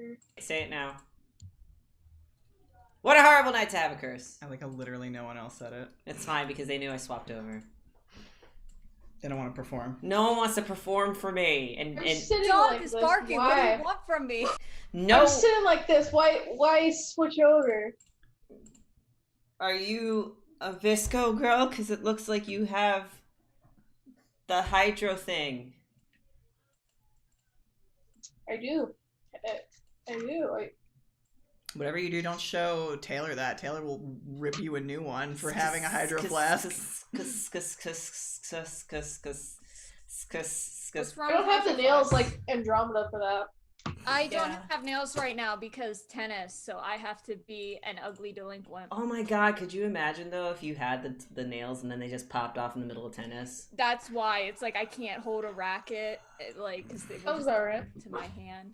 Chapter. Say it now. What a horrible night to have a curse. I like how literally no one else said it. It's fine because they knew I swapped over. They don't want to perform. No one wants to perform for me. And Dog is barking. What do you want from me? no. I'm sitting like this. Why switch over? Are you a Visco girl? Because it looks like you have the hydro thing. I do. I do. Whatever you do, don't show Taylor that. Taylor will rip you a new one for having a hydro flask. What's wrong I don't with have the hydro nails flasks? like Andromeda for that. I don't have nails right now because tennis, so I have to be an ugly delinquent. Oh my god, could you imagine though if you had the nails and then they just popped off in the middle of tennis? That's why it's like I can't hold a racket, like because they That were was just alright. to my hand.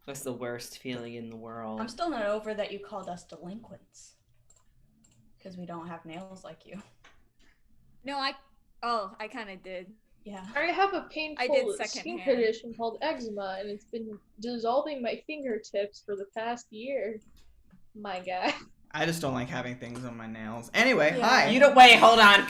That's the worst feeling in the world. I'm still not over that you called us delinquents. Because we don't have nails like you. No, I kind of did. Yeah. I have a painful I did skin secondhand. condition called eczema, and it's been dissolving my fingertips for the past year. My God. I just don't like having things on my nails. Anyway, Yeah. hi. You don't wait, hold on.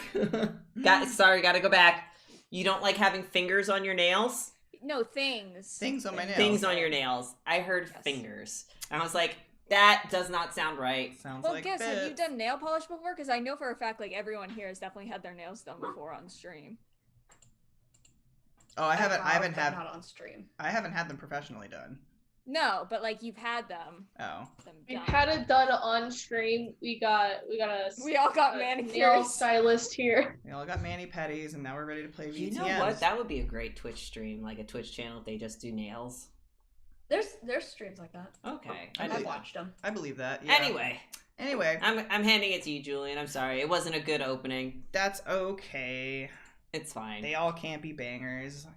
Gotta go back. You don't like having fingers on your nails? No, things. Things on my nails. Things on your nails. I heard Yes. fingers. I was like, that does not sound right. Sounds Well, like guess, have you bits. done nail polish before? Because I know for a fact, like, everyone here has definitely had their nails done before on stream. Oh, I haven't But had not on stream. I haven't had them professionally done. No, but, like, you've had them. Oh. We done. had it done on stream. We got a We all got a manicures. nail stylist here. We all got mani-pedis and now we're ready to play VTMs. You know what? That would be a great Twitch stream, like a Twitch channel if they just do nails. There's streams like that. Okay. I I've believe watched them. I believe that. Yeah. Anyway, Anyway, I'm handing it to you, Julian. I'm sorry. It wasn't a good opening. that's okay. It's fine. They all can't be bangers.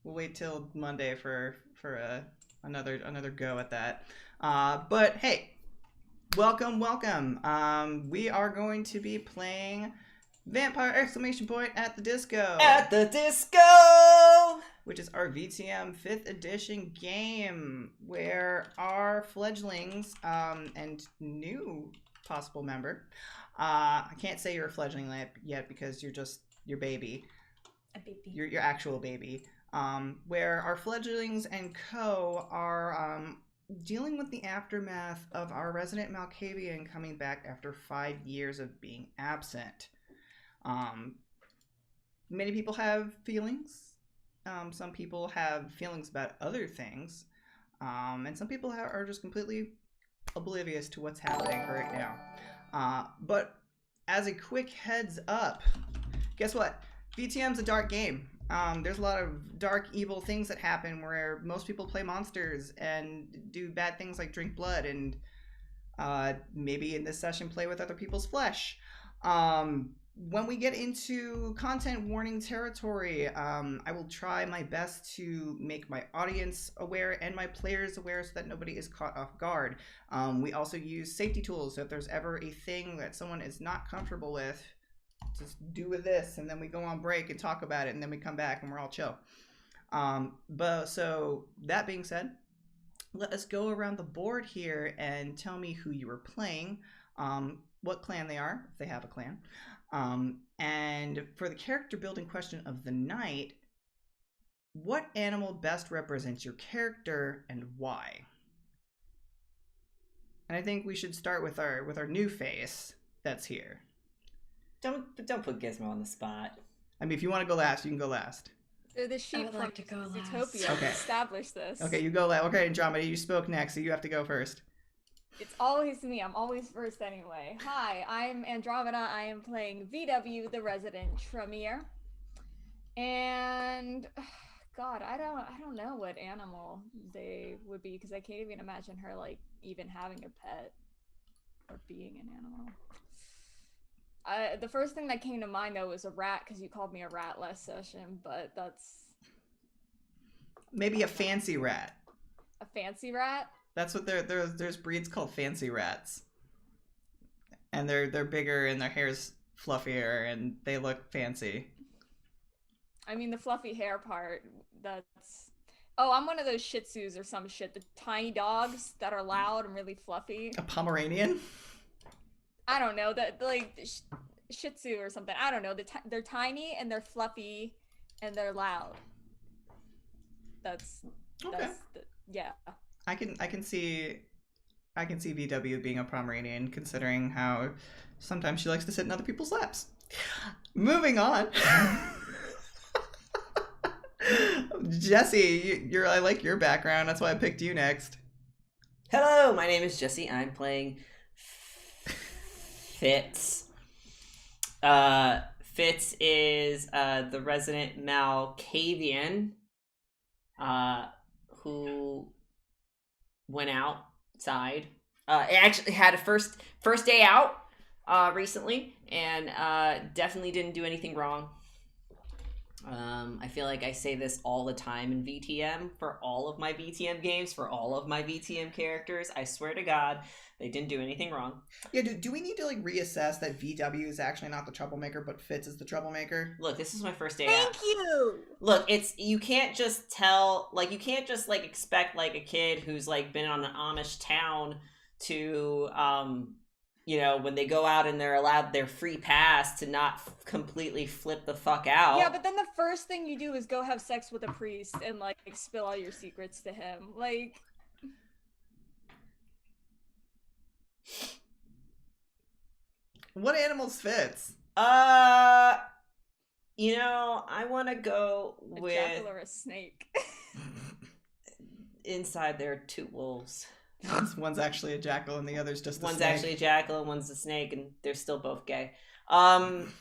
We'll wait till Monday for another go at that. But hey, welcome. We are going to be playing Vampire at the Disco. At the disco! Which is our VTM 5th edition game, where our fledglings and new possible member, I can't say you're a fledgling yet because you're just your baby, A baby. your actual baby, where our fledglings and co are dealing with the aftermath of our resident Malkavian coming back after 5 years of being absent. Many people have feelings. Some people have feelings about other things, and some people are just completely oblivious to what's happening right now. But as a quick heads up, guess what? VTM's a dark game. There's a lot of dark, evil things that happen where most people play monsters and do bad things like drink blood and maybe in this session play with other people's flesh. When we get into content warning territory, I will try my best to make my audience aware and my players aware so that nobody is caught off guard. We also use safety tools, so if there's ever a thing that someone is not comfortable with, just do with this, and then we go on break and talk about it, and then we come back and we're all chill. So that being said, let us go around the board here and tell me who you are playing, what clan they are, if they have a clan. And for the character building question of the night, what animal best represents your character and why? And I think we should start with our new face that's here. Don't put Gizmo on the spot. I mean, if you want to go last, you can go last. They're the sheep would from like to go last. Zootopia. Okay. Established this. Okay, you go last. Okay, Andromeda, you spoke next, so you have to go first. It's always me. I'm always first anyway. Hi, I'm Andromeda. I am playing VW, the resident Tremere. And God, I don't know what animal they would be because I can't even imagine her like even having a pet or being an animal. The first thing that came to mind though was a rat because you called me a rat last session, but that's Maybe a fancy rat. a fancy rat. That's what there's breeds called fancy rats. And they're bigger and their hair's fluffier and they look fancy. I mean, the fluffy hair part, Oh, I'm one of those Shih Tzus or some shit. The tiny dogs that are loud and really fluffy. A Pomeranian? I don't know that like Shih Tzu or something. I don't know. They're tiny and they're fluffy, and they're loud. That's Okay. Yeah. I can see VW being a Pomeranian, considering how sometimes she likes to sit in other people's laps. Moving on. Jesse, I like your background. That's why I picked you next. Hello, my name is Jesse. I'm playing Fitz. Fitz is the resident Malkavian who went outside. Actually had a first day out recently, and definitely didn't do anything wrong. I feel like I say this all the time in VTM for all of my VTM games, for all of my VTM characters. I swear to God, they didn't do anything wrong. Yeah, do we need to like reassess that VW is actually not the troublemaker, but Fitz is the troublemaker? Look, this is my first day out. Thank you. Look, you can't just expect like a kid who's like been on an Amish town to when they go out and they're allowed their free pass to not completely flip the fuck out. Yeah, but then the first thing you do is go have sex with a priest and like spill all your secrets to him. Like, What animals Fitz? I want to go a with jackal or a snake. inside there are two wolves. One's actually a jackal and the other's just a One's snake. actually a jackal and one's a snake, and they're still both gay. I'm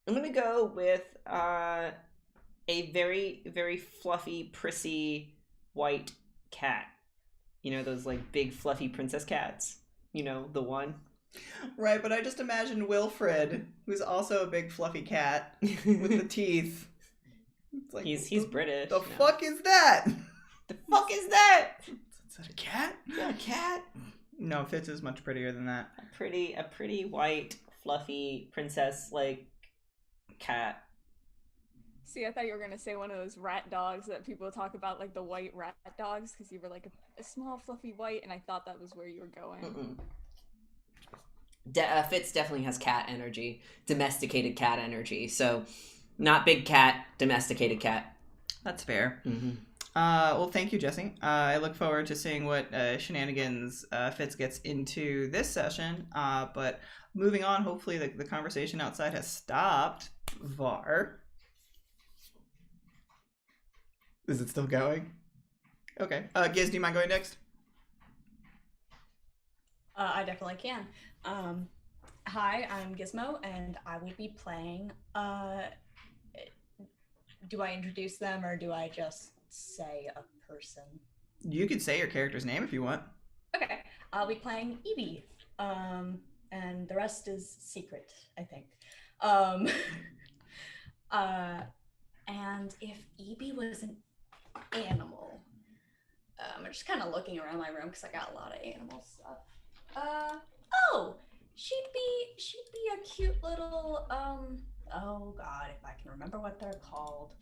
gonna go with a very, very fluffy, prissy white cat. You know, those like big fluffy princess cats. You know, the one. Right, but I just imagined Wilfred, who's also a big fluffy cat with the teeth. It's like, He's British. The fuck is that? The fuck is that? Is that a cat? Is that a cat? No, Fitz is much prettier than that. A pretty white, fluffy princess like cat. See, I thought you were gonna say one of those rat dogs that people talk about, like the white rat dogs, because you were like a small, fluffy white, and I thought that was where you were going. Fitz definitely has cat energy, domesticated cat energy. So, not big cat, domesticated cat. That's fair. Mm-hmm. Well, thank you, Jesse. I look forward to seeing what shenanigans Fitz gets into this session. But moving on, hopefully the conversation outside has stopped. Var. Is it still going? Okay. Giz, do you mind going next? I definitely can. Hi, I'm Gizmo, and I will be playing. Do I introduce them, or do I just say a person? You could say your character's name if you want. Okay, I'll be playing Evie. And the rest is secret, I think. And if Evie was an animal, I'm just kind of looking around my room because I got a lot of animal stuff. Oh, she'd be a cute little oh god, if I can remember what they're called.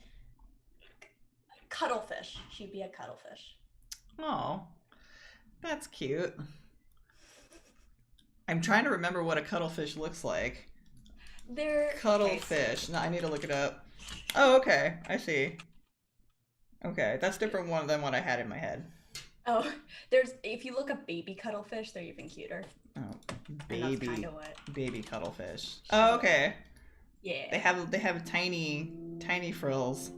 Cuttlefish. She'd be a cuttlefish. Oh, that's cute. I'm trying to remember what a cuttlefish looks like. They're Cuttlefish. No, I need to look it up. Oh, okay. I see. Okay, that's different one than what I had in my head. Oh, if you look up baby cuttlefish, they're even cuter. Oh, And that's baby, kind of what. baby cuttlefish. Oh, okay. Yeah. They have tiny frills.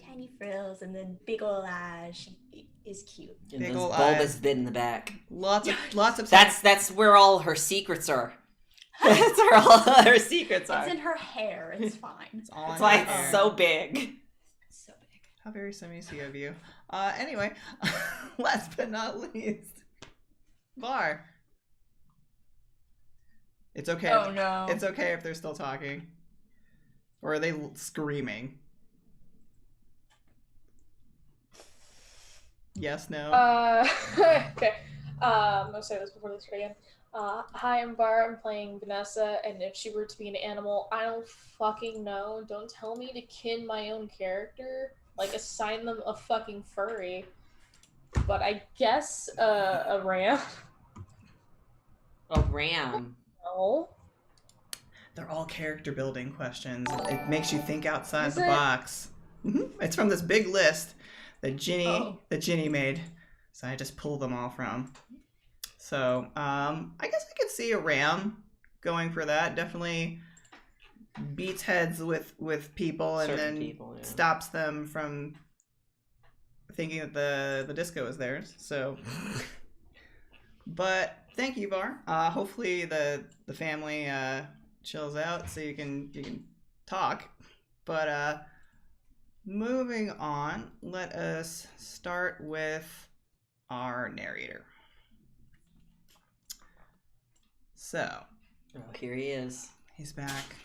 Tiny frills and then big ol' eyes. She is cute. And Big this ol' bulbous eyes. bit in the back. Lots of. That's where all her secrets are. That's where all her secrets are. It's in her hair. It's fine. It's all That's in why her it's hair. so big. It's so big. How very semi-see of you. Anyway, last but not least, Var. It's okay. Oh no. It's okay if they're still talking. Or are they screaming? Yes, no? Okay. I'm gonna say this before this again. Hi, I'm Bar. I'm playing Vanessa, and if she were to be an animal, I don't fucking know. Don't tell me to kin my own character. like assign them a fucking furry. But I guess a ram. A ram. No. They're all character building questions. It makes you think outside Is the it? box. It's from this big list that Oh. Ginny made. So I just pulled them all from. So I guess I could see a ram going for that. Definitely beats heads with people and Certain then people, yeah. stops them from thinking that the disco is theirs. So, but thank you, Var. Hopefully the family chills out so you can talk. But moving on, let us start with our narrator. So, Oh, here he is. he's back.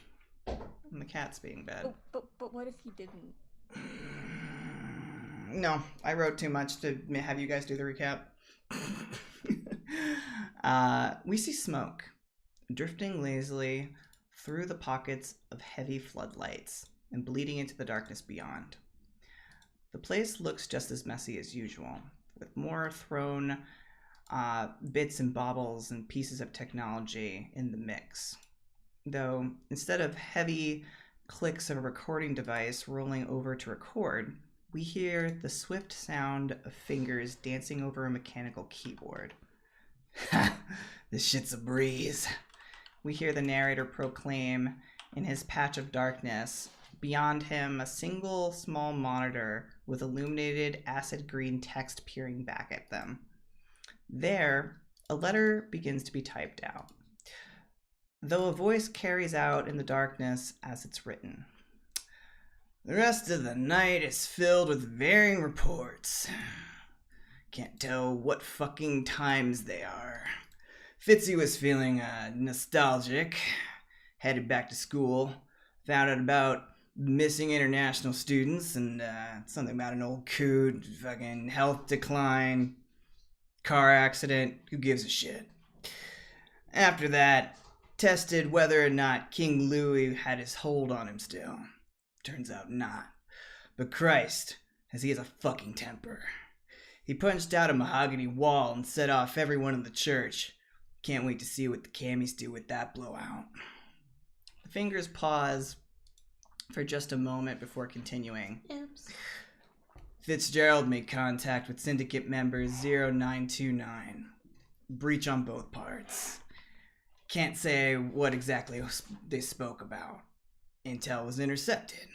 And the cat's being bad. But what if he didn't? No, I wrote too much to have you guys do the recap. We see smoke drifting lazily through the pockets of heavy floodlights and bleeding into the darkness beyond. The place looks just as messy as usual, with more thrown bits and baubles and pieces of technology in the mix. Though, instead of heavy clicks of a recording device rolling over to record, we hear the swift sound of fingers dancing over a mechanical keyboard. Ha! This shit's a breeze. We hear the narrator proclaim in his patch of darkness. Beyond him, a single small monitor with illuminated acid green text peering back at them. There, a letter begins to be typed out, though a voice carries out in the darkness as it's written. The rest of the night is filled with varying reports. Can't tell what fucking times they are. Fitzy was feeling nostalgic, headed back to school, found out about missing international students and something about an old coot, fucking health decline, car accident, who gives a shit. After that, tested whether or not King Louis had his hold on him still. Turns out not. But Christ, as he has a fucking temper. He punched out a mahogany wall and set off everyone in the church. Can't wait to see what the camis do with that blowout. The fingers pause for just a moment before continuing. Oops. Fitzgerald made contact with Syndicate member 0929. Breach on both parts. Can't say what exactly they spoke about. Intel was intercepted.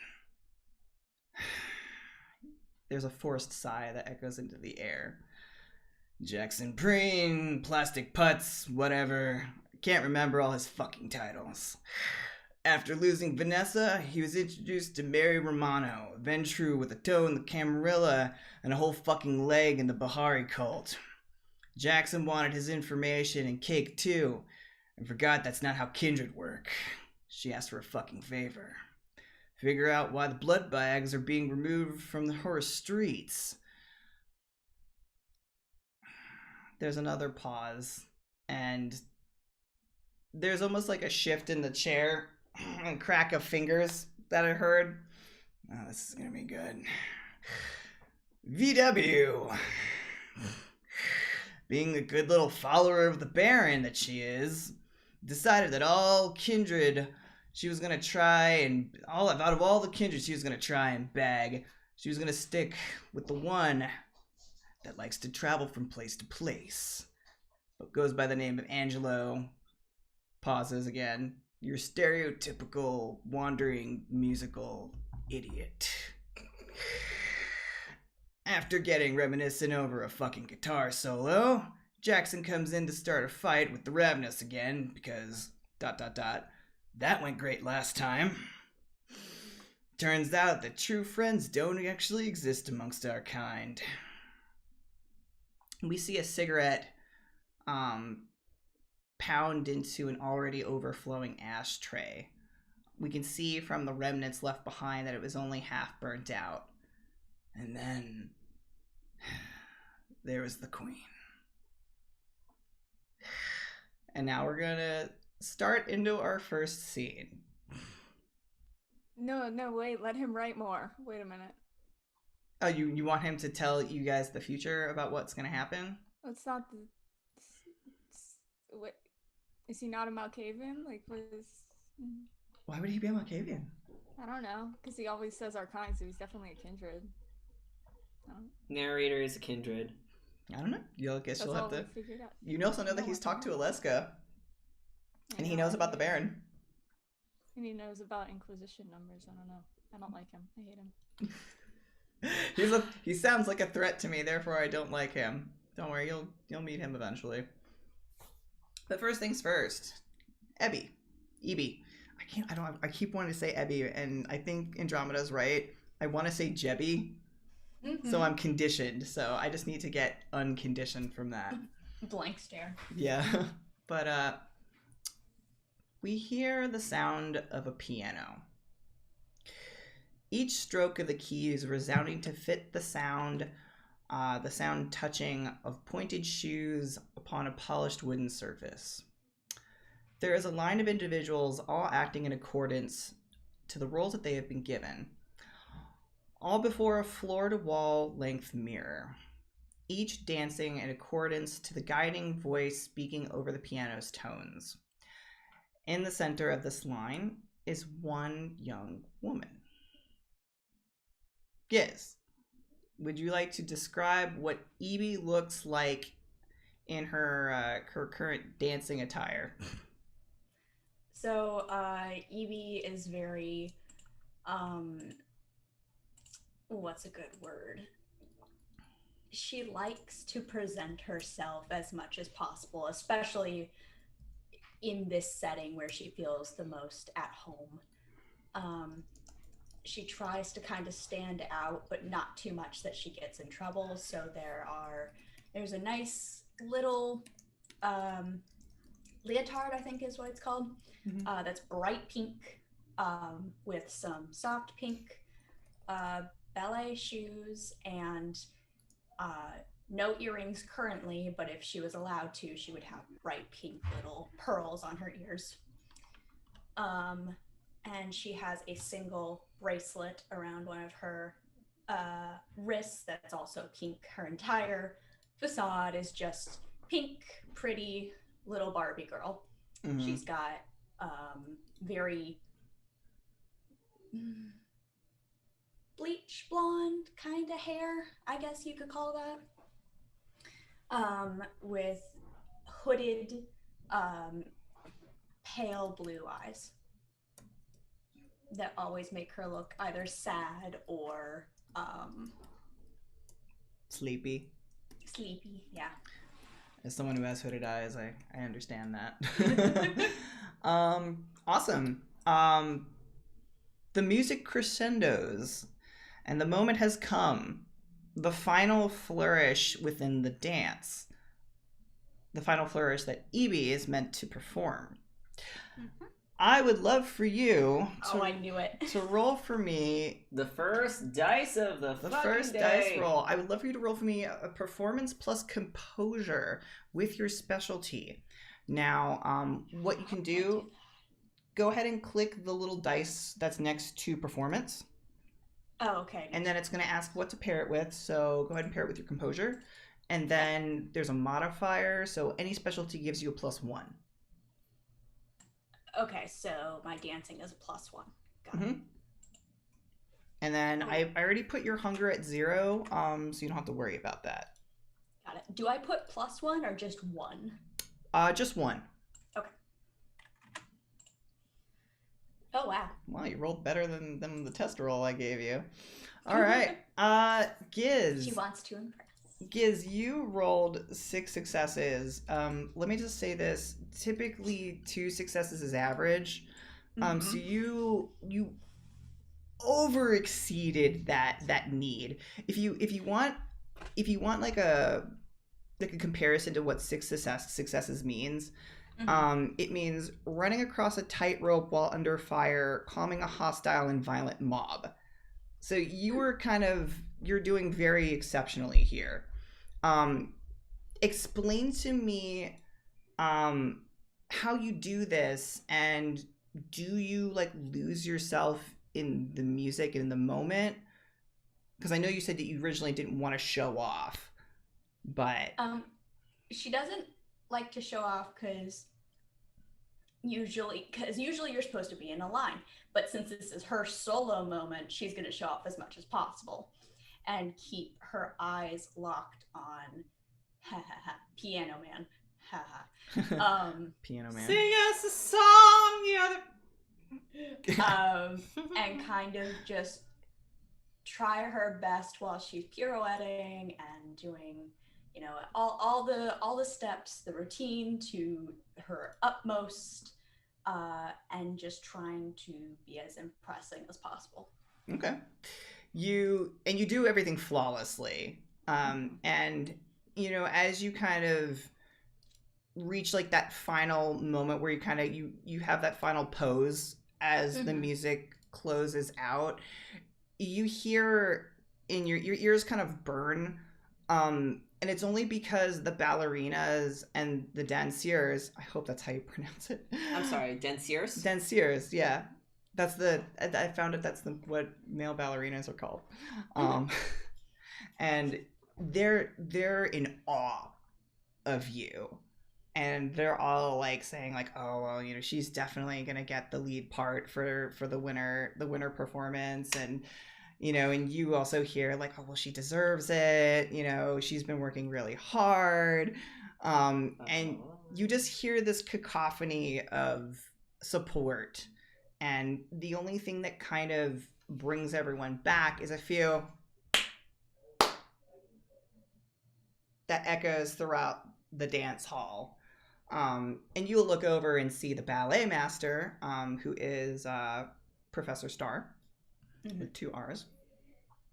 There's a forced sigh that echoes into the air. Jackson Preen, Plastic Putz, whatever. Can't remember all his fucking titles. After losing Vanessa, he was introduced to Mary Romano, Ventru with a toe in the Camarilla and a whole fucking leg in the Bahari cult. Jackson wanted his information and cake too, and forgot that's not how kindred work. She asked for a fucking favor. Figure out why the blood bags are being removed from the horse streets. There's another pause, and there's almost like a shift in the chair and crack of fingers that I heard. Oh, this is gonna be good. VW. Being the good little follower of the Baron that she is, decided that all kindred she was gonna try and out of all the kindred she was gonna try and bag, she was gonna stick with the one that likes to travel from place to place, but goes by the name of Angelo. Pauses again. Your stereotypical wandering musical idiot. After getting reminiscent over a fucking guitar solo, Jackson comes in to start a fight with the Ravnus again because ... That went great last time. Turns out that true friends don't actually exist amongst our kind. We see a cigarette pound into an already overflowing ashtray. We can see from the remnants left behind that it was only half burnt out. And then there was the Queen. And now we're gonna start into our first scene. No, wait, let him write more. Wait a minute. Oh, you want him to tell you guys the future about what's gonna happen? It's not the. What is he not a Malkavian? Like, what is? Why would he be a Malkavian? I don't know, because he always says our kind, so he's definitely a kindred. Narrator is a kindred. I don't know. You'll guess That's you'll have all to. we figured out. You also know that he's talked to Aleska, and he knows about the Baron. And he knows about Inquisition numbers. I don't know. I don't like him. I hate him. He sounds like a threat to me, therefore I don't like him. Don't worry, you'll meet him eventually. But first things first, Ebby. I keep wanting to say Ebby, and I think Andromeda's right. I want to say Jebby, so I'm conditioned. So I just need to get unconditioned from that. Blank stare. Yeah, but we hear the sound of a piano. Each stroke of the keys resounding to fit the sound touching of pointed shoes upon a polished wooden surface. There is a line of individuals all acting in accordance to the roles that they have been given, all before a floor-to-wall length mirror, each dancing in accordance to the guiding voice speaking over the piano's tones. In the center of this line is one young woman. Giz, would you like to describe what Evie looks like in her current dancing attire? So, Evie is very, what's a good word? She likes to present herself as much as possible, especially in this setting where she feels the most at home. She tries to kind of stand out, but not too much that she gets in trouble. So there's a nice little leotard, I think is what it's called. Mm-hmm. That's bright pink with some soft pink ballet shoes and no earrings currently, but if she was allowed to, she would have bright pink little pearls on her ears. And she has a single bracelet around one of her wrists that's also pink. Her entire facade is just pink, pretty little Barbie girl. Mm-hmm. She's got very bleach blonde kind of hair, I guess you could call that, with hooded pale blue eyes that always make her look either sad or Sleepy. Yeah. As someone who has hooded eyes, I understand that. Awesome. The music crescendos, and the moment has come. The final flourish within the dance. The final flourish that Evie is meant to perform. Mm-hmm. I would love for you I knew it. to roll for me The first dice of the first day. dice roll. I would love for you to roll for me a performance plus composure with your specialty. Now, what you can do, go ahead and click the little dice that's next to performance. Oh, okay. And then it's going to ask what to pair it with. So go ahead and pair it with your composure. And then there's a modifier. So any specialty gives you a +1. Okay, so my dancing is a +1. Got it. And then I already put your hunger at 0, so you don't have to worry about that. Got it. Do I put +1 or just 1? Just 1. Okay. Oh, wow. Wow, you rolled better than the test roll I gave you. All right. Giz. She wants to impress. Giz, you rolled 6 successes. Let me just say this. Typically, 2 successes is average. So you over exceeded that need. If you want like a comparison to what 6 successes means, it means running across a tightrope while under fire, calming a hostile and violent mob. So you're doing very exceptionally here. Explain to me how you do this, and do you like lose yourself in the music and in the moment? Because I know you said that you originally didn't want to show off, but She doesn't like to show off because usually you're supposed to be in a line, but since this is her solo moment, she's going to show off as much as possible and keep her eyes locked on Piano Man. Piano Man. Sing us a song, And kind of just try her best while she's pirouetting and doing, you know, all the steps, the routine to her utmost, and just trying to be as impressive as possible. Okay. You do everything flawlessly. And you know, as you kind of reach like that final moment where you kind of you have that final pose as the music closes out, you hear in your ears kind of burn, and it's only because the ballerinas and the danseurs, I hope that's how you pronounce it. I'm sorry, danseurs? Danseurs, yeah. That's I found that's what male ballerinas are called. And they're in awe of you. And they're all like saying like, oh, well, you know, she's definitely going to get the lead part for the winner performance. And, you know, and you also hear like, oh, well, she deserves it. You know, she's been working really hard. And you just hear this cacophony of support. And the only thing that kind of brings everyone back is a few that echoes throughout the dance hall. And you'll look over and see the ballet master, who is Professor Starr, with 2 R's.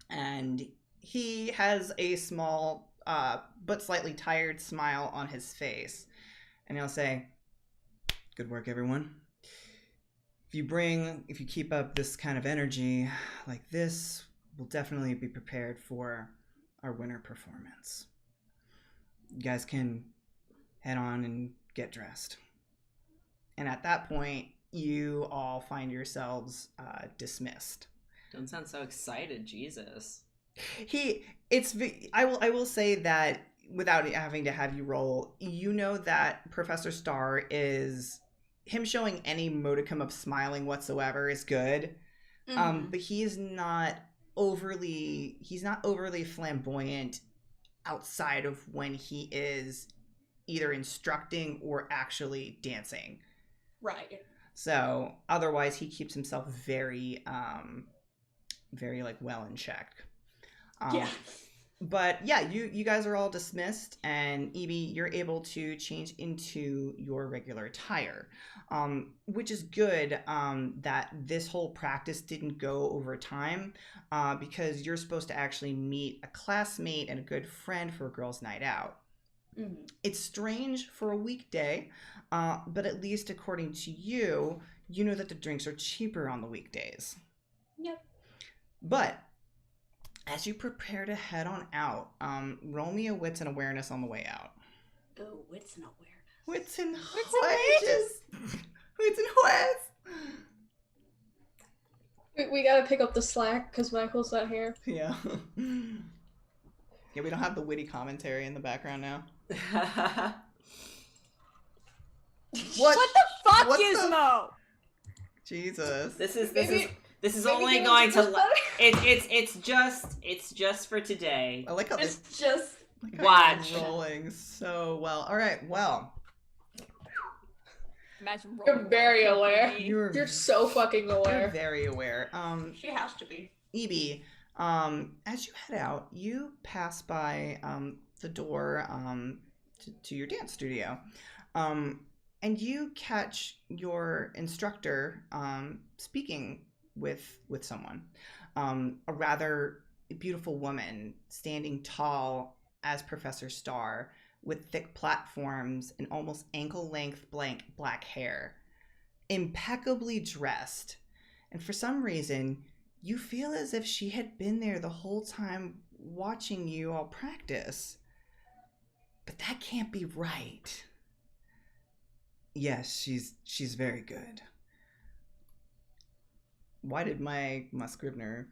And he has a small but slightly tired smile on his face. And he'll say, good work, everyone. If you keep up this kind of energy like this, we'll definitely be prepared for our winter performance. You guys can head on and get dressed. And at that point, you all find yourselves dismissed. Don't sound so excited, Jesus. I will say that without having to have you roll, you know that Professor Starr is, him showing any modicum of smiling whatsoever is good. But he's not overly flamboyant outside of when he is either instructing or actually dancing. Right. So otherwise he keeps himself very like well in check. Yeah. But yeah, you guys are all dismissed, and Evie, you're able to change into your regular attire, which is good that this whole practice didn't go over time, because you're supposed to actually meet a classmate and a good friend for a girls' night out. It's strange for a weekday, but at least according to you, you know that the drinks are cheaper on the weekdays. Yep. But as you prepare to head on out, roll me a wits and awareness on the way out. Oh, wits and awareness. Wits and wages. Wits and ways. We gotta pick up the slack because Michael's not here. Yeah. Yeah, we don't have the witty commentary in the background now. What the fuck, Gizmo? Jesus. This is Maybe only give going us to. better. It's just for today. I like how It's just Watch. rolling so well. All right, well. Imagine You're rolling very one for aware. me. You're so fucking You're aware. very aware. she has to be. Evie, as you head out, you pass by the door to your dance studio, and you catch your instructor speaking with someone, a rather beautiful woman standing tall as Professor Starr, with thick platforms and almost ankle-length black hair, impeccably dressed, and for some reason you feel as if she had been there the whole time watching you all practice. But that can't be right. Yes, she's very good. Why did my Scrivener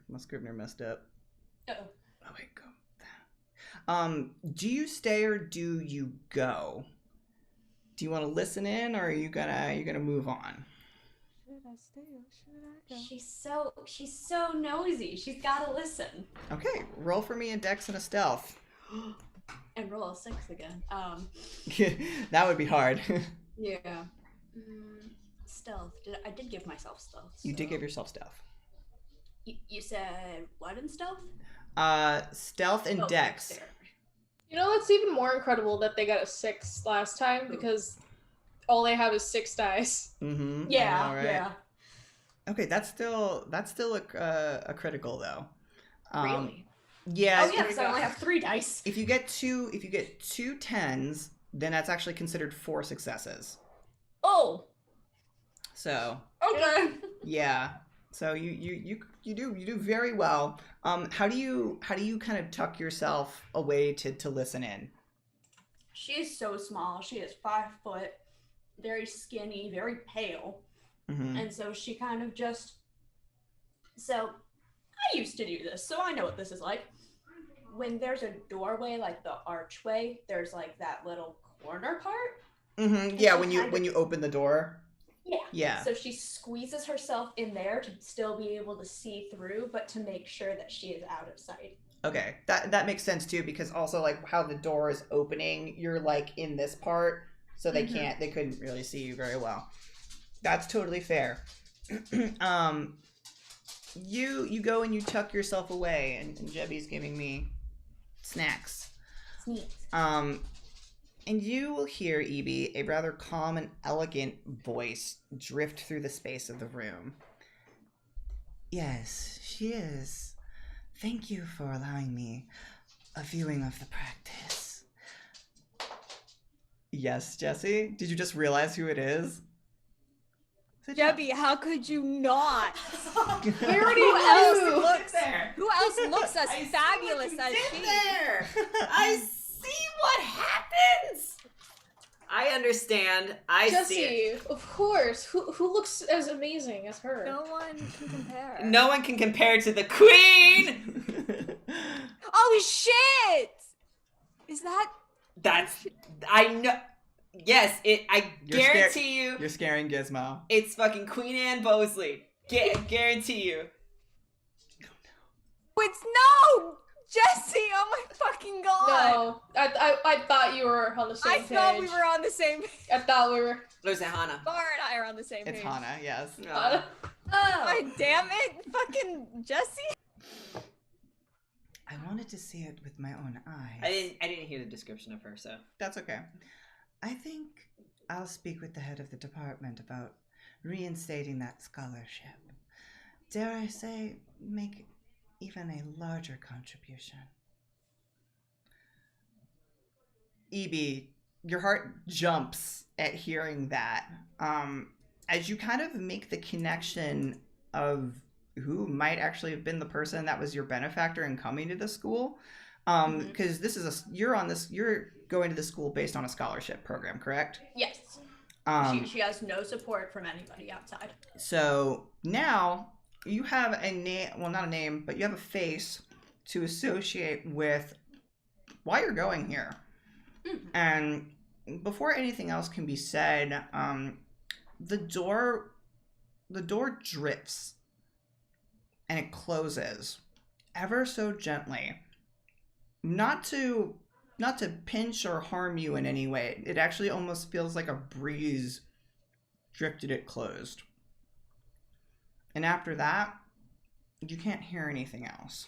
messed up? Uh-oh. Oh wait, go. Do you stay or do you go? Do you want to listen in, or are you gonna move on? Should I stay or should I go? She's so nosy. She's gotta listen. Okay, roll for me a dex and a stealth. And roll a 6 again. That would be hard. Yeah. Stealth. I did give myself stealth. You did so- give yourself stealth. You said what in stealth? Stealth and Oh, dex. there. You know, it's even more incredible that they got a 6 last time because all they have is 6 dice. Mm-hmm. Yeah, I know, right? yeah. Okay, that's still a critical though. Really? Yeah. Oh yeah, because I only have 3 dice. If you get two 10s, then that's actually considered 4 successes. Oh. So Okay. yeah. So you do very well. How do you kind of tuck yourself away to listen in? She is so small. She is 5 foot, very skinny, very pale. Mm-hmm. And so she kind of just. So I used to do this, so I know what this is like. When there's a doorway, like the archway, there's like that little corner part. Mm-hmm. Yeah, she when you kind when you open the door. Yeah. Yeah. So she squeezes herself in there to still be able to see through, but to make sure that she is out of sight. Okay, that makes sense too, because also like how the door is opening, you're like in this part, so they couldn't really see you very well. That's totally fair. You go and you tuck yourself away, and Jebby's giving me snacks. Sneaks. And you will hear, Evie, a rather calm and elegant voice drift through the space of the room. Yes, she is. Thank you for allowing me a viewing of the practice. Yes, Jesse? Did you just realize who it is? Debbie, how could you not? We already Who else knew. looks? There. Who else looks as I see fabulous what as you she? did there. I see what happens. I understand. I see Jesse, it. of course. Who looks as amazing as her? No one can compare. No one can compare to the queen. Oh shit! Is that? That's I know. Yes, I guarantee you, You're scaring Gizmo. it's fucking Queen Anne Bosley. Guarantee you. It's no, Jesse! Oh my fucking god! No, I thought you were on the same I page. thought we were on the same. I thought we were. There's a Hannah. Bar and I are on the same It's page. Hannah, yes. Oh. Oh. God damn it, fucking Jesse! I wanted to see it with my own eyes. I didn't hear the description of her, so. That's okay. I think I'll speak with the head of the department about reinstating that scholarship. Dare I say, make even a larger contribution. Evie, your heart jumps at hearing that. As you kind of make the connection of who might actually have been the person that was your benefactor in coming to the school. Because this is you're going to the school based on a scholarship program, correct? Yes. She has no support from anybody outside. So now you have a name, well, not a name, but you have a face to associate with why you're going here. And before anything else can be said, the door drifts and it closes ever so gently. Not to pinch or harm you in any way. It actually almost feels like a breeze drifted it closed. And after that, you can't hear anything else.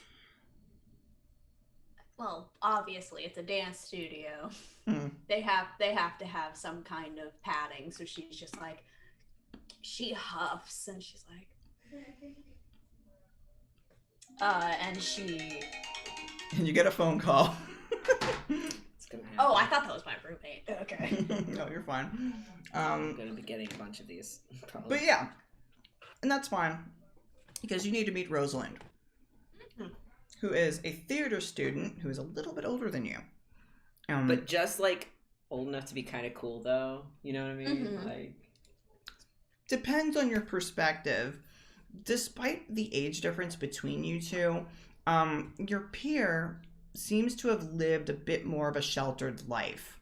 Well, obviously it's a dance studio. Hmm. They have to have some kind of padding, so she's just like, she huffs and she's like, and she. And you get a phone call. It's gonna happen. Oh, I thought that was my roommate. Okay. No, you're fine. I'm gonna be getting a bunch of these. Probably. But yeah, and that's fine because you need to meet Rosalind, who is a theater student who is a little bit older than you. But just like old enough to be kind of cool, though. You know what I mean? Mhm. Like, depends on your perspective. Despite the age difference between you two, Your peer seems to have lived a bit more of a sheltered life.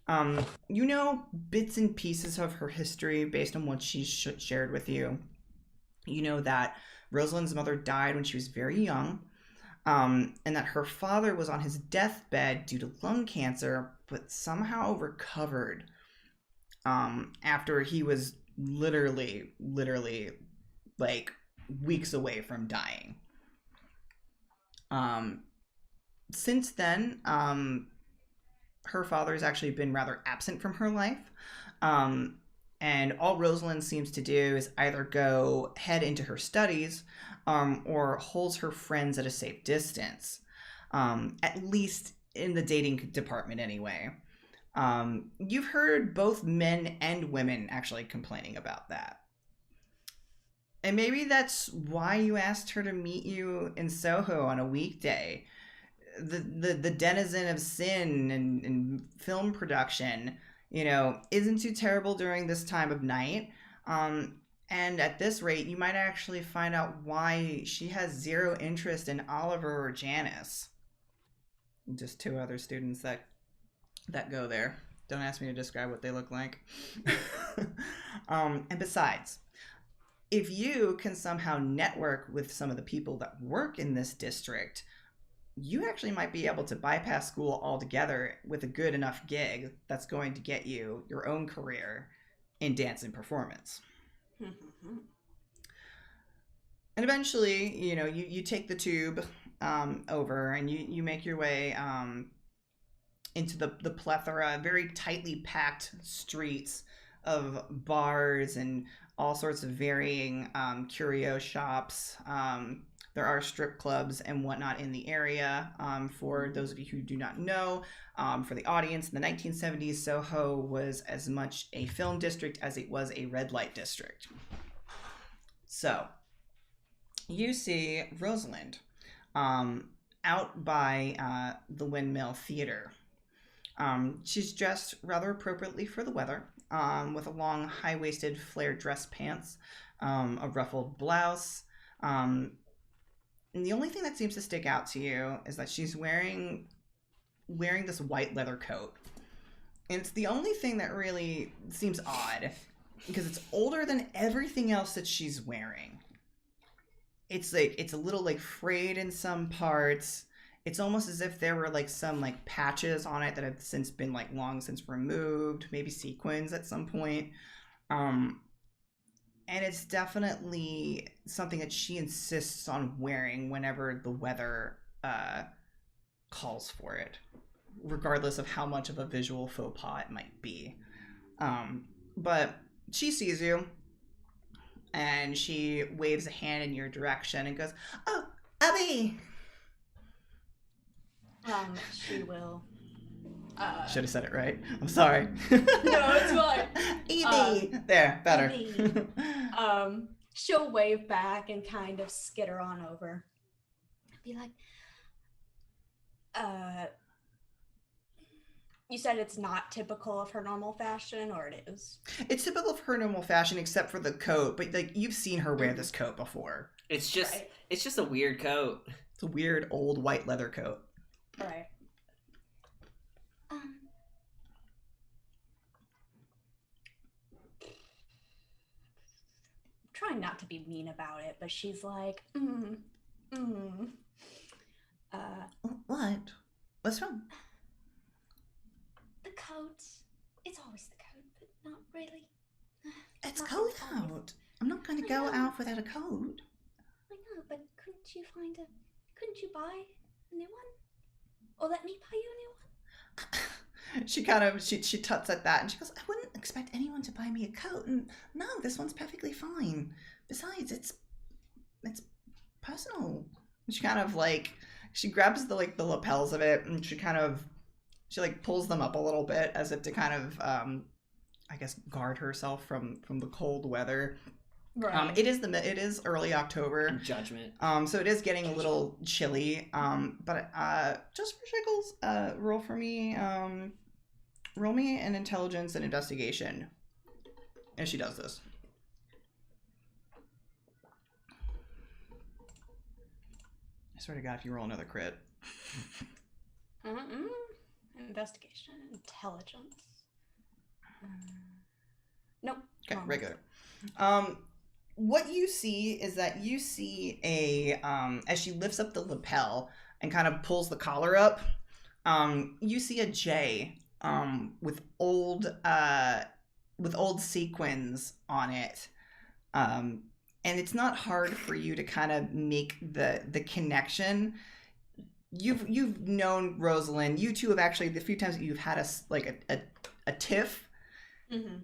You know bits and pieces of her history based on what she's shared with you. You know that Rosalind's mother died when she was very young, and that her father was on his deathbed due to lung cancer, but somehow recovered after he was literally, like, weeks away from dying. Since then, her father has actually been rather absent from her life. And all Rosalind seems to do is either go head into her studies or holds her friends at a safe distance, at least in the dating department anyway. You've heard both men and women actually complaining about that. And maybe that's why you asked her to meet you in Soho on a weekday. The denizen of sin and film production, you know, isn't too terrible during this time of night. And at this rate, you might actually find out why she has zero interest in Oliver or Janice. Just two other students that go there. Don't ask me to describe what they look like. And besides, if you can somehow network with some of the people that work in this district, you actually might be able to bypass school altogether with a good enough gig that's going to get you your own career in dance and performance. And eventually, you know, you take the tube over and you make your way into the plethora, very tightly packed streets of bars and all sorts of varying curio shops. There are strip clubs and whatnot in the area. For those of you who do not know, for the audience, in the 1970s, Soho was as much a film district as it was a red light district. So, you see Rosalind out by the Windmill Theater. She's dressed rather appropriately for the weather, with a long, high-waisted flared dress pants, a ruffled blouse, and the only thing that seems to stick out to you is that she's wearing this white leather coat. And it's the only thing that really seems odd, because it's older than everything else that she's wearing. It's a little like frayed in some parts. It's almost as if there were like some like patches on it that have since been like long since removed, maybe sequins at some point. And it's definitely something that she insists on wearing whenever the weather calls for it, regardless of how much of a visual faux pas it might be. But she sees you, and she waves a hand in your direction and goes, "Oh, Abby!" She will. Should have said it right. I'm sorry. No, it's fine. Evie! There, better. Evie. She'll wave back and kind of skitter on over. Be like, you said it's not typical of her normal fashion, or it is? It's typical of her normal fashion except for the coat, but like you've seen her wear this coat before. It's just a weird coat. It's a weird old white leather coat. Right. Trying not to be mean about it, but she's like, What? What's wrong? The coat. It's always the coat, but not really. It's Not cold always. out. I'm not going to go out without a coat. I know, but couldn't you buy a new one? Or let me buy you a new one? She tuts at that and she goes, "I wouldn't expect anyone to buy me a coat, and no, this one's perfectly fine. Besides, it's personal." And she kind of like, she grabs the lapels of it and she pulls them up a little bit as if to kind of I guess guard herself from the cold weather. Right. It is early October. Judgment. So it is getting a little chilly. But just for shiggles, roll me an intelligence and investigation. And she does this. I swear to God, if you roll another crit. Investigation, intelligence. Nope. Okay, wrong. regular. What you see is that you see a as she lifts up the lapel and kind of pulls the collar up, you see a J with old sequins on it. And it's not hard for you to kind of make the connection. You've known Rosalind. You two have actually, the few times that you've had a tiff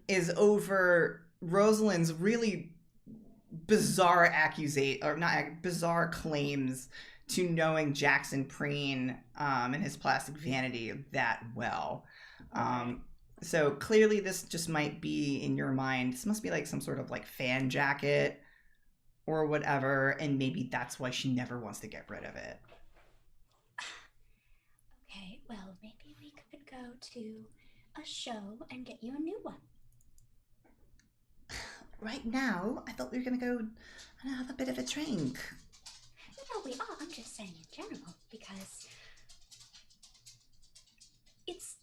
is over Rosalind's really bizarre bizarre claims to knowing Jackson Preen and his plastic vanity that well. So clearly this just might be in your mind. This must be like some sort of like fan jacket or whatever, and maybe that's why she never wants to get rid of it. Okay, well, maybe we could go to a show and get you a new one. Right now, I thought we were going to go and have a bit of a drink. No, we are. I'm just saying in general, because it's...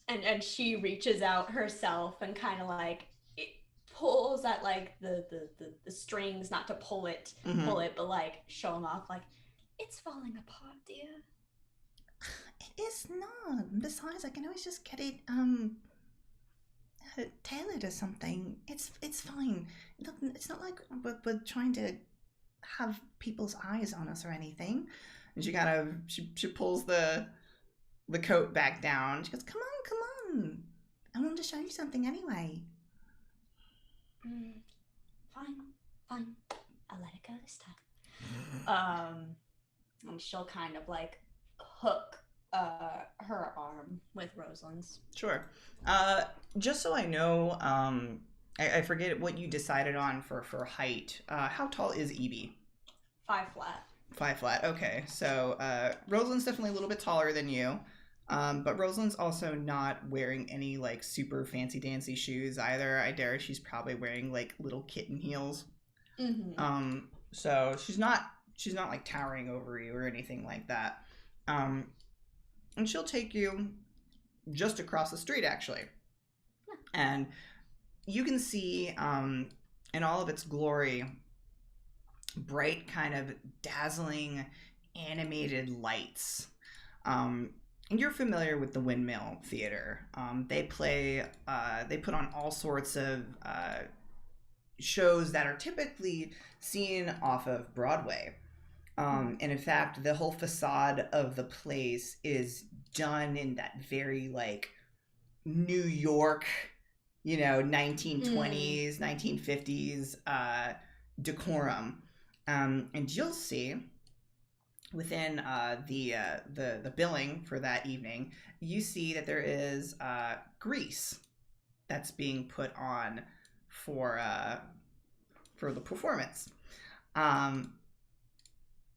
And she reaches out herself and kind of like it pulls at like the strings, not to pull it, but like show them off like, it's falling apart, dear. It is not. Besides, I can always just get it tailored or something. It's fine. It's not like we're trying to have people's eyes on us or anything. And she kind of she pulls the coat back down. She goes, come on. I wanted to show you something anyway. Fine. I'll let it go this time. And she'll kind of like hook her arm with Rosalind's. Sure. Just so I know, I forget what you decided on for height. How tall is Evie? 5 flat. 5 flat. Okay. So Rosalind's definitely a little bit taller than you. But Rosalind's also not wearing any like super fancy dancy shoes either. I dare she's probably wearing like little kitten heels. So she's not like towering over you or anything like that. And she'll take you just across the street actually. And you can see in all of its glory, bright kind of dazzling animated lights. And you're familiar with the Windmill Theater. They put on all sorts of shows that are typically seen off of Broadway. And in fact, the whole facade of the place is done in that very like New York, 1920s, 1950s decorum. And you'll see within the billing for that evening, you see that there is grease that's being put on for the performance.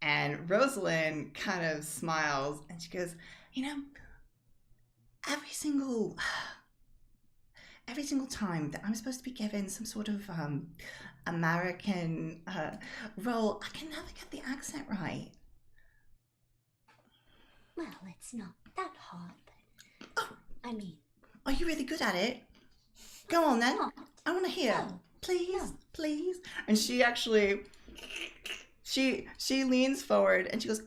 And Rosalind kind of smiles and she goes, every single time that I'm supposed to be given some sort of American role, I can never get the accent right. Well, it's not that hard, but I mean... Are you really good at it? Go on then. Not. I want to hear. No. Please, No. please. And she actually, she leans forward and she goes,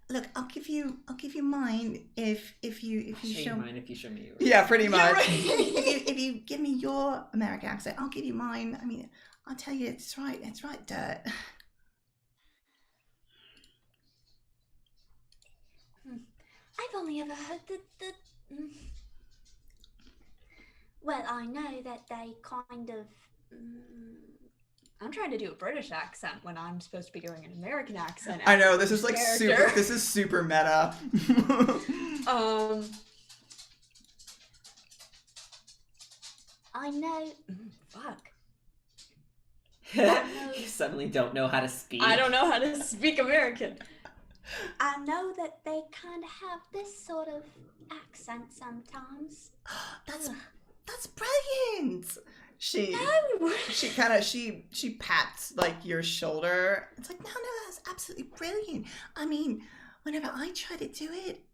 "Look, I'll give you mine if you show mine if you show me yours." Yeah, pretty much. Right. if you give me your American accent, I'll give you mine. I mean, I'll tell you, it's right dirt. I've only ever heard the well, I know that they kind of... I'm trying to do a British accent when I'm supposed to be doing an American accent. I know, this is like character. super meta. I know... fuck. You suddenly don't know how to speak. I don't know how to speak American. I know that they kind of have this sort of accent sometimes. That's brilliant. she No. she pats like your shoulder. It's like, no, that's absolutely brilliant. I mean, whenever I try to do it,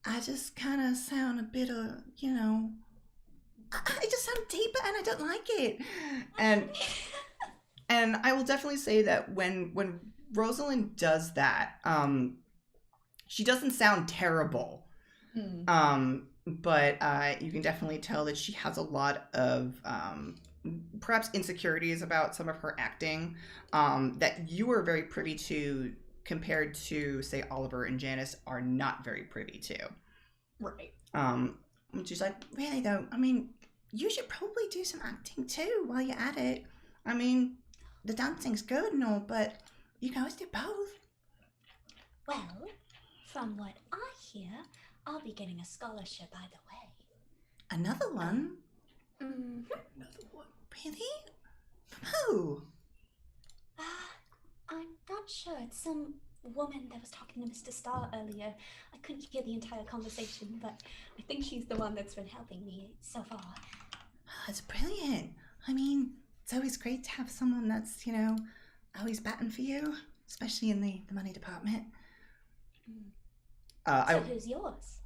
I just kind of sound a bit of, I just sound deeper and I don't like it. And I will definitely say that when Rosalind does that, she doesn't sound terrible. But you can definitely tell that she has a lot of perhaps insecurities about some of her acting that you are very privy to, compared to, say, Oliver and Janice are not very privy to. Right. She's like, really though, I mean, you should probably do some acting too while you're at it. I mean, the dancing's good and all, but you can always do both. Well, from what I hear, I'll be getting a scholarship either way. Another one? Mm-hmm. Another one? Really? From who? I'm not sure. It's some woman that was talking to Mr. Starr earlier. I couldn't hear the entire conversation, but I think she's the one that's been helping me so far. That's brilliant. I mean, it's always great to have someone that's, always batting for you, especially in the money department. So who's yours?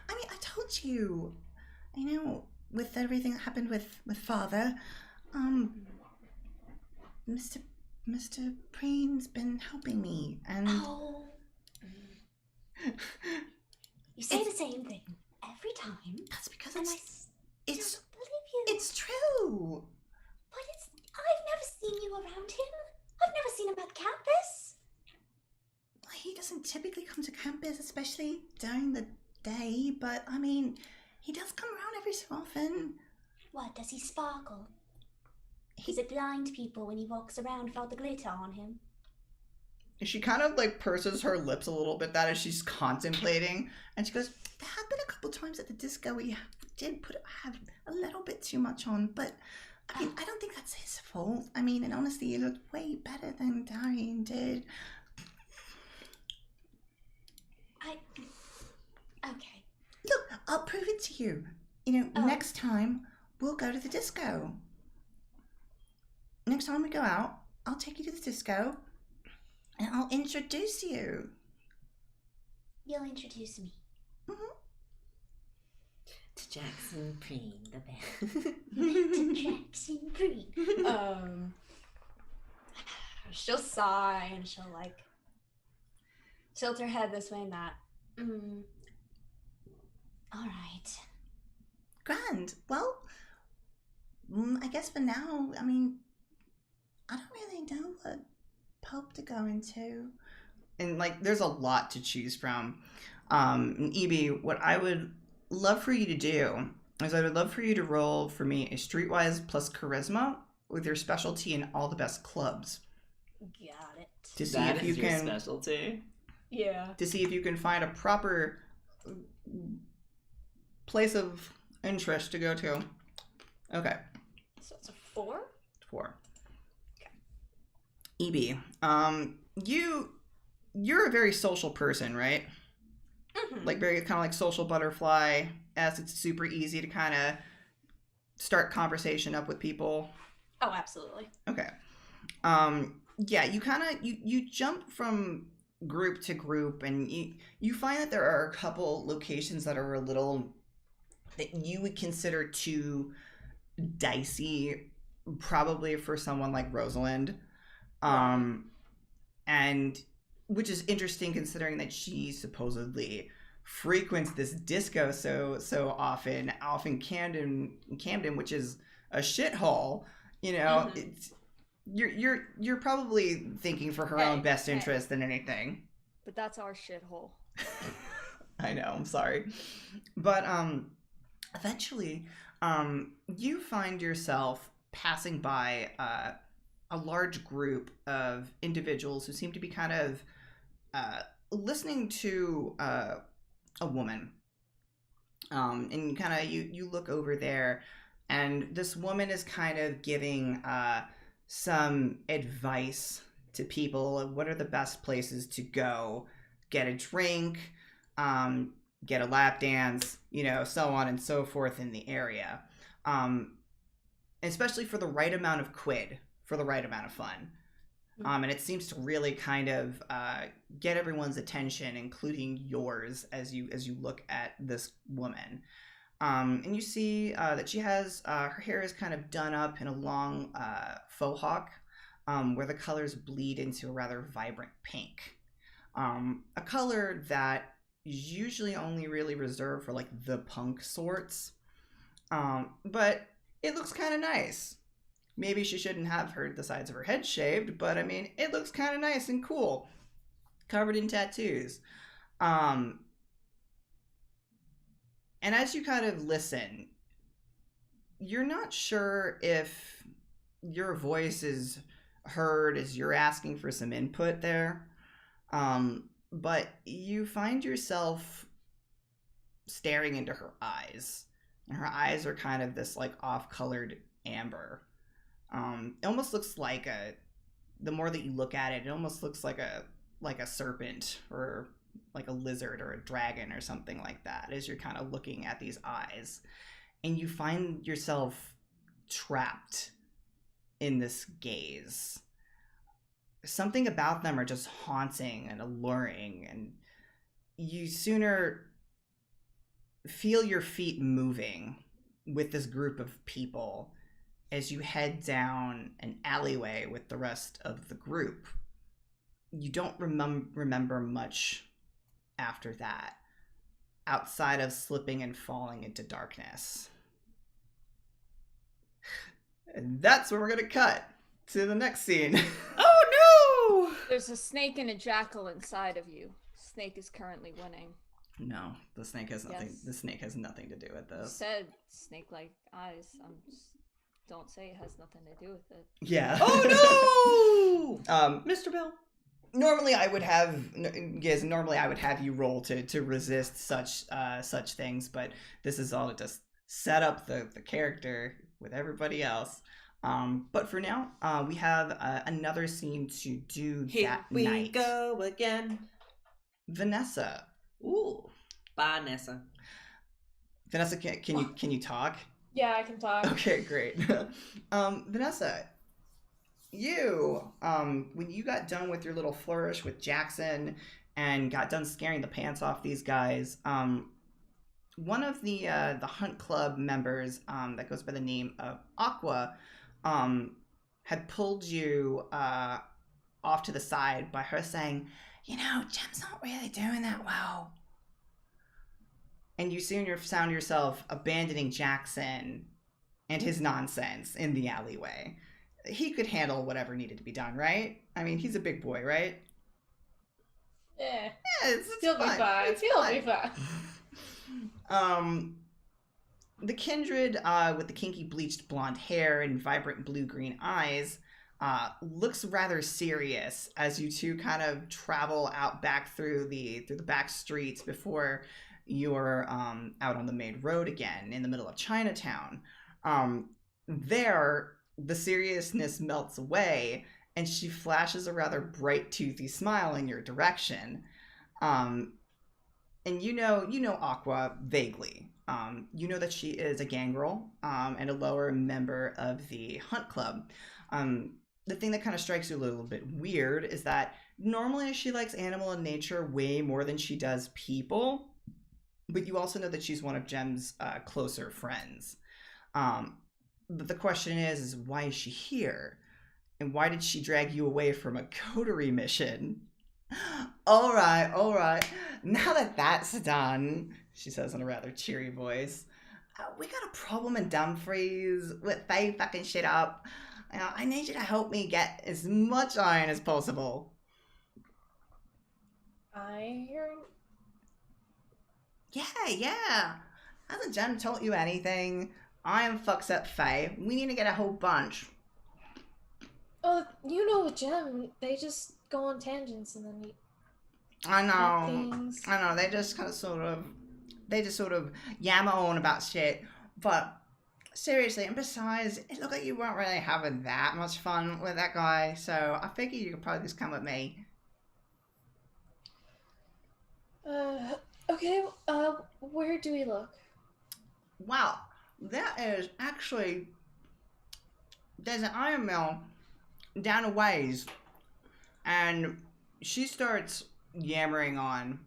I mean, I told you, with everything that happened with Father, Mr. Preen's been helping me, and... Oh. You say the same thing every time. That's because and it's don't believe you. it's true. But I've never seen you around him. I've never seen him at campus. He doesn't typically come to campus, especially during the day, but I mean, he does come around every so often. What, does he sparkle? Is it blind people when he walks around without the glitter on him? She kind of like purses her lips a little bit, that as she's contemplating, and she goes, there have been a couple times at the disco where he did have a little bit too much on, but I mean, I don't think that's his fault. I mean, and honestly, he looked way better than Darien did. Okay. Look, I'll prove it to you. Next time, we'll go to the disco. Next time we go out, I'll take you to the disco, and I'll introduce you. You'll introduce me. Mm-hmm. To Jackson Preen, the band. To Jackson Preen. She'll sigh and she'll tilt her head this way and that. All right. Grand. Well, I guess for now, I mean, I don't really know what pub to go into. And there's a lot to choose from. And Evie, what I would love for you to do is I would love for you to roll for me a streetwise plus charisma with your specialty in all the best clubs. Got it. To see That if is you your can specialty. Yeah. to see if you can find a proper place of interest to go to. Okay. So it's a 4? 4. Okay. EB, you're a very social person, right? Mm-hmm. Very kind of like social butterfly. As it's super easy to kind of start conversation up with people. Oh, absolutely. Okay. Yeah, you kind of you jump from group to group, and you find that there are a couple locations that are a little that you would consider too dicey, probably for someone like Rosalind. And which is interesting considering that she supposedly frequents this disco so often Camden, which is a shithole. Mm-hmm. It's you're probably thinking for her own best interest than anything. But that's our shithole. I know, I'm sorry. But eventually you find yourself passing by a large group of individuals who seem to be kind of listening to a woman. And kind of you look over there, and this woman is kind of giving some advice to people of what are the best places to go get a drink, get a lap dance, so on and so forth in the area. Especially for the right amount of quid, for the right amount of fun. And it seems to really kind of get everyone's attention, including yours, as you look at this woman. And you see that she has her hair is kind of done up in a long faux hawk, where the colors bleed into a rather vibrant pink. A color that is usually only really reserved for like the punk sorts. But it looks kind of nice. Maybe she shouldn't have the sides of her head shaved, but I mean, it looks kind of nice and cool. Covered in tattoos. And as you kind of listen, you're not sure if your voice is heard as you're asking for some input there. But you find yourself staring into her eyes. And her eyes are kind of this like off-colored amber. It almost looks like the more that you look at it, it almost looks like a serpent or like a lizard or a dragon or something like that as you're kind of looking at these eyes. And you find yourself trapped in this gaze. Something about them are just haunting and alluring, and you sooner feel your feet moving with this group of people as you head down an alleyway with the rest of the group. You don't remember much after that, outside of slipping and falling into darkness. And that's where we're going to cut to the next scene. Oh no! There's a snake and a jackal inside of you. Snake is currently winning. No, the snake has nothing. Yes. The snake has nothing to do with You this. said snake-like eyes. Don't say it has nothing to do with it. Yeah. Oh no! Mr. Bill. Normally I would have you roll to resist such things, but this is all to just set up the character with everybody else. But for now, we have another scene to do Here that we night. go again. Vanessa. Ooh. Bye, Nessa. Vanessa, can you talk? Yeah, I can talk. Okay, great. Vanessa, you, when you got done with your little flourish with Jackson and got done scaring the pants off these guys, one of the Hunt Club members, that goes by the name of Aqua, had pulled you off to the side by her saying, Jem's not really doing that well. And you soon found yourself abandoning Jackson and his nonsense in the alleyway. He could handle whatever needed to be done, right? I mean, he's a big boy, right? Yeah. Yeah, it's He'll be fine. fine. It's He'll fine. be fine. The kindred with the kinky bleached blonde hair and vibrant blue-green eyes looks rather serious as you two kind of travel out back through the back streets before you're out on the main road again in the middle of Chinatown. There, the seriousness melts away, and she flashes a rather bright, toothy smile in your direction. And you know Aqua vaguely. You know that she is a gangrel and a lower member of the Hunt Club. The thing that kind of strikes you a little bit weird is that normally she likes animal and nature way more than she does people. But you also know that she's one of Jem's closer friends. But the question is why is she here? And why did she drag you away from a coterie mission? All right. Now that that's done, she says in a rather cheery voice, we got a problem in Dumfries with Faye fucking shit up. I need you to help me get as much iron as possible. Iron? Yeah. Hasn't Jem told you anything? Iron fucks up Faye. We need to get a whole bunch. Oh, with Jem, they just go on tangents and then I know. things. I know. They just sort of yammer on about shit. But seriously, and besides, it looked like you weren't really having that much fun with that guy. So I figured you could probably just come with me. Okay, Where do we look? Wow, that is actually, there's an iron mill down a ways, and she starts yammering on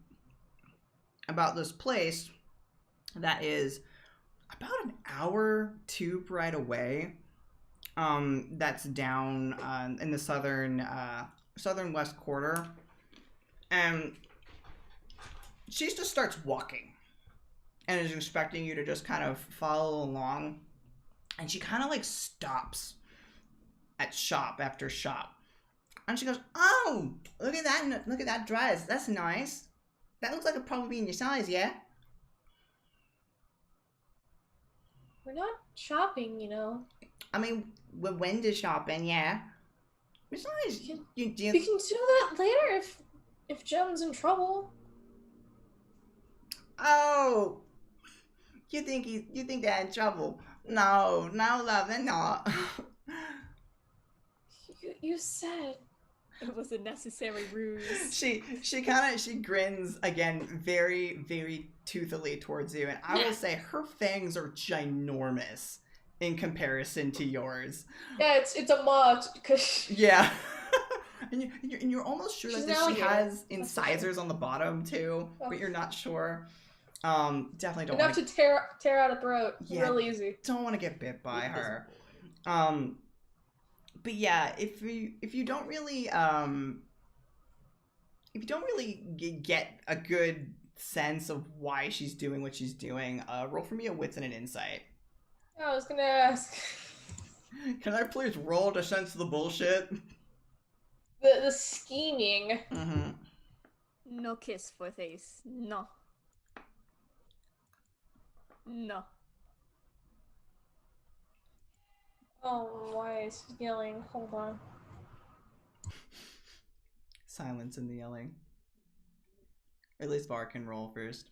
about this place that is about an hour tube ride away. That's down in the southern west quarter, and she just starts walking and is expecting you to just kind of follow along, and she kind of like stops at shop after shop, and she goes, "Oh, look at that dress. That's nice. That looks like it'd probably be in your size, yeah." We're not shopping, you know. I mean, we're window shopping, yeah. Besides, We can do that later if Jem's in trouble. Oh, you think they're in trouble? No, love, they're not. You said It was a necessary ruse. she grins again, very, very toothily towards you, and I will say her fangs are ginormous in comparison to yours. Yeah, it's a mod because Yeah. And you're almost sure She's that an she alligator. has incisors on the bottom too, but you're not sure. Definitely don't enough want to tear out a throat. Yeah. Real easy. don't want to get bit by her. But yeah, if you don't really get a good sense of why she's doing what she's doing, roll for me a wits and an insight. I was gonna ask. Can I please roll to sense the bullshit? The scheming. Mm-hmm. No kiss for face. No. No. Oh, why is he yelling? Hold on. Silence in the yelling. Or at least Var can roll first.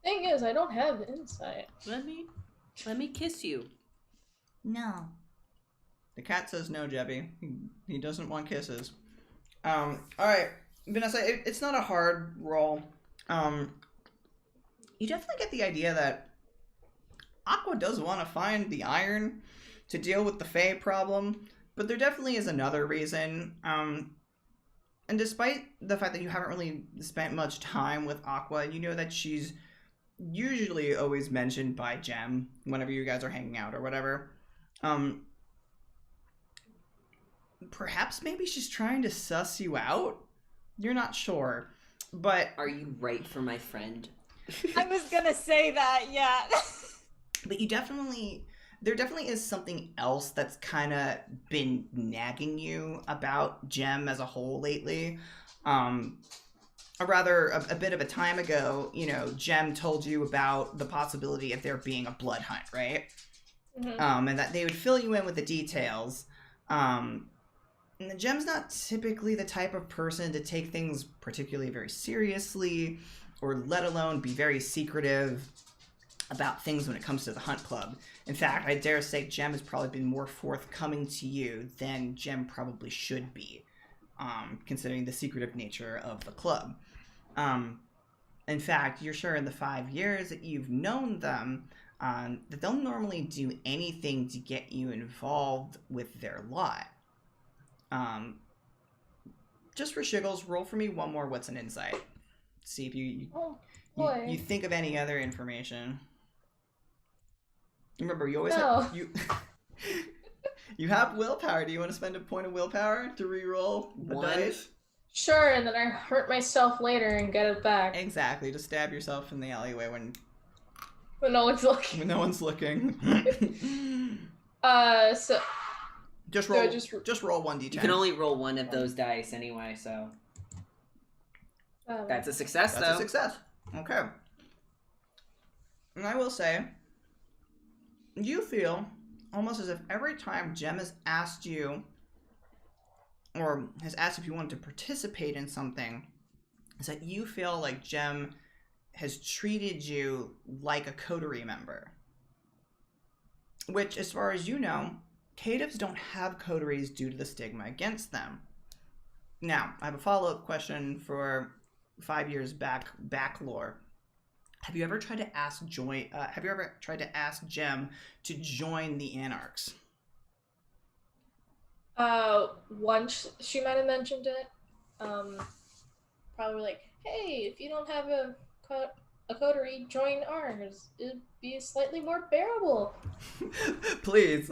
Thing is, I don't have insight. Let me kiss you. No. The cat says no, Jebby. He doesn't want kisses. Alright. Vanessa, it's not a hard roll. You definitely get the idea that Aqua does want to find the iron to deal with the Fae problem, but there definitely is another reason. And despite the fact that you haven't really spent much time with Aqua, you know that she's usually always mentioned by Jem whenever you guys are hanging out or whatever. Perhaps maybe she's trying to suss you out? You're not sure, but... Are you right for my friend? I was gonna say that, yeah. But there definitely is something else that's kind of been nagging you about Jem as a whole lately. A bit of a time ago, you know, Jem told you about the possibility of there being a blood hunt, right? Mm-hmm. And that they would fill you in with the details. And Jem's not typically the type of person to take things particularly very seriously, or let alone be very secretive about things when it comes to the Hunt Club. In fact, I dare say Jem has probably been more forthcoming to you than Jem probably should be, considering the secretive nature of the club. In fact, you're sure in the 5 years that you've known them, that they'll normally do anything to get you involved with their lot. Just for shiggles, roll for me one more what's an insight. See if you think of any other information. Remember, you always have you have willpower. Do you want to spend a point of willpower to re-roll the dice? Sure, and then I hurt myself later and get it back. Exactly, to stab yourself in the alleyway when no one's looking. When no one's looking. So just roll 1d10. You can only roll one of those dice anyway, so that's a success. That's a success. Okay. And I will say, you feel almost as if every time Jem has asked you, or has asked if you wanted to participate in something, is that you feel like Jem has treated you like a coterie member. Which, as far as you know, caitives don't have coteries due to the stigma against them. Now, I have a follow-up question for 5 years back lore. Have you ever tried to ask Jem to join the Anarchs? Once she might have mentioned it. Probably like, hey, if you don't have a coterie, join ours. It'd be slightly more bearable. Please.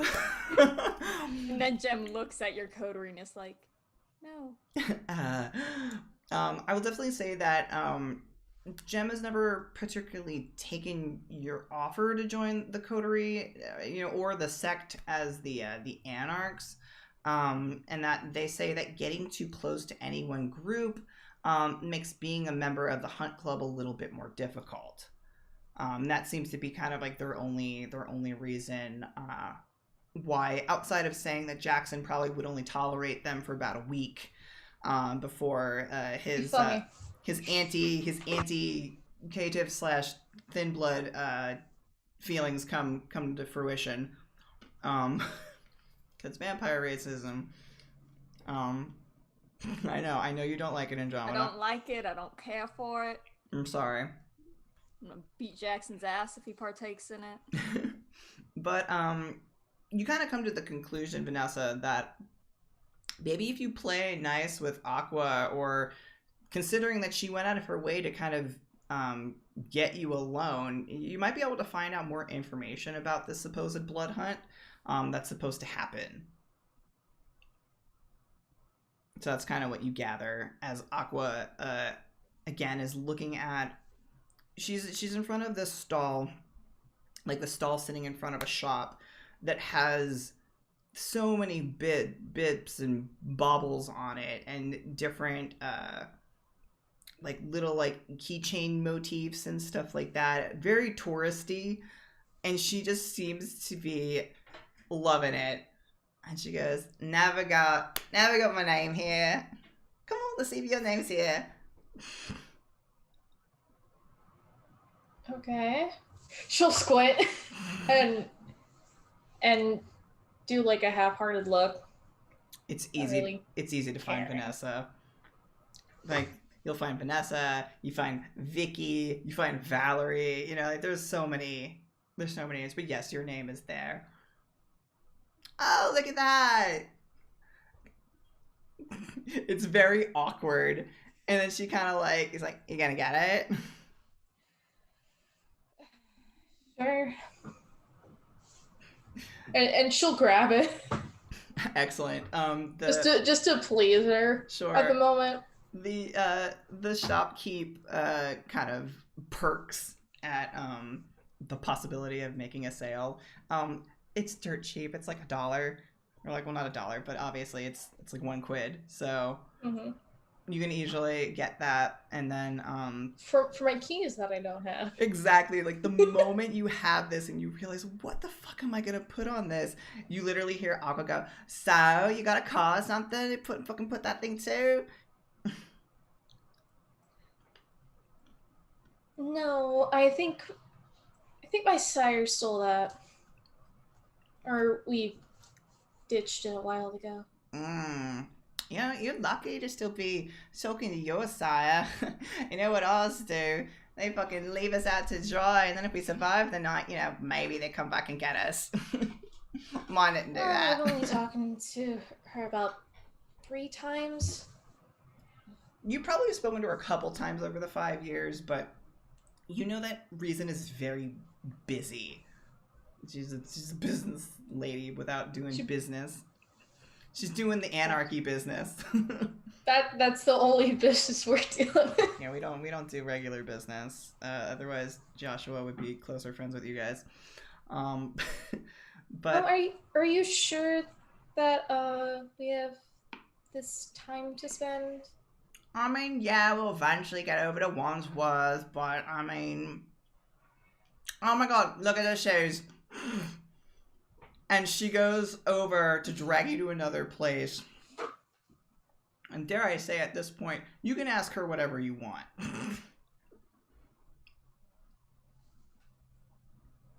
And then Jem looks at your coterie and is like, no. I will definitely say that Jem has never particularly taken your offer to join the coterie, or the sect as the Anarchs, and that they say that getting too close to any one group makes being a member of the Hunt Club a little bit more difficult. That seems to be kind of like their only reason why, outside of saying that Jackson probably would only tolerate them for about a week before his anti-cative / thin blood feelings come to fruition, because vampire racism. I know you don't like it, Andromeda. I don't like it. I don't care for it. I'm sorry. I'm gonna beat Jackson's ass if he partakes in it. But you kind of come to the conclusion, Vanessa, that maybe if you play nice with Aqua, or considering that she went out of her way to kind of get you alone, you might be able to find out more information about this supposed blood hunt that's supposed to happen. So that's kind of what you gather as Aqua again is looking at. She's in front of this stall, like the stall sitting in front of a shop that has so many bits and baubles on it, and different like little like keychain motifs and stuff like that. Very touristy, and she just seems to be loving it. And she goes, never got my name here. Come on, let's see if your name's here. Okay. She'll squint and do like a half-hearted look. It's easy. Really it's easy to find caring. Vanessa. Like, you'll find Vanessa, you find Vicky, you find Valerie. Like, there's so many names. But yes, your name is there. Oh, look at that! It's very awkward. And then she kind of like is like, you gonna get it? Sure. And she'll grab it. Excellent. Just to please her Sure. at the moment. The shopkeep kind of perks at the possibility of making a sale. It's dirt cheap. It's like $1, or like, well, not $1, but obviously it's like £1. So you can easily get that, and then for my keys that I don't have. exactly, like the moment you have this and you realize, what the fuck am I gonna put on this? You literally hear Aqua go, so you got a car or something to put that thing to? No, I think my sire stole that. Or we ditched it a while ago. You're lucky to still be talking to your sire. You know what ours do? They fucking leave us out to dry, and then if we survive the night, maybe they come back and get us. Mine didn't do that. I've only talking to her about 3 times. You probably have spoken to her a couple times over the 5 years, but you know that Reason is very busy. She's a business lady without doing business. She's doing the anarchy business. That's the only business we're dealing with. Yeah, we don't do regular business. Otherwise, Joshua would be closer friends with you guys. But are you sure that we have this time to spend? I mean, yeah, we'll eventually get over to Wandsworth, but I mean, oh my god, look at those shoes. And she goes over to drag you to another place. And dare I say, at this point, you can ask her whatever you want.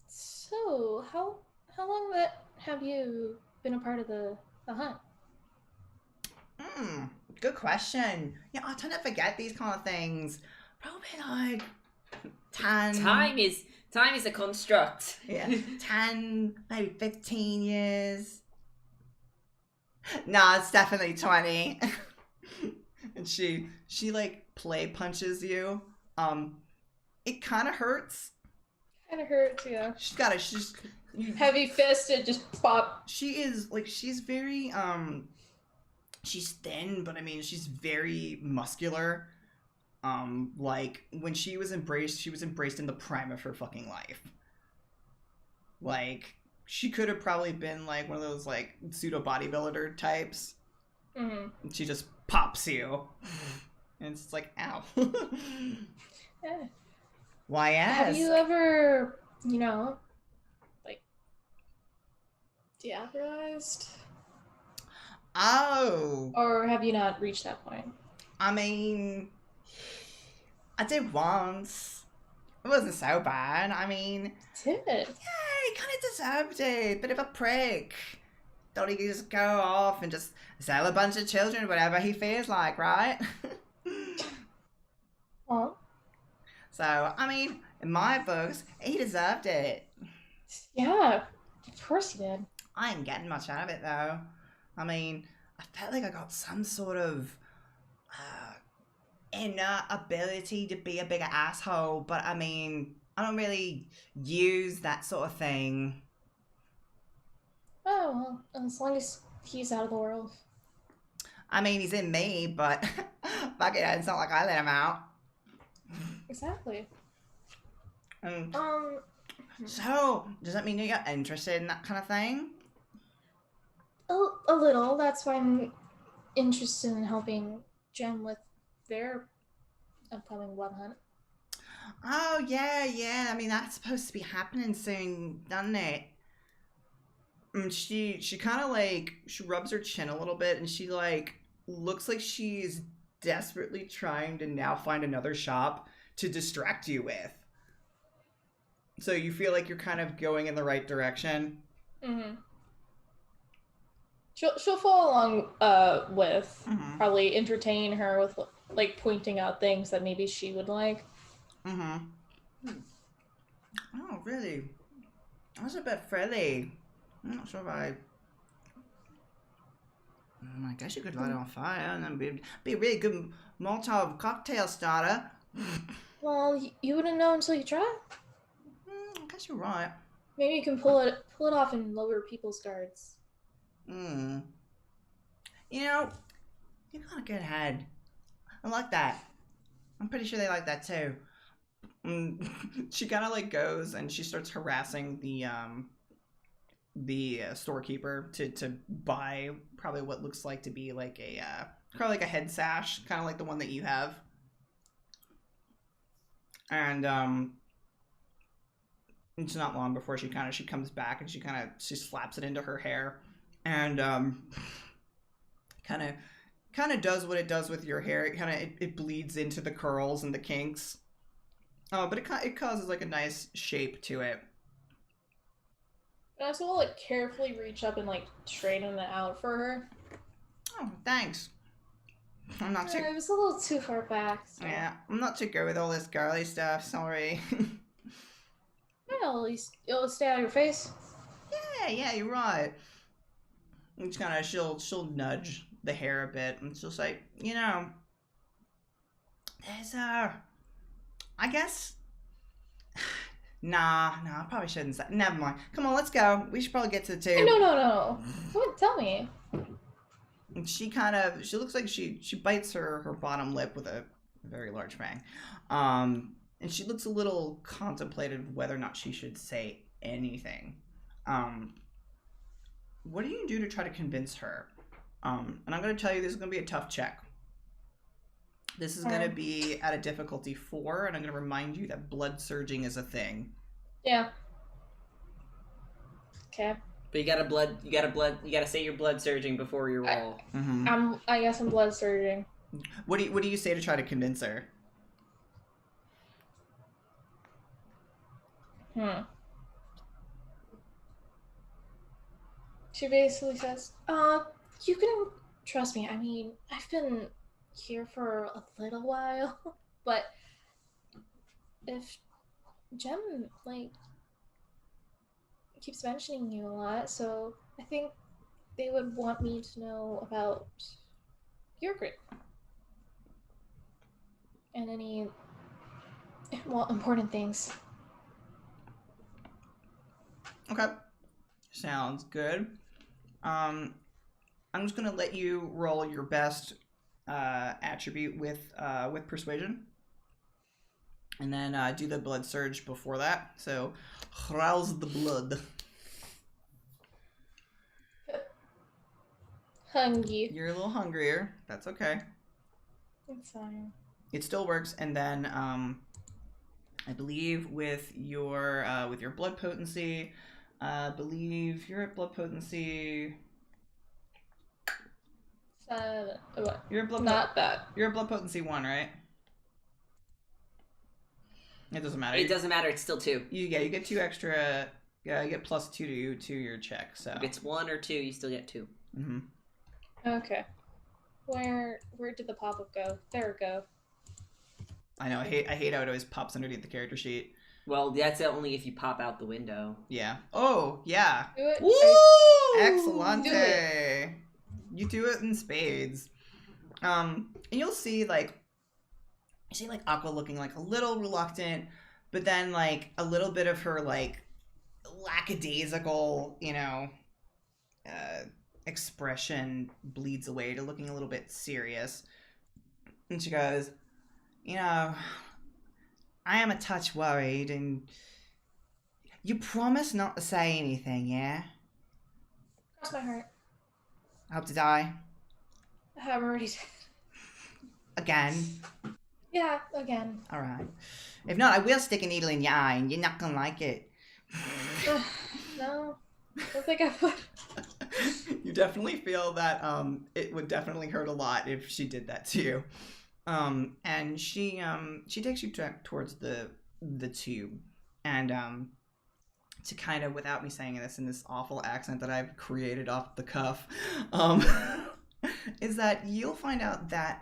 So, how long have you been a part of the hunt? Good question. Yeah, I tend to forget these kind of things. Probably like 10. Time is a construct. Yeah, 10, maybe 15 years. Nah, it's definitely 20. And she like play punches you. It kind of hurts. Kind of hurts, yeah. She's Heavy fisted, just pop. She's very she's thin, but I mean she's very muscular. Like when she was embraced in the prime of her fucking life. Like she could have probably been like one of those like pseudo bodybuilder types. Mm-hmm. She just pops you, and it's like, ow. Yeah. Why ask? Have you ever, like, diabolized? Oh. Or have you not reached that point? I mean, I did once. It wasn't so bad. I mean, Did it? yeah, he kind of deserved it. Bit of a prick. Thought he could just go off and just sell a bunch of children, whatever he feels like, right? Well, So, I mean, in my books, he deserved it. yeah, of course he did. I ain't getting much out of it, though. I mean, I felt like I got some sort of inner ability to be a bigger asshole, but I mean, I don't really use that sort of thing. Oh, well, as long as he's out of the world. I mean, he's in me, but fuck it, it's not like I let him out. Exactly. And so, does that mean you got interested in that kind of thing? A little. That's why I'm interested in helping Jen with their upcoming blood hunt. Oh, yeah. I mean, that's supposed to be happening soon, doesn't it? And she kind of like, she rubs her chin a little bit and she like, looks like she's desperately trying to now find another shop to distract you with. So you feel like you're kind of going in the right direction. Mm-hmm. She'll follow along with probably entertain her with like pointing out things that maybe she would like. Oh, really? That's a bit frilly. I'm not sure if I guess you could light it on fire and then be a really good Molotov cocktail starter. Well, you wouldn't know until you try. I guess you're right. Maybe you can pull it off and lower people's guards. You know, you got a good head. I like that. I'm pretty sure they like that too. She kind of like goes and she starts harassing the storekeeper to buy probably what looks like to be like probably like a head sash, kind of like the one that you have. And it's not long before she comes back and she slaps it into her hair and kind of does what it does with your hair. It bleeds into the curls and the kinks. But it causes like a nice shape to it. And I also will like carefully reach up and like straighten it out for her. Oh, thanks. I'm not too. It was a little too far back. So. Yeah, I'm not too good with all this girly stuff. Sorry. Well, at least it'll stay out of your face. Yeah, you're right. And it's kind of she'll nudge the hair a bit, and she'll say, there's I guess. Nah, I probably shouldn't say. Never mind. Come on, let's go. We should probably get to the tube. No. What? Tell me. And she looks like she bites her bottom lip with a very large fang. And she looks a little contemplative whether or not she should say anything. What do you do to try to convince her? And I'm going to tell you this is going to be a tough check. This is going to be at a difficulty 4, and I'm going to remind you that blood surging is a thing. Yeah. Okay. But you gotta say your blood surging before you roll. I guess I'm blood surging. What do you say to try to convince her? She basically says, you can trust me. I mean, I've been here for a little while, but if Jem, like, keeps mentioning you a lot, so I think they would want me to know about your group. And any, well, important things. Okay. Sounds good. I'm just gonna let you roll your best attribute with persuasion, and then do the blood surge before that. So, rouse the blood. Hungry. You're a little hungrier. That's okay. It's fine. It still works. And then I believe with your blood potency, I believe you're at blood potency. What? You're at blood. Not that. You're at blood potency 1, right? It doesn't matter. It doesn't matter. It's still 2. You get 2 extra. Yeah, you get +2 to your check. So If it's 1 or 2, you still get 2. Mm-hmm. Okay. Where did the pop-up go? There it go. I know. I hate how it always pops underneath the character sheet. Well, that's only if you pop out the window. Yeah. Oh, yeah. Do it. Woo! Excellent. Do it. You do it in spades. And you'll see like Aqua looking like a little reluctant, but then like a little bit of her like lackadaisical, expression bleeds away to looking a little bit serious. And she goes, I am a touch worried, and you promise not to say anything, yeah? Cross my heart. Hope to die. I'm already dead. Again. Yeah, again. Alright. If not, I will stick a needle in your eye, and you're not gonna like it. No, I don't think I would. You definitely feel that it would definitely hurt a lot if she did that to you. And she takes you towards the tube, and to kind of, without me saying this in this awful accent that I've created off the cuff, is that you'll find out that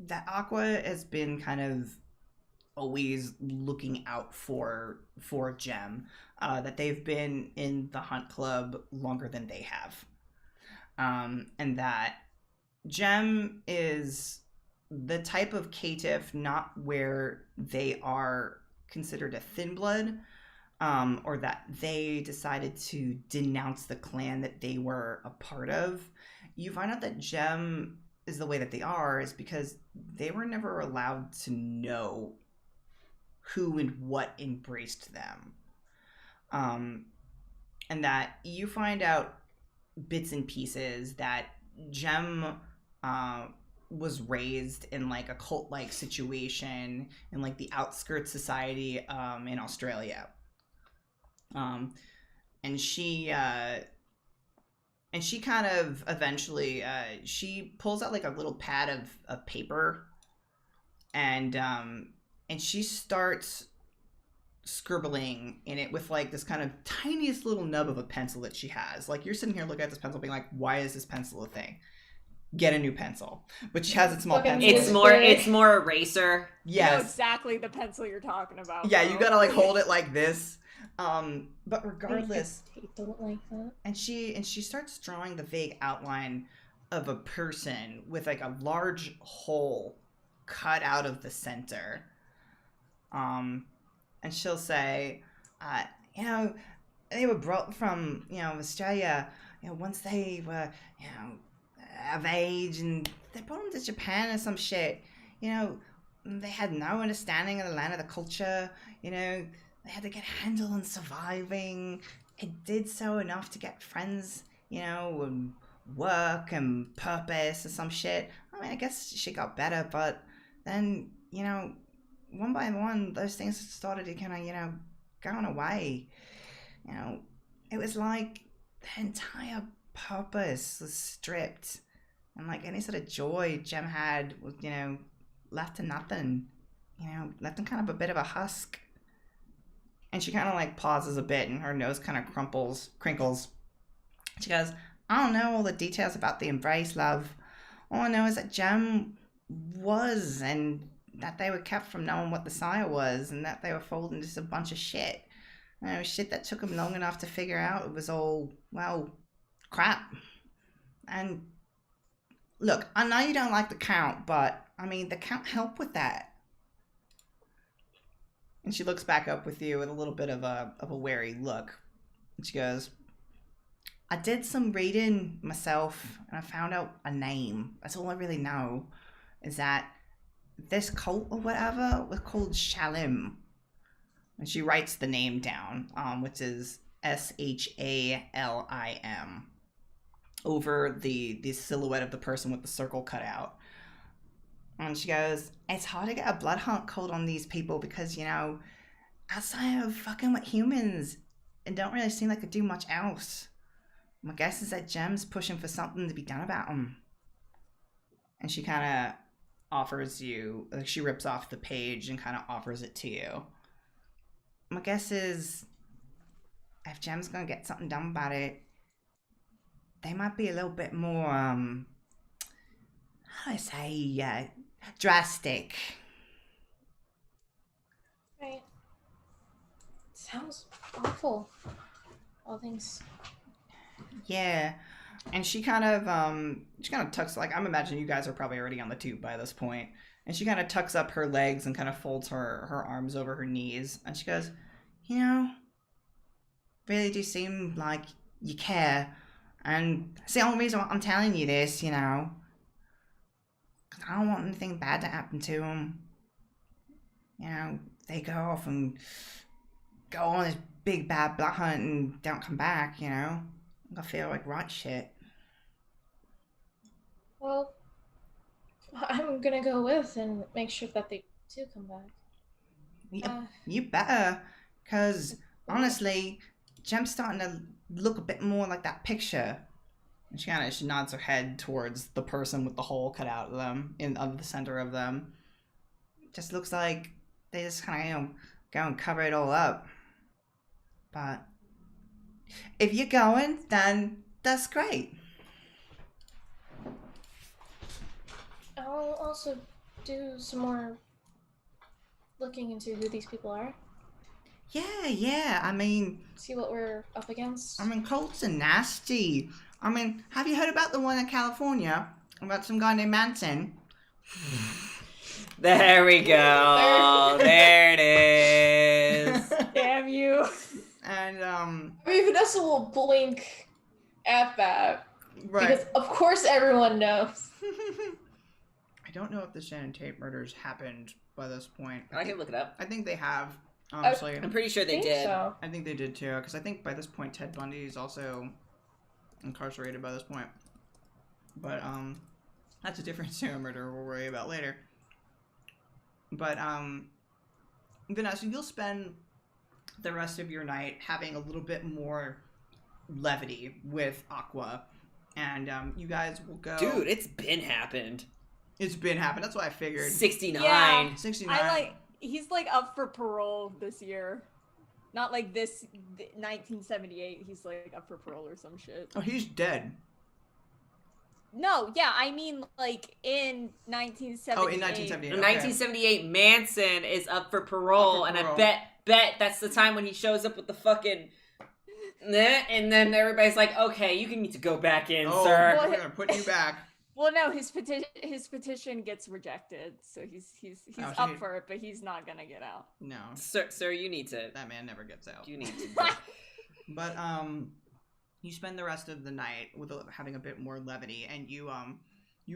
that Aqua has been kind of always looking out for Jem, that they've been in the Hunt Club longer than they have, and that Jem is the type of caitiff not where they are considered a thin blood, or that they decided to denounce the clan that they were a part of. You find out that Jem is the way that they are is because they were never allowed to know who and what embraced them. And that you find out bits and pieces that Jem was raised in like a cult-like situation in like the outskirts society in Australia. And she kind of eventually she pulls out like a little pad of paper, and she starts scribbling in it with like this kind of tiniest little nub of a pencil that she has. Like, you're sitting here looking at this pencil being like, why is this pencil a thing? Get a new pencil. But she has a small pencil. It's more eraser. Yes. I know exactly the pencil you're talking about. Yeah, bro. you gotta like hold it like this. But regardless, I don't like that. and she starts drawing the vague outline of a person with like a large hole cut out of the center. And she'll say, they were brought from, Australia, once they were, of age, and they brought them to Japan or some shit. They had no understanding of the land, of the culture, they had to get a handle on surviving. It did so enough to get friends, and work and purpose or some shit. I mean, I guess she got better, but then, one by one, those things started to kind of, going away. It was like the entire purpose was stripped, and like any sort of joy Jem had was, left to nothing. Left in kind of a bit of a husk. And she kind of like pauses a bit, and her nose kind of crinkles. She goes, I don't know all the details about the embrace, love. All I know is that Jem was and that they were kept from knowing what the sire was, and that they were folding just a bunch of shit. Shit that took them long enough to figure out it was all, well, crap. And look, I know you don't like the Count, but I mean, the Count helped with that. And she looks back up with you with a little bit of a wary look. And she goes, I did some reading myself, and I found out a name. That's all I really know, is that this cult or whatever was called Shalim. And she writes the name down, which is Shalim, over the silhouette of the person with the circle cut out. And she goes, it's hard to get a blood hunt called on these people because, you know, outside of fucking with humans, it don't really seem like they do much else. My guess is that Gem's pushing for something to be done about them. And she kind of offers you, like, she rips off the page and kind of offers it to you. My guess is, if Gem's gonna get something done about it, they might be a little bit more, how do I say, drastic. Right. Sounds awful. All things. Yeah. And she kind of tucks, like, I'm imagining you guys are probably already on the tube by this point. And she kind of tucks up her legs and kind of folds her arms over her knees. And she goes, you know, really do seem like you care. And it's the only reason why I'm telling you this, you know. Because I don't want anything bad to happen to them. You know, they go off and go on this big bad blood hunt and don't come back, you know. I feel like right shit. Well, I'm gonna go with and make sure that they do come back. You better, because honestly, Gem's starting to look a bit more like that picture. And she nods her head towards the person with the hole cut out of them, of the center of them. Just looks like they just kind of, you know, go and cover it all up. But if you're going, then that's great. I'll also do some more looking into who these people are. Yeah, I mean... See what we're up against. I mean, cults are nasty. I mean, have you heard about the one in California? About some guy named Manson? There we go. There it is. Damn you. And, I mean, Vanessa will blink at that. right. Because, of course, everyone knows. I don't know if the Shannon Tate murders happened by this point. I can look it up. I think they have, honestly. I'm pretty sure they did. So. I think they did too, because I think by this point Ted Bundy is also incarcerated by this point. But, that's a different serial murder we'll worry about later. But, Vanessa, you'll spend the rest of your night having a little bit more levity with Aqua. And, you guys will go... Dude, it's been happened. It's been happened. That's what I figured. 69. Yeah. 69. He's like up for parole this year. Not like this 1978. He's like up for parole or some shit. Oh, he's dead. No, yeah, I mean like in 1978. Oh, in 1978. In Okay. 1978, Manson is up for parole, Up for parole. and I bet that's the time when he shows up with the fucking... And then everybody's like, okay, you need to go back in, Oh, sir. we're gonna put you back. Well, no, his petition gets rejected, so he's Oh, so up he- for it, but he's not gonna get out. No, Sir, you need to... that man never gets out. You need to... But you spend the rest of the night with having a bit more levity, and you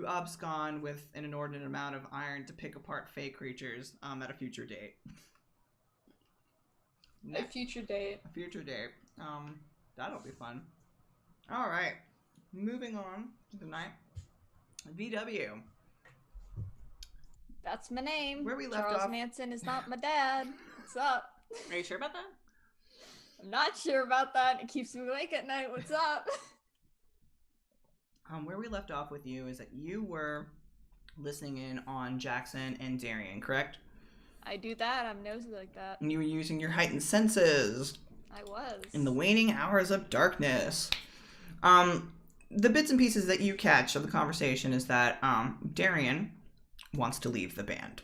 abscond with an inordinate amount of iron to pick apart fey creatures at a future date. A future date. A future date. That'll be fun. All right, moving on to the night. VW. That's my name. Where we left Charles off- Manson is not my dad. What's up? Are you sure about that? I'm not sure about that. It keeps me awake at night. What's up? Where we left off with you is that you were listening in on Jackson and Darien, correct? I do that. I'm nosy like that. And you were using your heightened senses I was. in the waning hours of darkness. The bits and pieces that you catch of the conversation is that Darien wants to leave the band.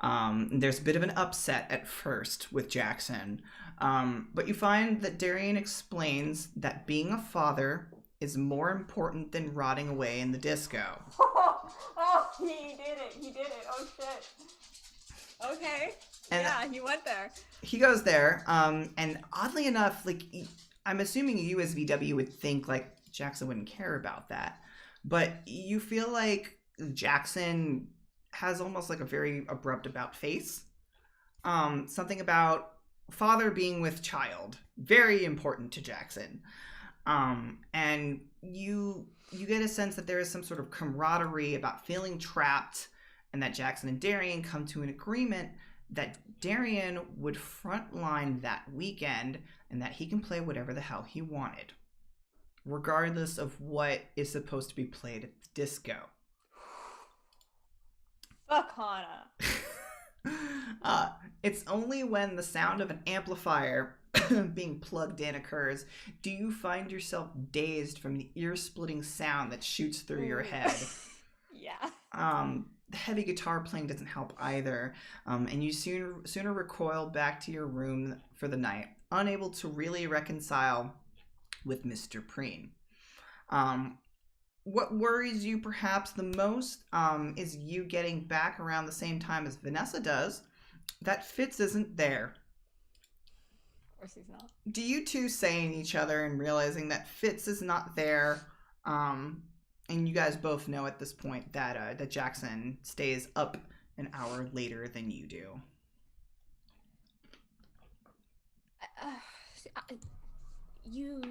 There's a bit of an upset at first with Jackson, but you find that Darien explains that being a father is more important than rotting away in the disco. Oh, he did it. He did it. Oh, shit. Okay. And yeah, he went there. He goes there, and oddly enough, like, I'm assuming you as VW would think, like, Jackson wouldn't care about that. But you feel like Jackson has almost like a very abrupt about face. Something about father being with child. Very important to Jackson. And you get a sense that there is some sort of camaraderie about feeling trapped, and that Jackson and Darien come to an agreement that Darien would frontline that weekend and that he can play whatever the hell he wanted, regardless of what is supposed to be played at the disco. Fuck Hana. It's only when the sound of an amplifier being plugged in occurs do you find yourself dazed from the ear-splitting sound that shoots through your head. Yeah. The heavy guitar playing doesn't help either, and you sooner recoil back to your room for the night, unable to really reconcile with Mr. Preen. What worries you perhaps the most is you getting back around the same time as Vanessa does, that Fitz isn't there. Of course he's not. Do you two saying each other and realizing that Fitz is not there, and you guys both know at this point that that Jackson stays up an hour later than you do? You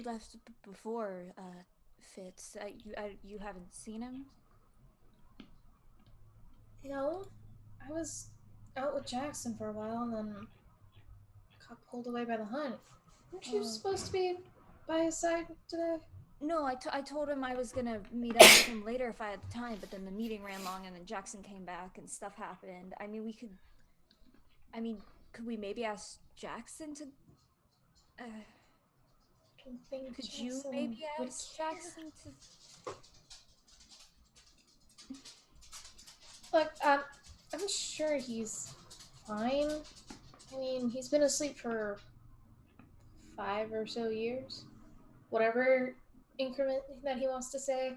left before Fitz. You haven't seen him? No, I was out with Jackson for a while, and then got pulled away by the hunt. Weren't you supposed to be by his side today? No, I told him I was gonna meet up with him later if I had the time, but then the meeting ran long, and then Jackson came back, and stuff happened. Could we maybe ask Jackson to... I don't think Could Jackson you maybe would ask care. Jackson to... Look, I'm sure he's fine. I mean, he's been asleep for 5 or so years. Whatever increment that he wants to say.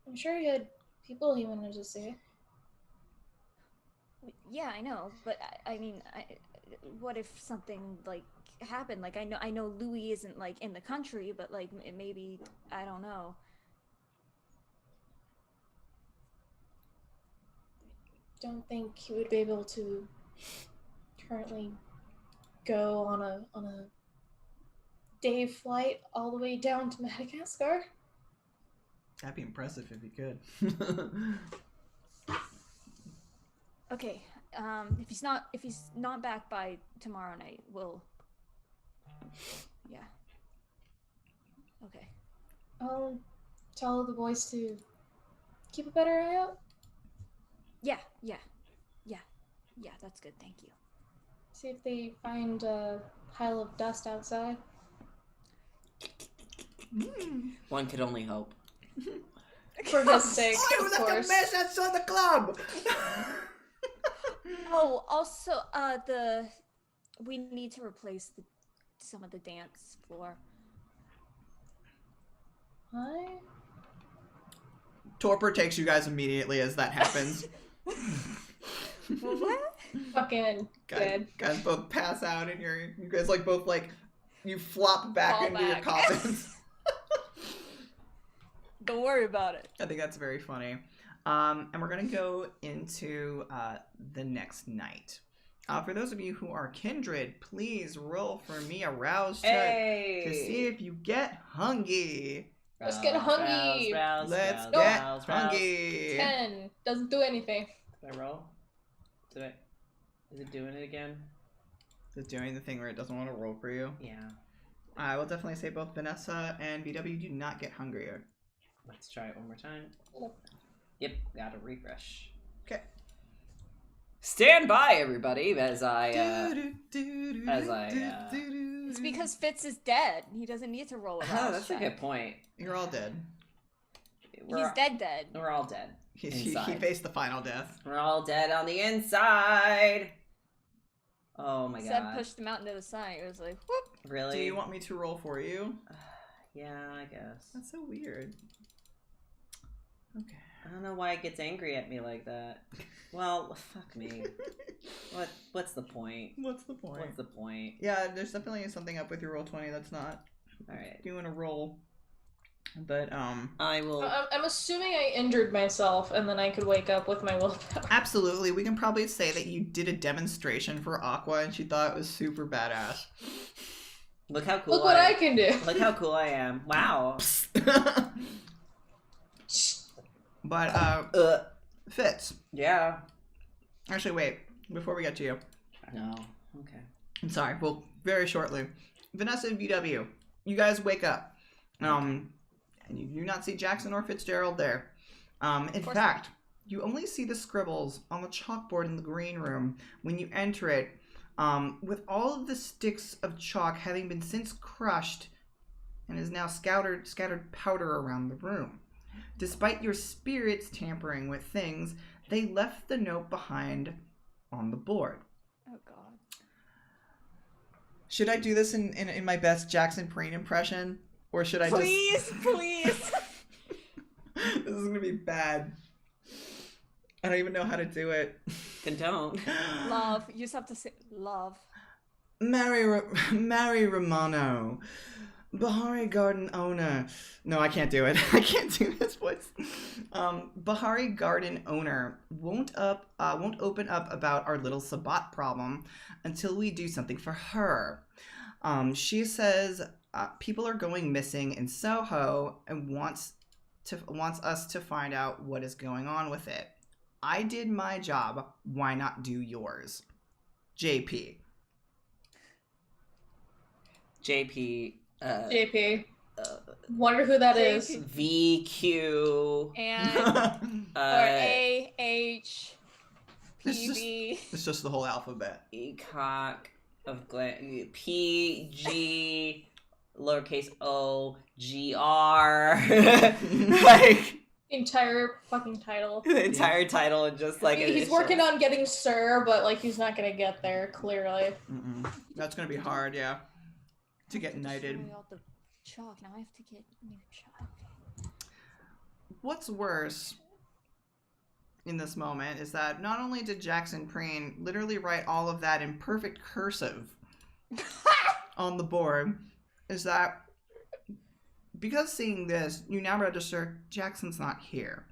I'm sure he had people he wanted to see. Yeah, I know, but what if something like happened? Like I know Louis isn't like in the country, but like maybe I don't know. Don't think he would be able to currently go on a day flight all the way down to Madagascar. That'd be impressive if you could. Okay, if he's not back by tomorrow night, we'll... Yeah. Okay. I'll tell the boys to keep a better eye out. Yeah, that's good, thank you. See if they find a pile of dust outside. One could only hope. For his sake, Oh, of look a course. mess outside the club! Oh, also, we need to replace some of the dance floor. What? Torpor takes you guys immediately as that happens. What? Fucking good. Guys both pass out and you guys like both like you flop back Fall into your back. coffins. Don't worry about it. I think that's very funny. And we're gonna go into the next night. For those of you who are kindred, please roll for me a rouse check to see if you get hungry. Let's get hungry. Let's get hungry. 10. Doesn't do anything. Did I roll? Is it doing it again? Is it doing the thing where it doesn't want to roll for you? Yeah. I will definitely say both Vanessa and BW do not get hungrier. Let's try it one more time. Yep. Yep, gotta refresh. Okay. Stand by, everybody, as I It's because Fitz is dead. He doesn't need to roll a Oh, rouse that's check. a good point. You're all dead. He's dead. We're all dead. He inside. faced the final death. We're all dead on the inside. Oh my Seb god. pushed him out into the sun. It was like, whoop. Really? Do you want me to roll for you? Yeah, I guess. That's so weird. Okay. I don't know why it gets angry at me like that. Well, fuck me. What's the point? What's the point? What's the point? Yeah, there's definitely something up with your roll 20 that's not Alright. doing a roll. But I will I'm assuming I injured myself and then I could wake up with my willpower. absolutely, we can probably say that you did a demonstration for Aqua and she thought it was super badass. look how cool Look what I can do. Look how cool I am. Wow. But Fitz. Yeah. Actually, wait. Before we get to you, No. Okay. I'm sorry. Well, very shortly, Vanessa and VW, you guys wake up. And you do not see Jackson or Fitzgerald there. In fact, you only see the scribbles on the chalkboard in the green room when you enter it, with all of the sticks of chalk having been since crushed and is now scattered powder around the room. Despite your spirits tampering with things, they left the note behind on the board. Oh god. Should I do this in my best Jackson Preen impression? Or should I Please. This is going to be bad. I don't even know how to do it. Then don't. Love. You just have to say love. Mary Romano, Bahari Garden owner. No, I can't do it. I can't do this voice. Bahari Garden owner won't open up about our little Sabat problem until we do something for her. She says people are going missing in Soho and wants us to find out what is going on with it. I did my job. Why not do yours? JP. JP. JP. Wonder who that is. VQ. And or AH PB. It's just the whole alphabet. Ecock of Glen. PG. Lowercase O. GR. Like. Entire fucking title. The entire title and just like He's working on getting Sir, but like he's not gonna get there clearly. That's gonna be hard, yeah. To get knighted. Destroy all the chalk. Now I have to get new chalk. What's worse in this moment is that not only did Jackson Preen literally write all of that in perfect cursive on the board, is that because seeing this, you now register Jackson's not here.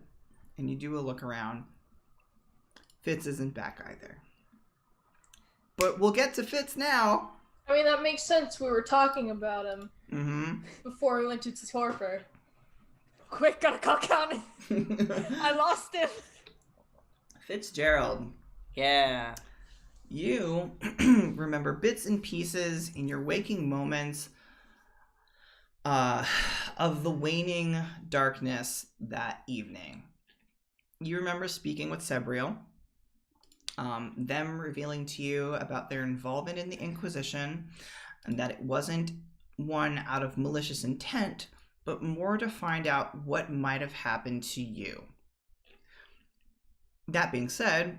And you do a look around. Fitz isn't back either. But we'll get to Fitz now. I mean, that makes sense. We were talking about him before we went to torpor. Quick, gotta call count. I lost him. Fitzgerald. Yeah. You remember bits and pieces in your waking moments of the waning darkness that evening. You remember speaking with Sebriel, them revealing to you about their involvement in the Inquisition, and that it wasn't one out of malicious intent, but more to find out what might have happened to you. That being said,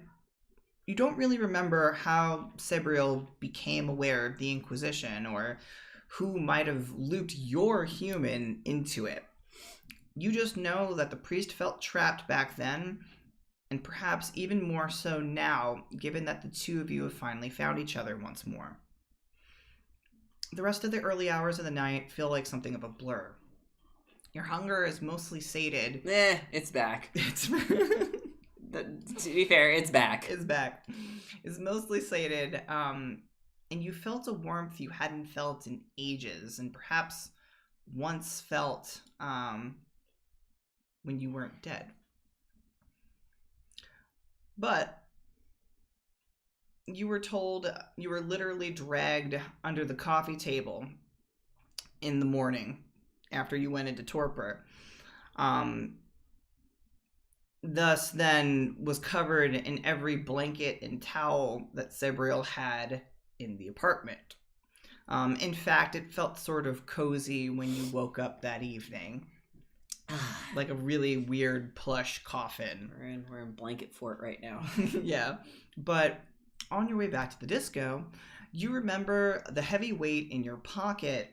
you don't really remember how Sebriel became aware of the Inquisition, or who might have looped your human into it. You just know that the priest felt trapped back then, and perhaps even more so now, given that the two of you have finally found each other once more. The rest of the early hours of the night feel like something of a blur. Your hunger is mostly sated. It's back. To be fair, it's back. It's back. It's mostly sated, and you felt a warmth you hadn't felt in ages, and perhaps once felt when you weren't dead. But you were told you were literally dragged under the coffee table in the morning after you went into torpor. Thus then was covered in every blanket and towel that Sebriel had in the apartment. In fact, it felt sort of cozy when you woke up that evening. like a really weird plush coffin. We're in blanket fort right now. Yeah. But on your way back to the disco, you remember the heavy weight in your pocket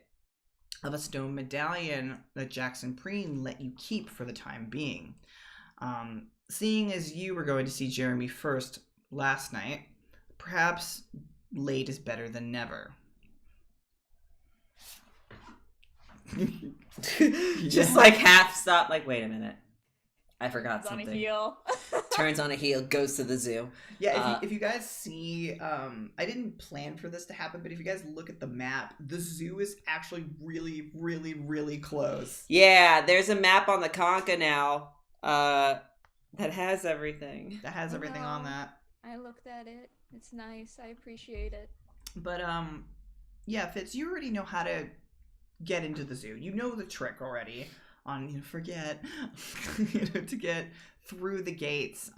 of a stone medallion that Jackson Preen let you keep for the time being. Seeing as you were going to see Jeremy first last night, perhaps late is better than never. Just like half stop, like, wait a minute. I forgot It's on something. a heel. Turns on a heel, goes to the zoo. Yeah, if you guys see, I didn't plan for this to happen, but if you guys look at the map, the zoo is actually really, really, really close. Yeah, there's a map on the Conca now that has everything. That has everything on that. I looked at it. It's nice. I appreciate it. But, yeah, Fitz, you already know how to get into the zoo. You know the trick already on, forget, to get through the gates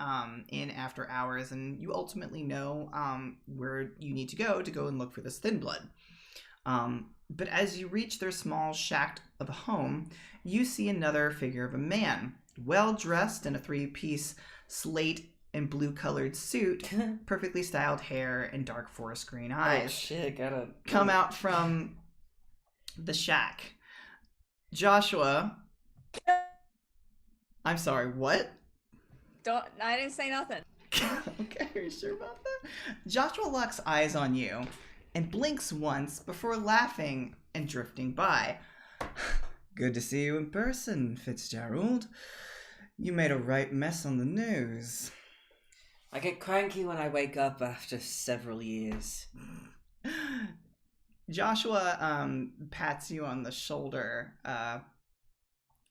in after hours, and you ultimately know where you need to go and look for this thin blood. But as you reach their small shack of a home, you see another figure of a man, well dressed in a 3-piece slate and blue colored suit, perfectly styled hair, and dark forest green eyes. Oh shit, gotta come out from the shack. Joshua. I'm sorry, what? I didn't say nothing. Okay, are you sure about that? Joshua locks eyes on you and blinks once before laughing and drifting by. Good to see you in person, Fitzgerald. You made a right mess on the news. I get cranky when I wake up after several years. Joshua pats you on the shoulder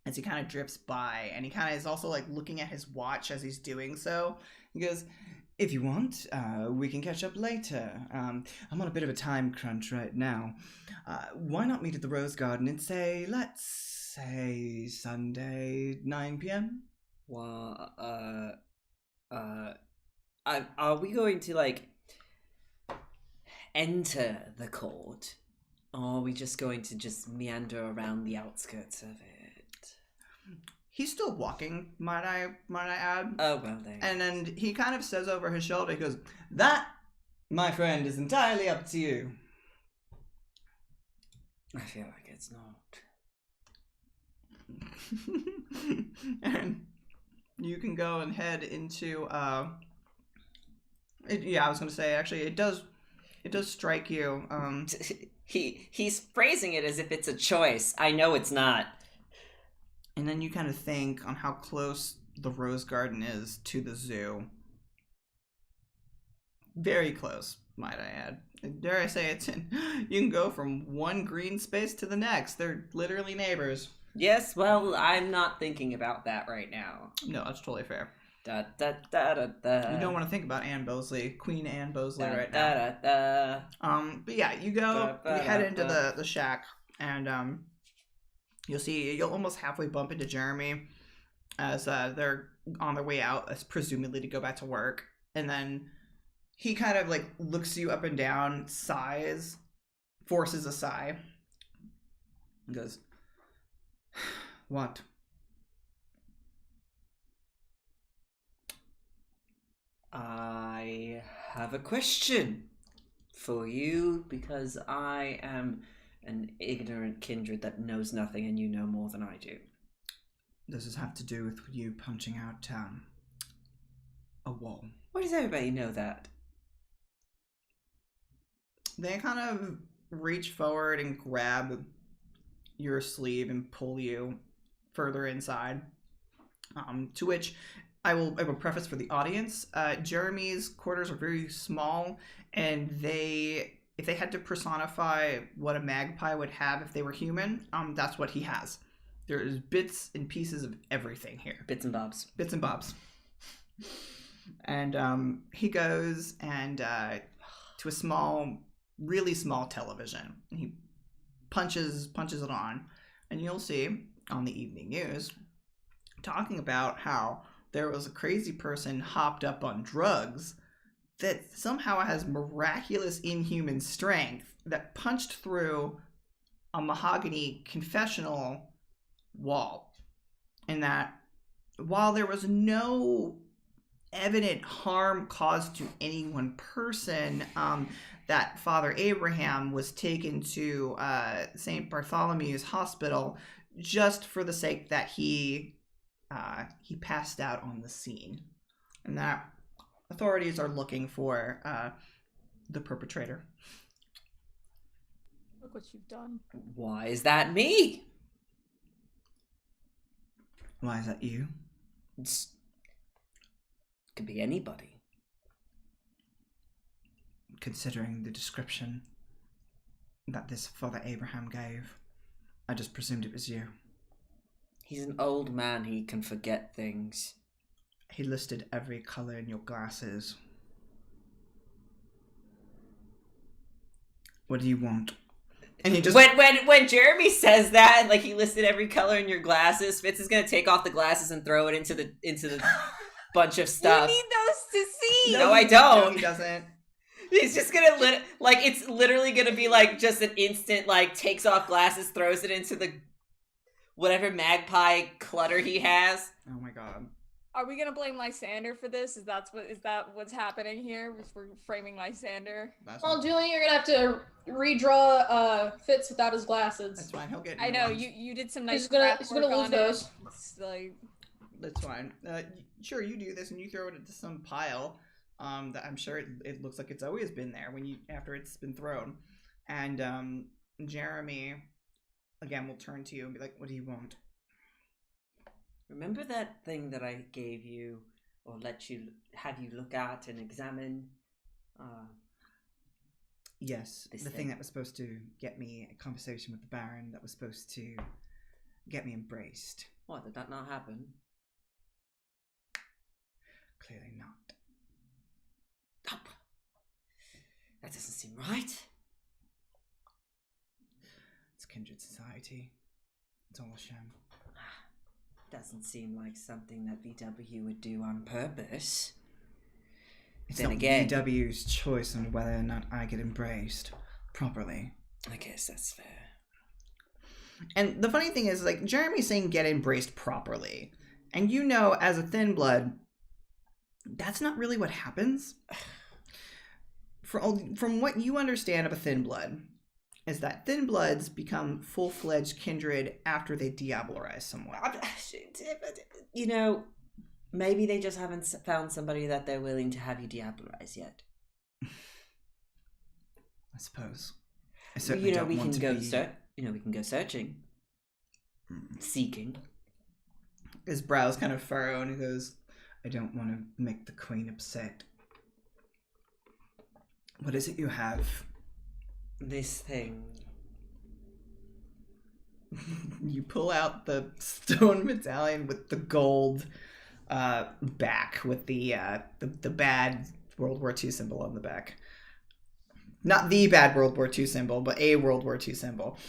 as he kind of drifts by, and he kind of is also like looking at his watch as he's doing so. He goes, if you want, we can catch up later. I'm on a bit of a time crunch right now. Why not meet at the Rose Garden and let's say Sunday, 9 p.m.? Well, are we going to, like, enter the court? Or are we just going to just meander around the outskirts of it? He's still walking, might I add. Oh, well, there. And then he kind of says over his shoulder, he goes, that, my friend, is entirely up to you. I feel like it's not. And you can go and head into, I was going to say, actually, it does strike you. He's phrasing it as if it's a choice. I know it's not. And then you kind of think on how close the Rose Garden is to the zoo. Very close, might I add. Dare I say you can go from one green space to the next. They're literally neighbors. Yes, well, I'm not thinking about that right now. No, that's totally fair. Da, da, da, da, da. You don't want to think about Anne Bosley, Queen Anne Bosley Da, right da, now. da, da. But yeah, you head into the shack, and you'll almost halfway bump into Jeremy as they're on their way out, as presumably to go back to work, and then he kind of like looks you up and down, sighs, forces a sigh, and goes, "What?" I have a question for you, because I am an ignorant kindred that knows nothing and you know more than I do. Does this have to do with you punching out a wall? Why does everybody know that? They kind of reach forward and grab your sleeve and pull you further inside. To which I will preface for the audience. Jeremy's quarters are very small, and if they had to personify what a magpie would have if they were human, that's what he has. There's bits and pieces of everything here. Bits and bobs. Bits and bobs. And he goes and to a small, really small television. And he punches it on, and you'll see on the evening news talking about how there was a crazy person hopped up on drugs that somehow has miraculous inhuman strength that punched through a mahogany confessional wall in that while there was no evident harm caused to any one person, that Father Abraham was taken to St. Bartholomew's Hospital just for the sake that he passed out on the scene, and that authorities are looking for the perpetrator. Look what you've done. Why is that me? Why is that you? Could be anybody. Considering the description that this Father Abraham gave, I just presumed it was you. He's an old man. He can forget things. He listed every color in your glasses. What do you want? And he just when Jeremy says that, like he listed every color in your glasses, Fitz is gonna take off the glasses and throw it into the bunch of stuff. We need those to see. No, I don't. No, he doesn't. He's just gonna it's literally gonna be like just an instant like takes off glasses, throws it into the whatever magpie clutter he has. Oh my god. Are we gonna blame Lysander for this? Is that what's happening here? We're framing Lysander. Well, Julian, you're gonna have to redraw Fitz without his glasses. That's fine. He'll get. I know ones. you did some nice. He's gonna craft lose work on those. it. It's like, That's fine. Sure, you do this and you throw it into some pile. That I'm sure it looks like it's always been there after it's been thrown. And Jeremy, again, will turn to you and be like, "What do you want?" Remember that thing that I gave you, or have you look at and examine? Yes, This the thing. thing that was supposed to get me a conversation with the Baron, that was supposed to get me embraced. What, did that not happen? Clearly not. Oh, that doesn't seem right. It's kindred society. It's all a sham. Doesn't seem like something that VW would do on purpose. It's Then not again- VW's choice on whether or not I get embraced properly. I guess that's fair. And the funny thing is, like, Jeremy's saying get embraced properly. And you know, as a thin blood, that's not really what happens. From what you understand of a thin blood, is that thin bloods become full-fledged kindred after they diabolarize someone. You know, maybe they just haven't found somebody that they're willing to have you diabolarize yet. I suppose. I certainly You know, don't we want can to go be... we can go searching, seeking. His brows kind of furrow and he goes, I don't want to make the queen upset. What is it you have? This thing. You pull out the stone medallion with the gold back with the bad World War II symbol on the back. Not the bad World War II symbol, but a World War II symbol.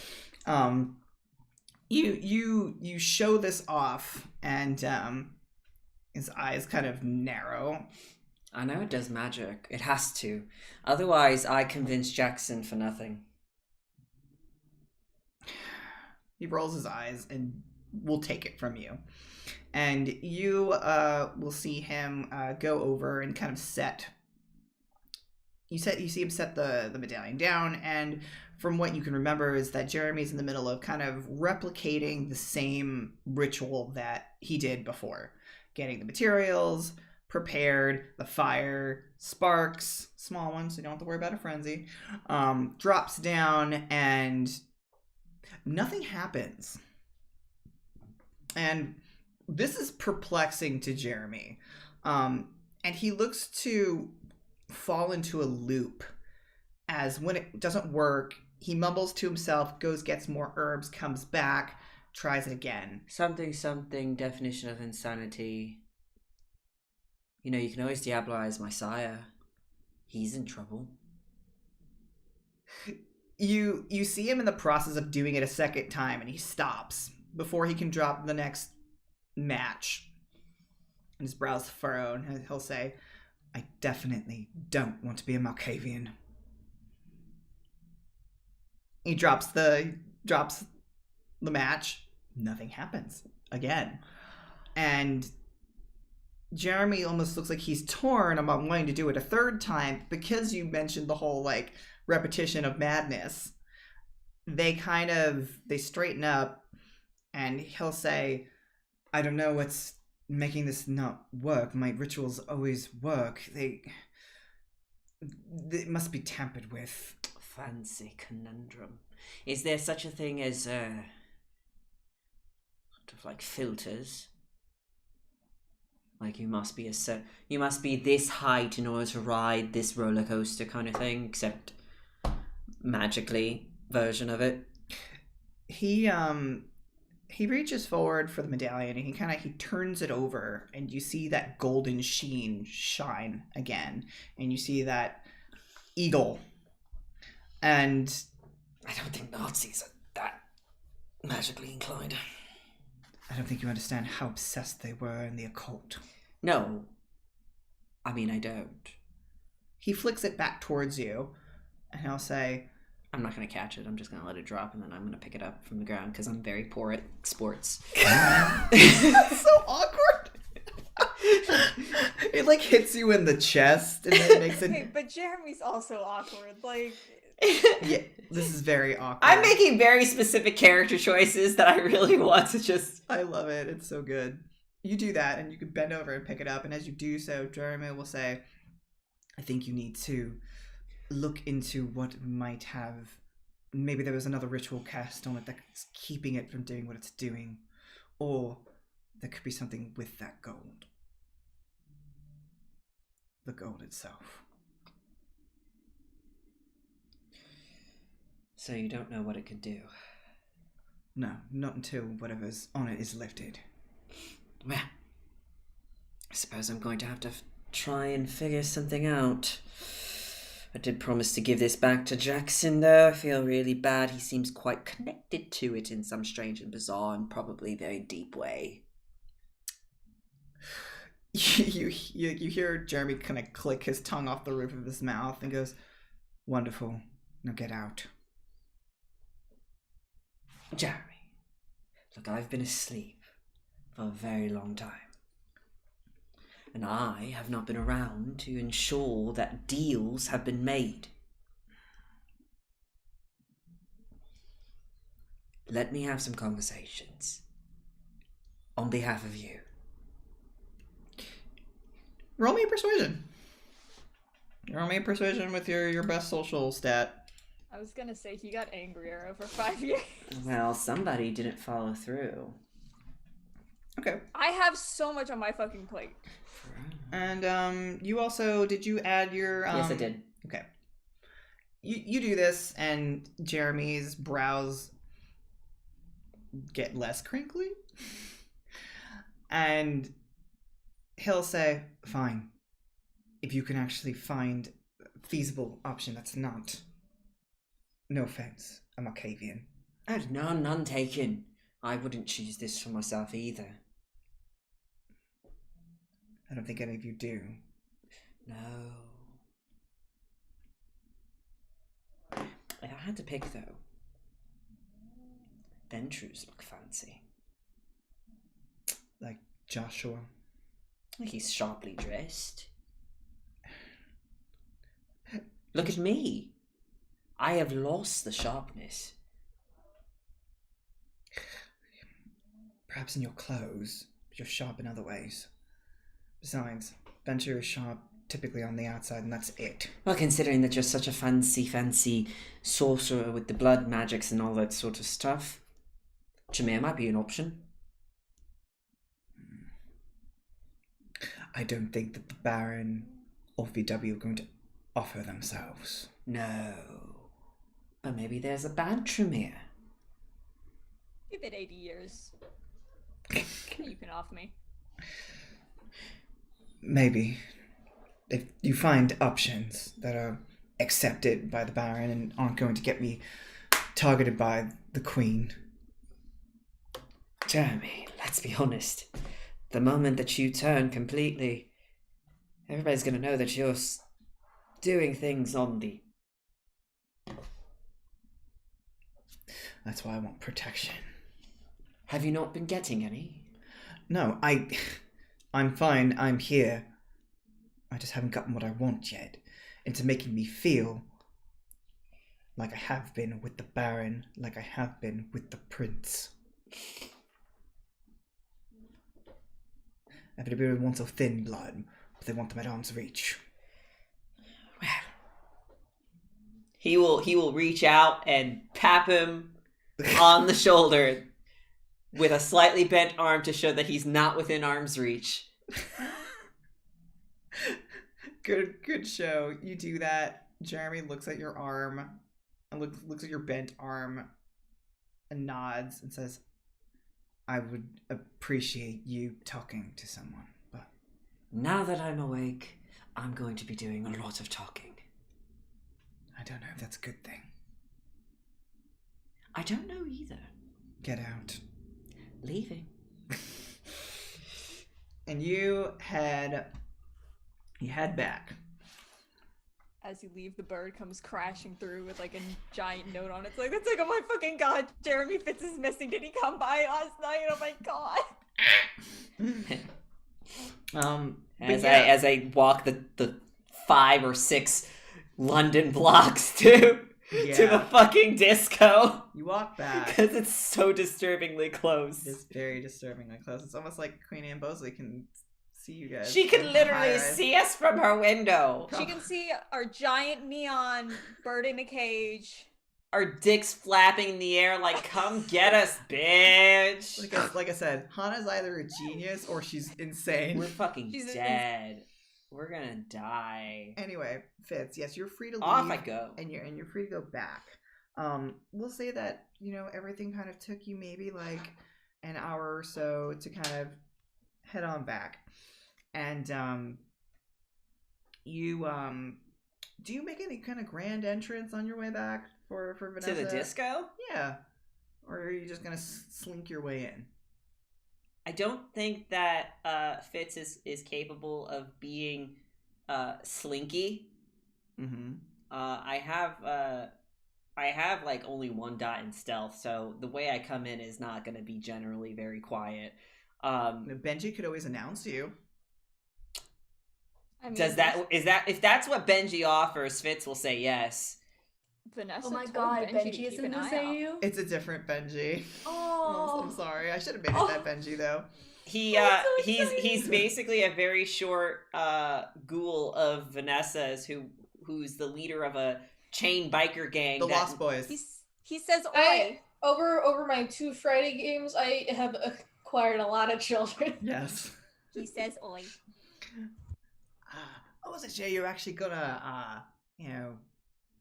You show this off, and his eyes kind of narrow. I know it does magic. It has to. Otherwise, I convinced Jackson for nothing. He rolls his eyes and will take it from you. And you will see him go over and kind of set. You see him set the medallion down, and from what you can remember is that Jeremy's in the middle of kind of replicating the same ritual that he did before. Getting the materials prepared, the fire, sparks, small ones, so you don't have to worry about a frenzy, drops down, and nothing happens. And this is perplexing to Jeremy. And he looks to fall into a loop, as when it doesn't work, he mumbles to himself, goes, gets more herbs, comes back, tries it again. Something, definition of insanity. You know, you can always diabolarize my sire. He's in trouble. You see him in the process of doing it a second time, and he stops before he can drop the next match. And his brows furrow, and he'll say, I definitely don't want to be a Malkavian. He drops the match. Nothing happens again. And Jeremy almost looks like he's torn about wanting to do it a third time because you mentioned the whole like repetition of madness. They straighten up, and he'll say, I don't know what's making this not work. My rituals always work. They must be tampered with. Fancy conundrum. Is there such a thing as sort of like filters? Like you must be this height in order to ride this roller coaster kind of thing, except magically version of it. He reaches forward for the medallion, and he turns it over, and you see that golden sheen shine again, and you see that eagle. And I don't think Nazis are that magically inclined. I don't think you understand how obsessed they were in the occult. No. I mean, I don't. He flicks it back towards you, and he'll say, I'm not going to catch it. I'm just going to let it drop, and then I'm going to pick it up from the ground, because I'm very poor at sports. That's so awkward. It like hits you in the chest, and then makes it... Hey, but Jeremy's also awkward. Like... Yeah, this is very awkward. I'm making very specific character choices that I really want to just... I love it. It's so good. You do that, and you can bend over and pick it up, and as you do so, Jeremy will say, I think you need to look into what might have... Maybe there was another ritual cast on it that's keeping it from doing what it's doing. Or there could be something with that gold. The gold itself. So you don't know what it could do? No, not until whatever's on it is lifted. Well, I suppose I'm going to have to try and figure something out. I did promise to give this back to Jackson, though. I feel really bad. He seems quite connected to it in some strange and bizarre and probably very deep way. You hear Jeremy kind of click his tongue off the roof of his mouth and goes, wonderful, now get out. Jeremy, look, I've been asleep for a very long time. And I have not been around to ensure that deals have been made. Let me have some conversations. On behalf of you. Roll me a persuasion. Roll me a persuasion with your best social stat. I was gonna say he got angrier over 5 years. Well, somebody didn't follow through. Okay. I have so much on my fucking plate. And you also, did you add your... Yes, I did. Okay. You do this, and Jeremy's brows get less crinkly. And he'll say, fine. If you can actually find a feasible option that's not... No offense, I'm Octavian. Oh, no, none taken. I wouldn't choose this for myself either. I don't think any of you do. No. If I had to pick, though, Ventrus look fancy. Like Joshua. He's sharply dressed. Look at me. I have lost the sharpness. Perhaps in your clothes, but you're sharp in other ways. Besides, Venture is sharp typically on the outside, and that's it. Well, considering that you're such a fancy sorcerer with the blood magics and all that sort of stuff, Jameer might be an option. I don't think that the Baron or VW are going to offer themselves. No. But maybe there's a bad Tremere. Give it 80 years. You can off me. Maybe. If you find options that are accepted by the Baron and aren't going to get me targeted by the Queen. Jeremy, let's be honest. The moment that you turn completely, everybody's going to know that you're doing things on the... That's why I want protection. Have you not been getting any? No, I'm fine. I'm here. I just haven't gotten what I want yet. Into making me feel like I have been with the Baron, like I have been with the Prince. Everybody wants a thin blood, but they want them at arm's reach. Well, he will reach out and tap him on the shoulder with a slightly bent arm to show that he's not within arm's reach. Good show. You do that. Jeremy looks at your arm and looks at your bent arm and nods and says, I would appreciate you talking to someone, but Now that I'm awake, I'm going to be doing a lot of talking. I don't know if that's a good thing. I don't know either. Get out. Leaving. And you head back. As you leave, the bird comes crashing through with like a giant note on it. It's like, oh my fucking god, Jeremy Fitz is missing. Did he come by last night? Oh my god. As I walk the 5 or 6 London blocks to the fucking disco. You walk back. Because it's so disturbingly close. It's very disturbingly close. It's almost like Queen Anne Bosley can see you guys. She can from literally high-rise. see us from her window. She can see our giant neon bird in a cage. Our dicks flapping in the air like, come get us, bitch. Like I said, Hana's either a genius or she's insane. We're fucking She's dead. We're gonna die. Anyway, Fitz, yes, you're free to leave. Off I go. And you're free to go back. We'll say that, everything kind of took you maybe like an hour or so to kind of head on back. And you do you make any kind of grand entrance on your way back for Vanessa? To the disco? Yeah. Or are you just gonna slink your way in? I don't think that Fitz is capable of being slinky. Mm-hmm. I have like only 1 dot in stealth, so the way I come in is not going to be generally very quiet. Benji could always announce you. I mean, if that's what Benji offers, Fitz will say yes. Vanessa Oh my told god, Benji to Benji keep isn't an gonna eye say out. you? It's a different Benji. Oh. I'm sorry. I should have made it that Benji though. He's basically a very short ghoul of Vanessa's who's the leader of a chain biker gang. The Lost Boys. He says, "Oi." Over my 2 Friday games, I have acquired a lot of children. Yes. He says, "Oi." I wasn't sure you were actually gonna,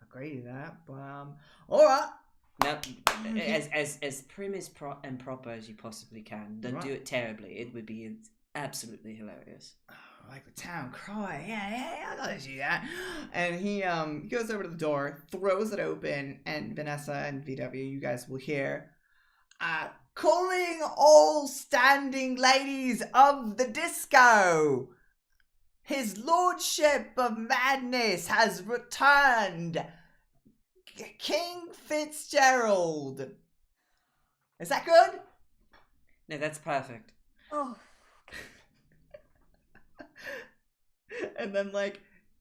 agree to that, but all right. No, as prim and proper as you possibly can. Don't do it terribly. It would be absolutely hilarious. Oh, like the town cry. Yeah, I gotta do that. And he goes over to the door, throws it open, and Vanessa and VW, you guys will hear, calling all standing ladies of the disco. His Lordship of Madness has returned. King Fitzgerald. Is that good? No, that's perfect. Oh. And then,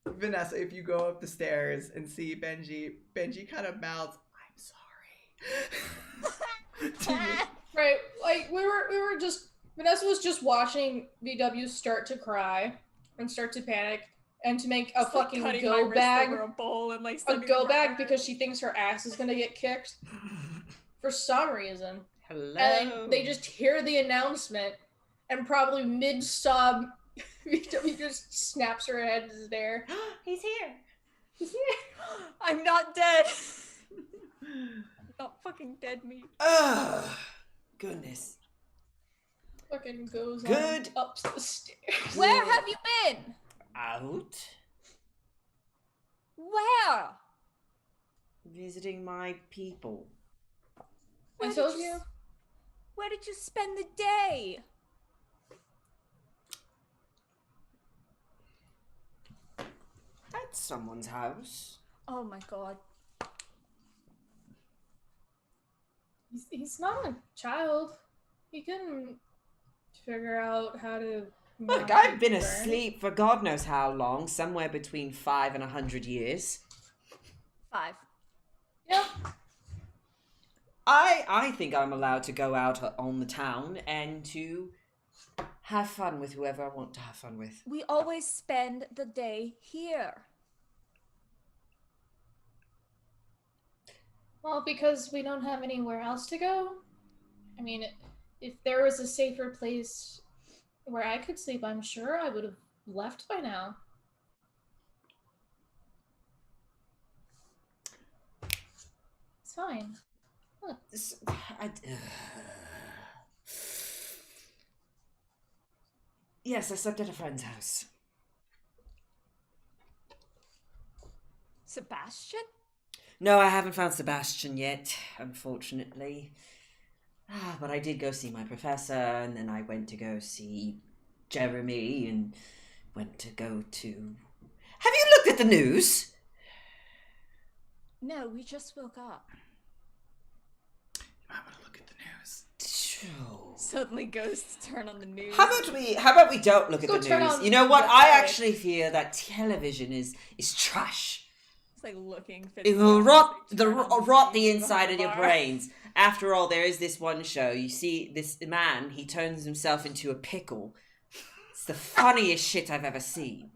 Vanessa, if you go up the stairs and see Benji kind of mouths, I'm sorry. Right, we were just Vanessa was just watching VW start to cry and start to panic and to make a fucking go bag because she thinks her ass is gonna get kicked for some reason. Hello. And they just hear the announcement and probably mid-sob VW just snaps her head and is there. He's here. He's here. I'm not dead. Not fucking dead meat. Ugh. Goodness. Fucking goes Good. on up the stairs. Where have you been? Out. Where? Visiting my people. I told you. Where did you spend the day? At someone's house. Oh my god. He's not a child. He can figure out how to. Look, not I've been burn. asleep for God knows how long, somewhere between 5 and 100 years. 5. Yeah. I think I'm allowed to go out on the town and to have fun with whoever I want to have fun with. We always spend the day here. Well, because we don't have anywhere else to go. I mean, if there was a safer place where I could sleep, I'm sure I would have left by now. It's fine. Yes, I slept at a friend's house. Sebastian? No, I haven't found Sebastian yet, unfortunately. But I did go see my professor, and then I went to go see Jeremy, and went to go to... Have you looked at the news? No, we just woke up. You might want to look at the news. Suddenly ghosts turn on the news. How about we don't look at Go the turn news? on You know what? the I telly. actually fear that television is trash. It's like looking. It will rot the inside of your brains. After all, there is this one show. You see this man, he turns himself into a pickle. It's the funniest shit I've ever seen.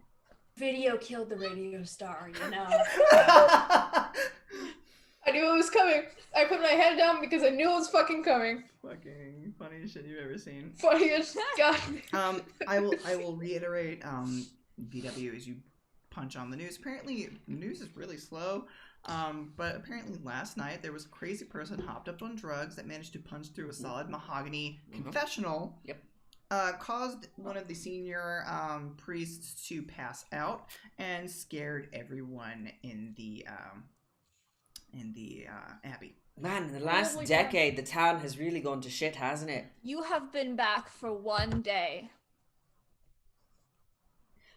Video killed the radio star, you know. I knew it was coming. I put my head down because I knew it was fucking coming. Fucking funniest shit you've ever seen. Funny as God. I will reiterate, VW, as you punch on the news. Apparently, news is really slow. But apparently last night there was a crazy person hopped up on drugs that managed to punch through a solid mahogany confessional. Yep. Caused one of the senior priests to pass out and scared everyone in the abbey. Man, in the last Holy decade, the town has really gone to shit, hasn't it? You have been back for 1 day.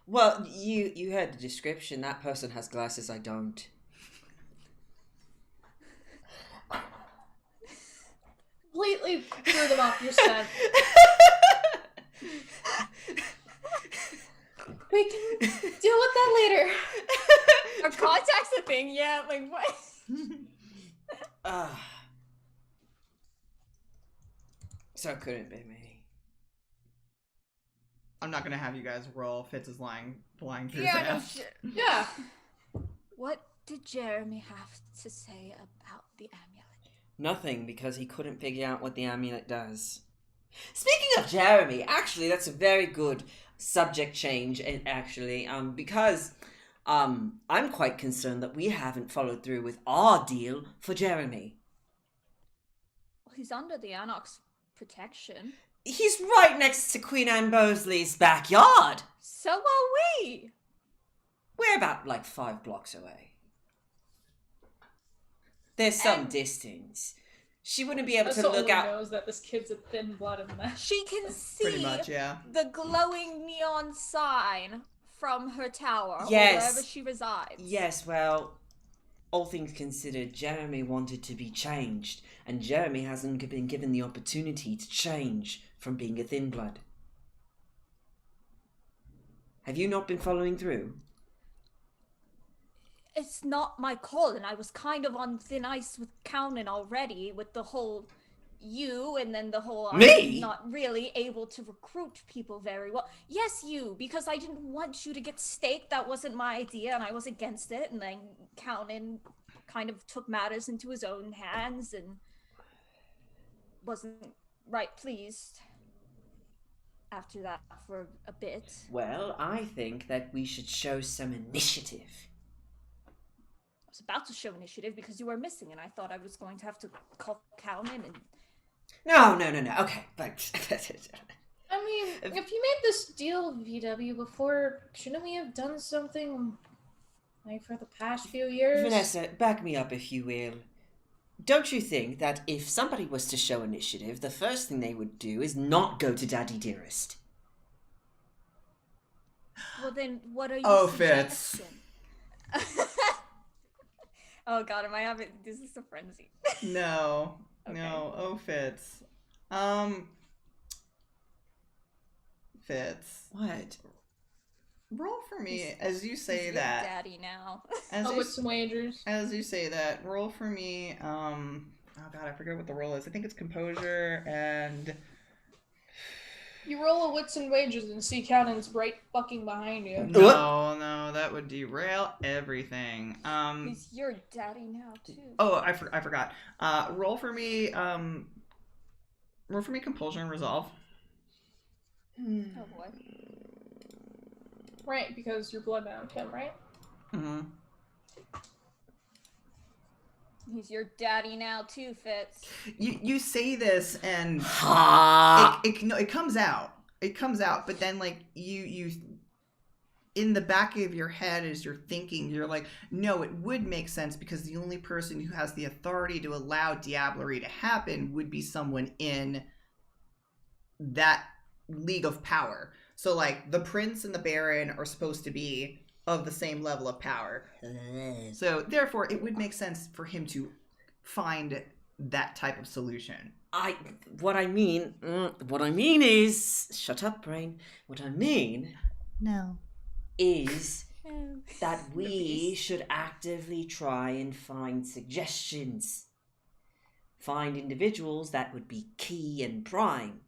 Well, you heard the description. That person has glasses, I don't. Completely threw them off your scent. We can deal with that later. Are contacts a thing yet? Like what? So it couldn't be me. I'm not gonna have you guys roll. Fitz is flying through his Yeah, no ass. shit. Yeah. What did Jeremy have to say about the amulet? Nothing, because he couldn't figure out what the amulet does. Speaking of Jeremy, actually, that's a very good subject change, because I'm quite concerned that we haven't followed through with our deal for Jeremy. Well, he's under the Anarch's protection. He's right next to Queen Anne Bosley's backyard. So are we. We're about, 5 blocks away. There's some And- distance. She wouldn't be able That's to all look who out. knows that this kid's a thin-blooded mess. She can see Pretty much, yeah. the glowing neon sign from her tower, Yes. or wherever she resides. Yes, well, all things considered, Jeremy wanted to be changed, and Jeremy hasn't been given the opportunity to change from being a thin blood. Have you not been following through? It's not my call, and I was kind of on thin ice with Conan already, with the whole you, and then the whole Me? I'm not really able to recruit people very well. Yes, you, because I didn't want you to get staked. That wasn't my idea, and I was against it, and then Conan kind of took matters into his own hands and wasn't right pleased after that for a bit. Well, I think that we should show some initiative. I was about to show initiative because you were missing, and I thought I was going to have to call Conan and... No. Okay, but... I mean, if you made this deal, VW, before, shouldn't we have done something, for the past few years? Vanessa, back me up if you will. Don't you think that if somebody was to show initiative, the first thing they would do is not go to Daddy Dearest? Well, then, what are you Oh, Fitz. suggesting? Oh god, am I having... This is a frenzy. No. Okay. No. Oh, Fitz. Fitz. What? Roll for me as you say He's that. your daddy now. As Oh, you, with some wagers. as you say that, roll for me. Oh god, I forget what the roll is. I think it's composure and. You roll a wits and wagers and see Cannon's right fucking behind you. No, that would derail everything. He's your daddy now too. Oh, I forgot. Roll for me. Roll for me compulsion and resolve. Oh boy. Right, because you're bloodbound him, right? Mm-hmm. He's your daddy now too, Fitz. You say this and it comes out. It comes out, but then like you in the back of your head as you're thinking, you're like, no, it would make sense because the only person who has the authority to allow diablerie to happen would be someone in that league of power. So like the prince and the baron are supposed to be of the same level of power. So therefore it would make sense for him to find that type of solution. What I mean is, shut up, brain. What I mean is that we should actively try and find suggestions. Find individuals that would be key and prime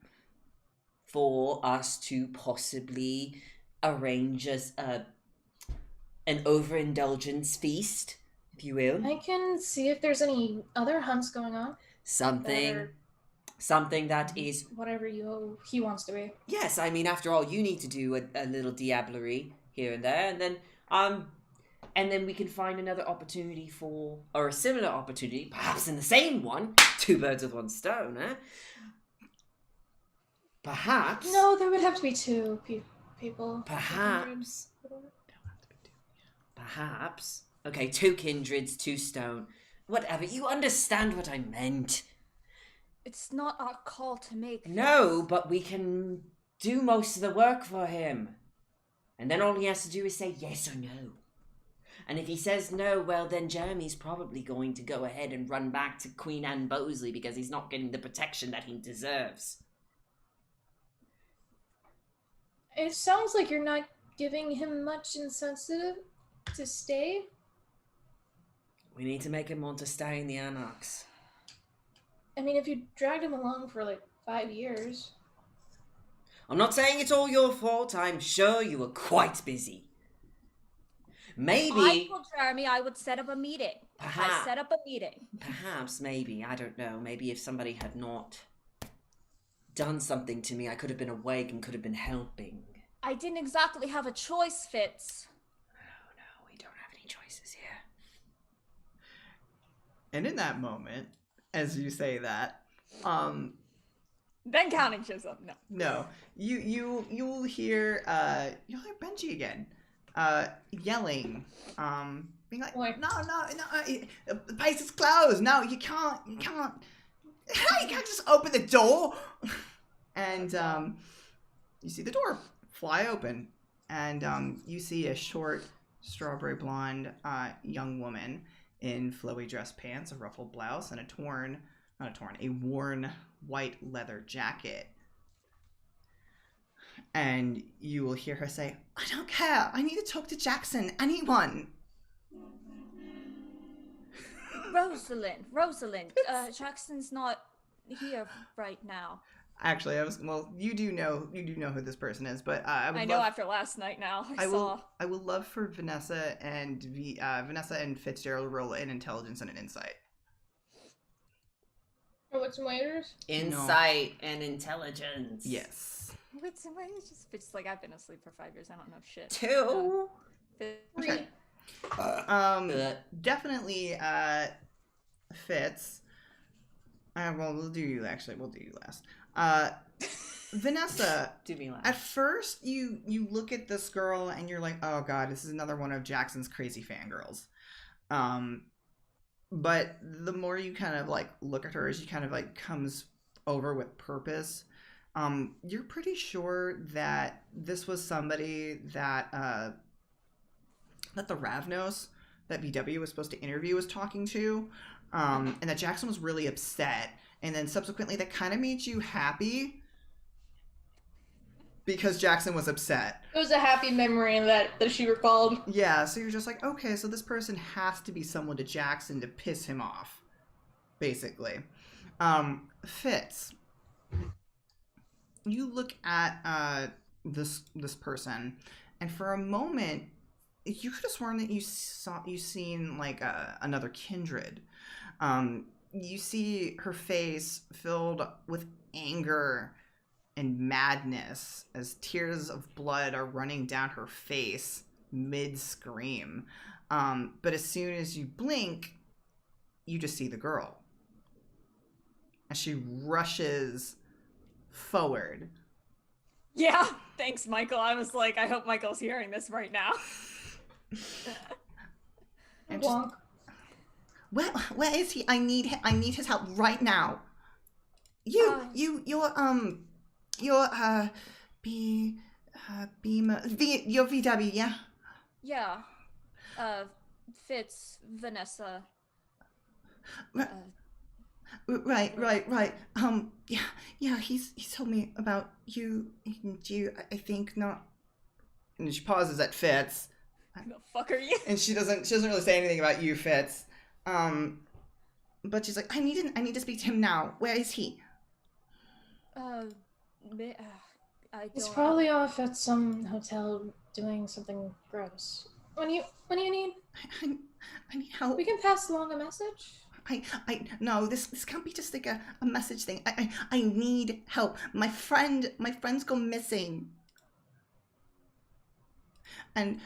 for us to possibly arrange as an overindulgence feast, if you will. I can see if there's any other hunts going on. Something that is... Whatever he wants to be. Yes, I mean, after all, you need to do a little diablerie here and there, and then we can find another opportunity or a similar opportunity, perhaps in the same one. 2 birds with 1 stone, eh? Perhaps. No, there would have to be 2 people. Perhaps. Perhaps. Okay, 2 kindreds, 2 stone. Whatever, you understand what I meant. It's not our call to make. No, but we can do most of the work for him. And then all he has to do is say yes or no. And if he says no, well, then Jeremy's probably going to go ahead and run back to Queen Anne Bosley because he's not getting the protection that he deserves. It sounds like you're not giving him much incentive to stay. We need to make him want to stay in the Anarchs. I mean, if you dragged him along for like 5 years. I'm not saying it's all your fault. I'm sure you were quite busy. Maybe... I told Jeremy I would set up a meeting. Perhaps. I set up a meeting. Perhaps, maybe. I don't know. Maybe if somebody had not done something to me, I could have been awake and could have been helping. I didn't exactly have a choice, Fitz. No, we don't have any choices here. And in that moment, as you say that, Then Counting shows up. no, you'll hear Benji again, yelling, being like, What? no, the place is closed. No, you can't, you can't just open the door. And you see the door fly open, and you see a short, strawberry blonde young woman in flowy dress pants, a ruffled blouse, and a worn white leather jacket. And you will hear her say, I don't care. I need to talk to Jackson. Anyone. Rosalind. Jackson's not here right now. Actually, you do know who this person is, but I know after last night now. I would love for Vanessa and Fitzgerald roll an intelligence and an insight. Oh, what's some wagers? Insight and intelligence. Yes. What's just like I've been asleep for 5 years. I don't know shit. 2. 3. Okay. Definitely Fitz. Well, we'll do you last. Vanessa, Do me laugh. at first you look at this girl and you're like, oh god, this is another one of Jackson's crazy fangirls. But the more you kind of like look at her as she kind of like comes over with purpose, you're pretty sure that this was somebody that the Ravnos that VW was supposed to interview was talking to, and that Jackson was really upset, and then subsequently that kind of made you happy. because Jackson was upset. It was a happy memory that she recalled. Yeah, so you're just like, okay, so this person has to be someone to Jackson to piss him off, basically. Fitz, you look at this person, and for a moment, you could have sworn that you seen like another kindred. You see her face filled with anger and madness as tears of blood are running down her face mid-scream. But as soon as you blink, you just see the girl. And she rushes forward. Yeah, thanks, Michael. I was like, I hope Michael's hearing this right now. And just, where is he? I need his help right now. You're VW, yeah? Yeah. Fitz, Vanessa. Right. Yeah, he's told me about you, I think not. And she pauses at Fitz. The fuck are you? And she doesn't really say anything about you, Fitz. But she's like, I need to speak to him now. Where is he? I He's don't probably off at some hotel doing something gross. What do you need? I need help. We can pass along a message. No, this can't be just like a message thing. I need help. My friend's gone missing. And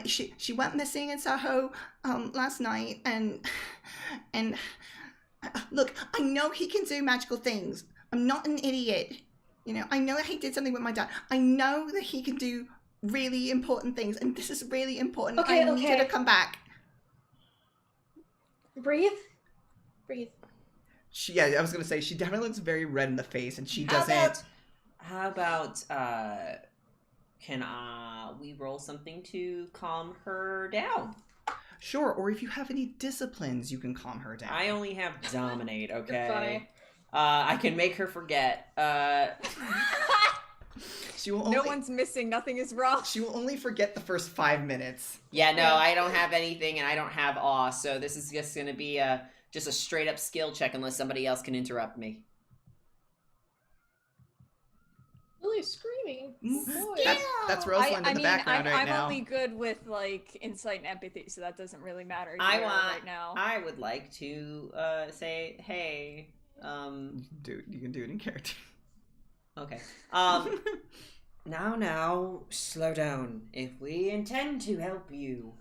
she went missing in Soho last night, and look, I know he can do magical things. I'm not an idiot. You know, I know that he did something with my dad. I know that he can do really important things, and this is really important. Okay, I need her to come back. Breathe. I was gonna say she definitely looks very red in the face, and she doesn't. How about can we roll something to calm her down? Sure, or if you have any disciplines, you can calm her down. I only have dominate. You're Okay. funny. I can make her forget. She will No one's missing. Nothing is wrong. She will only forget the first 5 minutes. Yeah, no, I don't have anything, and I don't have awe, so this is just gonna be just a straight up skill check unless somebody else can interrupt me. Really screaming. Boy. That's Rosalind in the background right I'm now. only good with like insight and empathy, so that doesn't really matter I right now. I would like to say, hey, Dude, you can do it in character. okay. Now, slow down. If we intend to help you,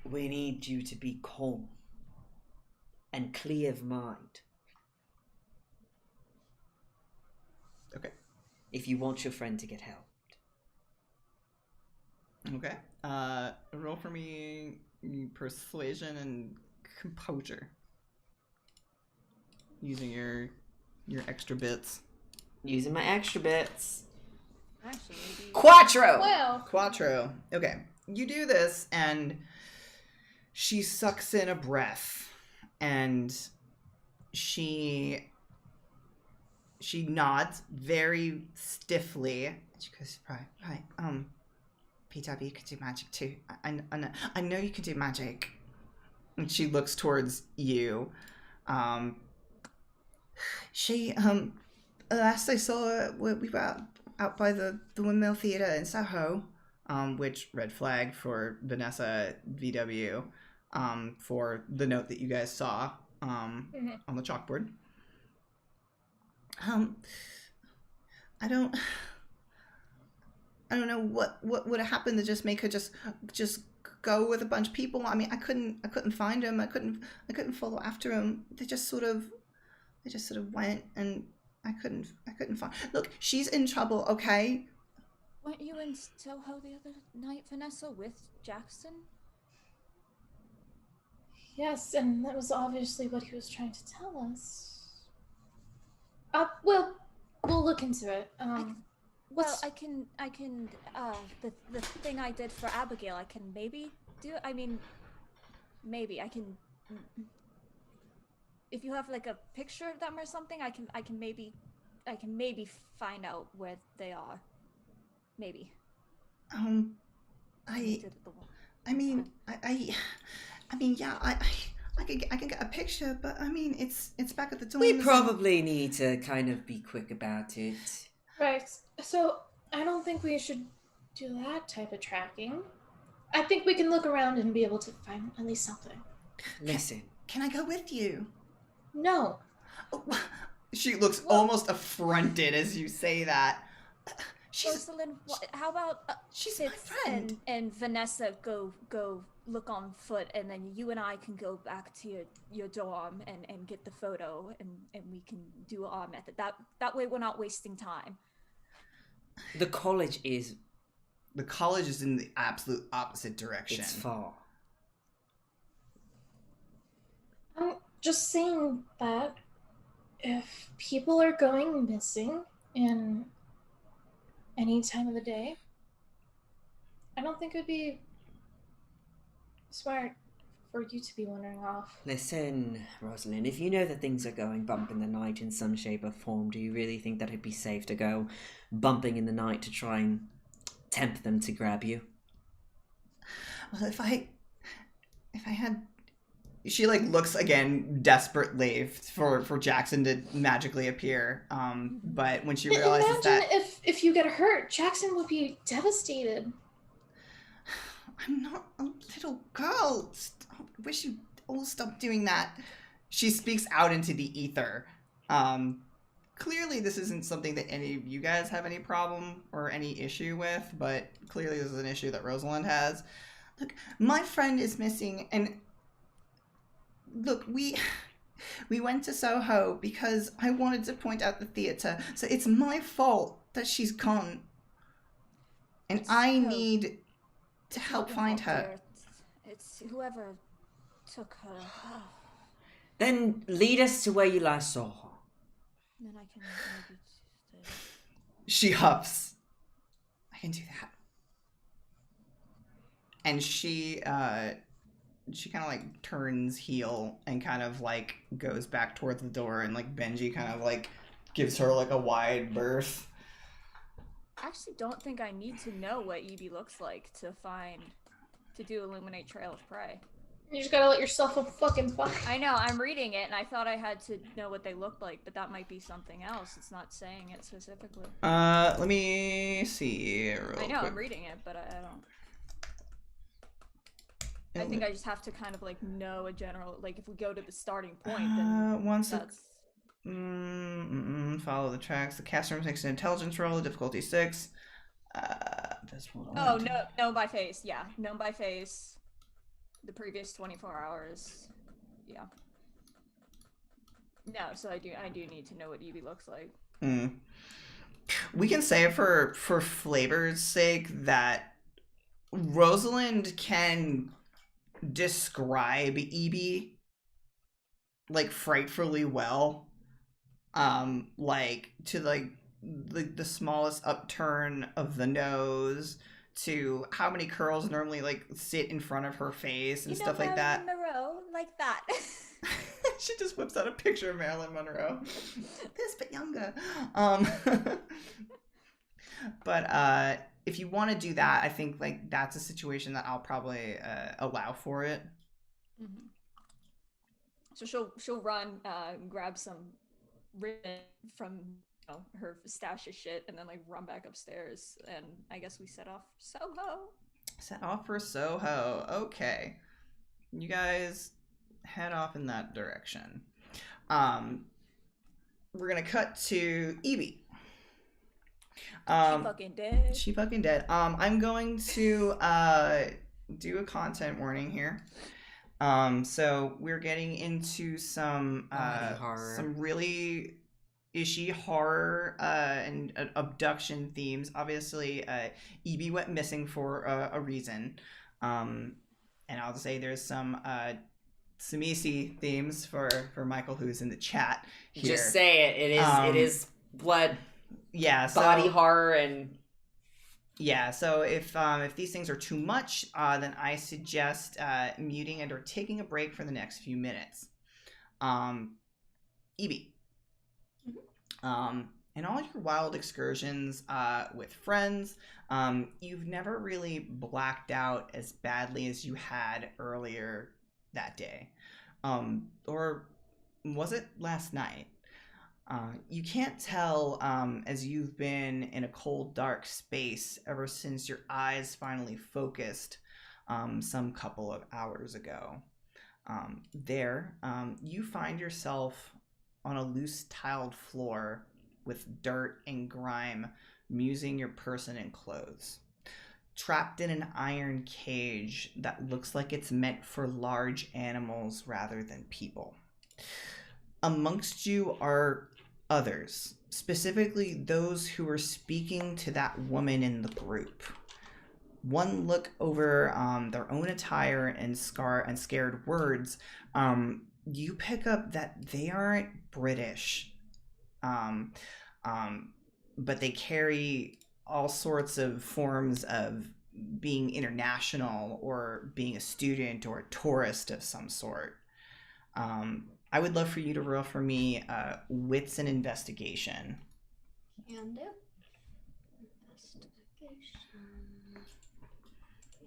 we need you to be calm and clear of mind. Okay. If you want your friend to get helped. Okay. Roll for me persuasion and composure. Using your extra bits. Using my extra bits. Actually, maybe... Quattro! Well. Quattro. Okay. You do this, and she sucks in a breath, and she nods very stiffly. She goes, right. PW, you can do magic too. I know you can do magic. And she looks towards you. She, last I saw her, we were out by the Windmill Theatre in Soho, which red flag for Vanessa VW, for the note that you guys saw, on the chalkboard. I don't know what would have happened to just make her just go with a bunch of people. I mean, I couldn't find him. I couldn't follow after him. They just sort of went, and I couldn't find. Look, she's in trouble, okay? Weren't you in Soho the other night, Vanessa, with Jackson? Yes, and that was obviously what he was trying to tell us. We'll look into it. I can, the thing I did for Abigail, I can maybe do, maybe I can, if you have like a picture of them or something, I can maybe I can maybe find out where they are. Maybe. I Did it the one I mean, time. I mean, yeah, I can get a picture, but I mean, it's back at the We dorms. probably need to kind of be quick about it. Right. So I don't think we should do that type of tracking. I think we can look around and be able to find at least something. Listen. Can I go with you? No. Oh, she looks Well- almost affronted as you say that. She's Rosalind, how about she's my Fitz friend. and Vanessa go look on foot, and then you and I can go back to your dorm and get the photo, and we can do our method. That way we're not wasting time. The college is in the absolute opposite direction. it's far. I'm just saying that if people are going missing in any time of the day, I don't think it would be smart for you to be wandering off. Listen, Rosalind, if you know that things are going bump in the night in some shape or form, do you really think that it'd be safe to go bumping in the night to try and tempt them to grab you? Well, if I had, she like looks again desperately for Jackson to magically appear. But when she realizes Imagine that if you get hurt, Jackson would be devastated. I'm not a little girl, wish you all stop doing that. She speaks out into the ether. Clearly this isn't something that any of you guys have any problem or any issue with, but clearly this is an issue that Rosalind has. Look, my friend is missing, and look, we went to Soho because I wanted to point out the theater, so it's my fault that she's gone. And I need to help find her. It's whoever took her. Oh, Then lead us to where you last saw her. then I can maybe stay. She huffs. I can do that. And she kind of like turns heel and kind of like goes back towards the door, and like Benji kind of like gives her like a wide berth. I actually don't think I need to know what Evie looks like to do Illuminate Trail of Prey. You just gotta let yourself a fucking fuck. I know, I'm reading it and I thought I had to know what they looked like, but that might be something else. It's not saying it specifically. Let me see real I know, quick. I'm reading it, but I don't. I think I just have to kind of like know a general, like if we go to the starting point, then that's... Follow the tracks. The cast room takes an intelligence roll, difficulty 6. Oh, no, known by face, yeah. Known by face. The previous 24 hours. Yeah. No, so I do need to know what Evie looks like. We can say for flavor's sake that Rosalind can describe Evie like frightfully well. Like to like the smallest upturn of the nose, to how many curls normally like sit in front of her face and stuff like that. Marilyn Monroe, like that. She just whips out a picture of Marilyn Monroe. This but younger. But if you want to do that, I think like that's a situation that I'll probably allow for it. Mm-hmm. So she'll run, grab some ribbon from her stash of shit, and then like run back upstairs, and I guess we set off for Soho. Set off for Soho. Okay, you guys head off in that direction. We're gonna cut to Evie. She fucking dead. She fucking dead. I'm going to do a content warning here. So we're getting into some really ishy horror and abduction themes. Obviously, Evie went missing for a reason. And I'll just say there's some Samisi themes for Michael, who's in the chat here. Just say it. It is blood. Yeah. So, body horror and. Yeah, so if these things are too much, then I suggest muting and or taking a break for the next few minutes. Evie. in all your wild excursions with friends, you've never really blacked out as badly as you had earlier that day. Or was it last night? You can't tell as you've been in a cold, dark space ever since your eyes finally focused some couple of hours ago. You find yourself on a loose tiled floor with dirt and grime musing your person and clothes. Trapped in an iron cage that looks like it's meant for large animals rather than people. Amongst you are others, specifically those who are speaking to that woman in the group. One look over their own attire and scared words, you pick up that they aren't British, but they carry all sorts of forms of being international or being a student or a tourist of some sort. I would love for you to roll for me wits and investigation. Can do. Investigation.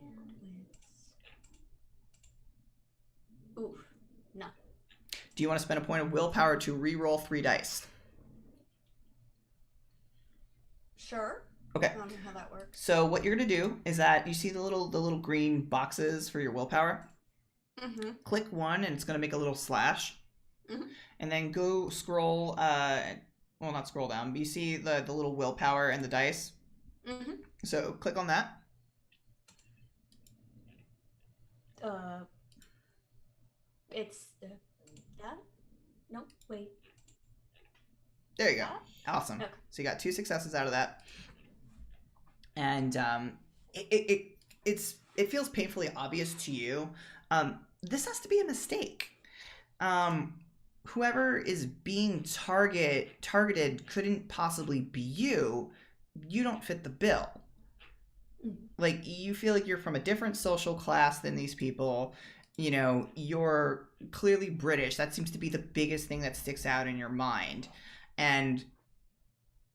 And wits. Ooh, no. Do you want to spend a point of willpower to re-roll 3 dice? Sure. Okay. I don't know how that works. So what you're gonna do is that you see the little green boxes for your willpower. Mm-hmm. Click one, and it's gonna make a little slash. Mm-hmm. And then go scroll. Well, not scroll down. But you see the little willpower and the dice. Mm-hmm. So click on that. It's that? Nope. Wait. There you go. That? Awesome. Okay. So you got 2 successes out of that. And it feels painfully obvious to you. This has to be a mistake. Whoever is being targeted couldn't possibly be you. You don't fit the bill. Like, you feel like you're from a different social class than these people. You know, you're clearly British. That seems to be the biggest thing that sticks out in your mind. And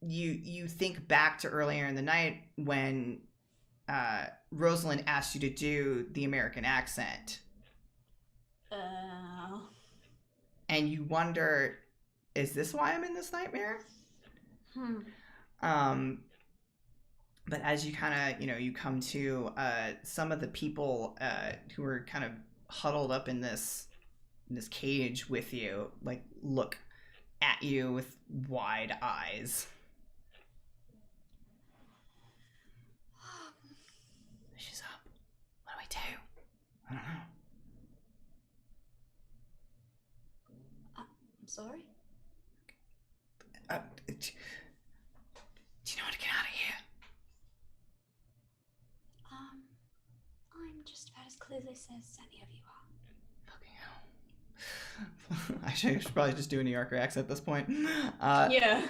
you think back to earlier in the night when Rosalind asked you to do the American accent. And you wonder, is this why I'm in this nightmare? But as you kind of, you come to some of the people who are kind of huddled up in this cage with you, like, look at you with wide eyes. She's up. What do I do? I don't know. I'm sorry? Do you know how to get out of here? I'm just about as clueless as any of you are. Fucking hell. Actually, I should probably just do a New Yorker accent at this point. Yeah.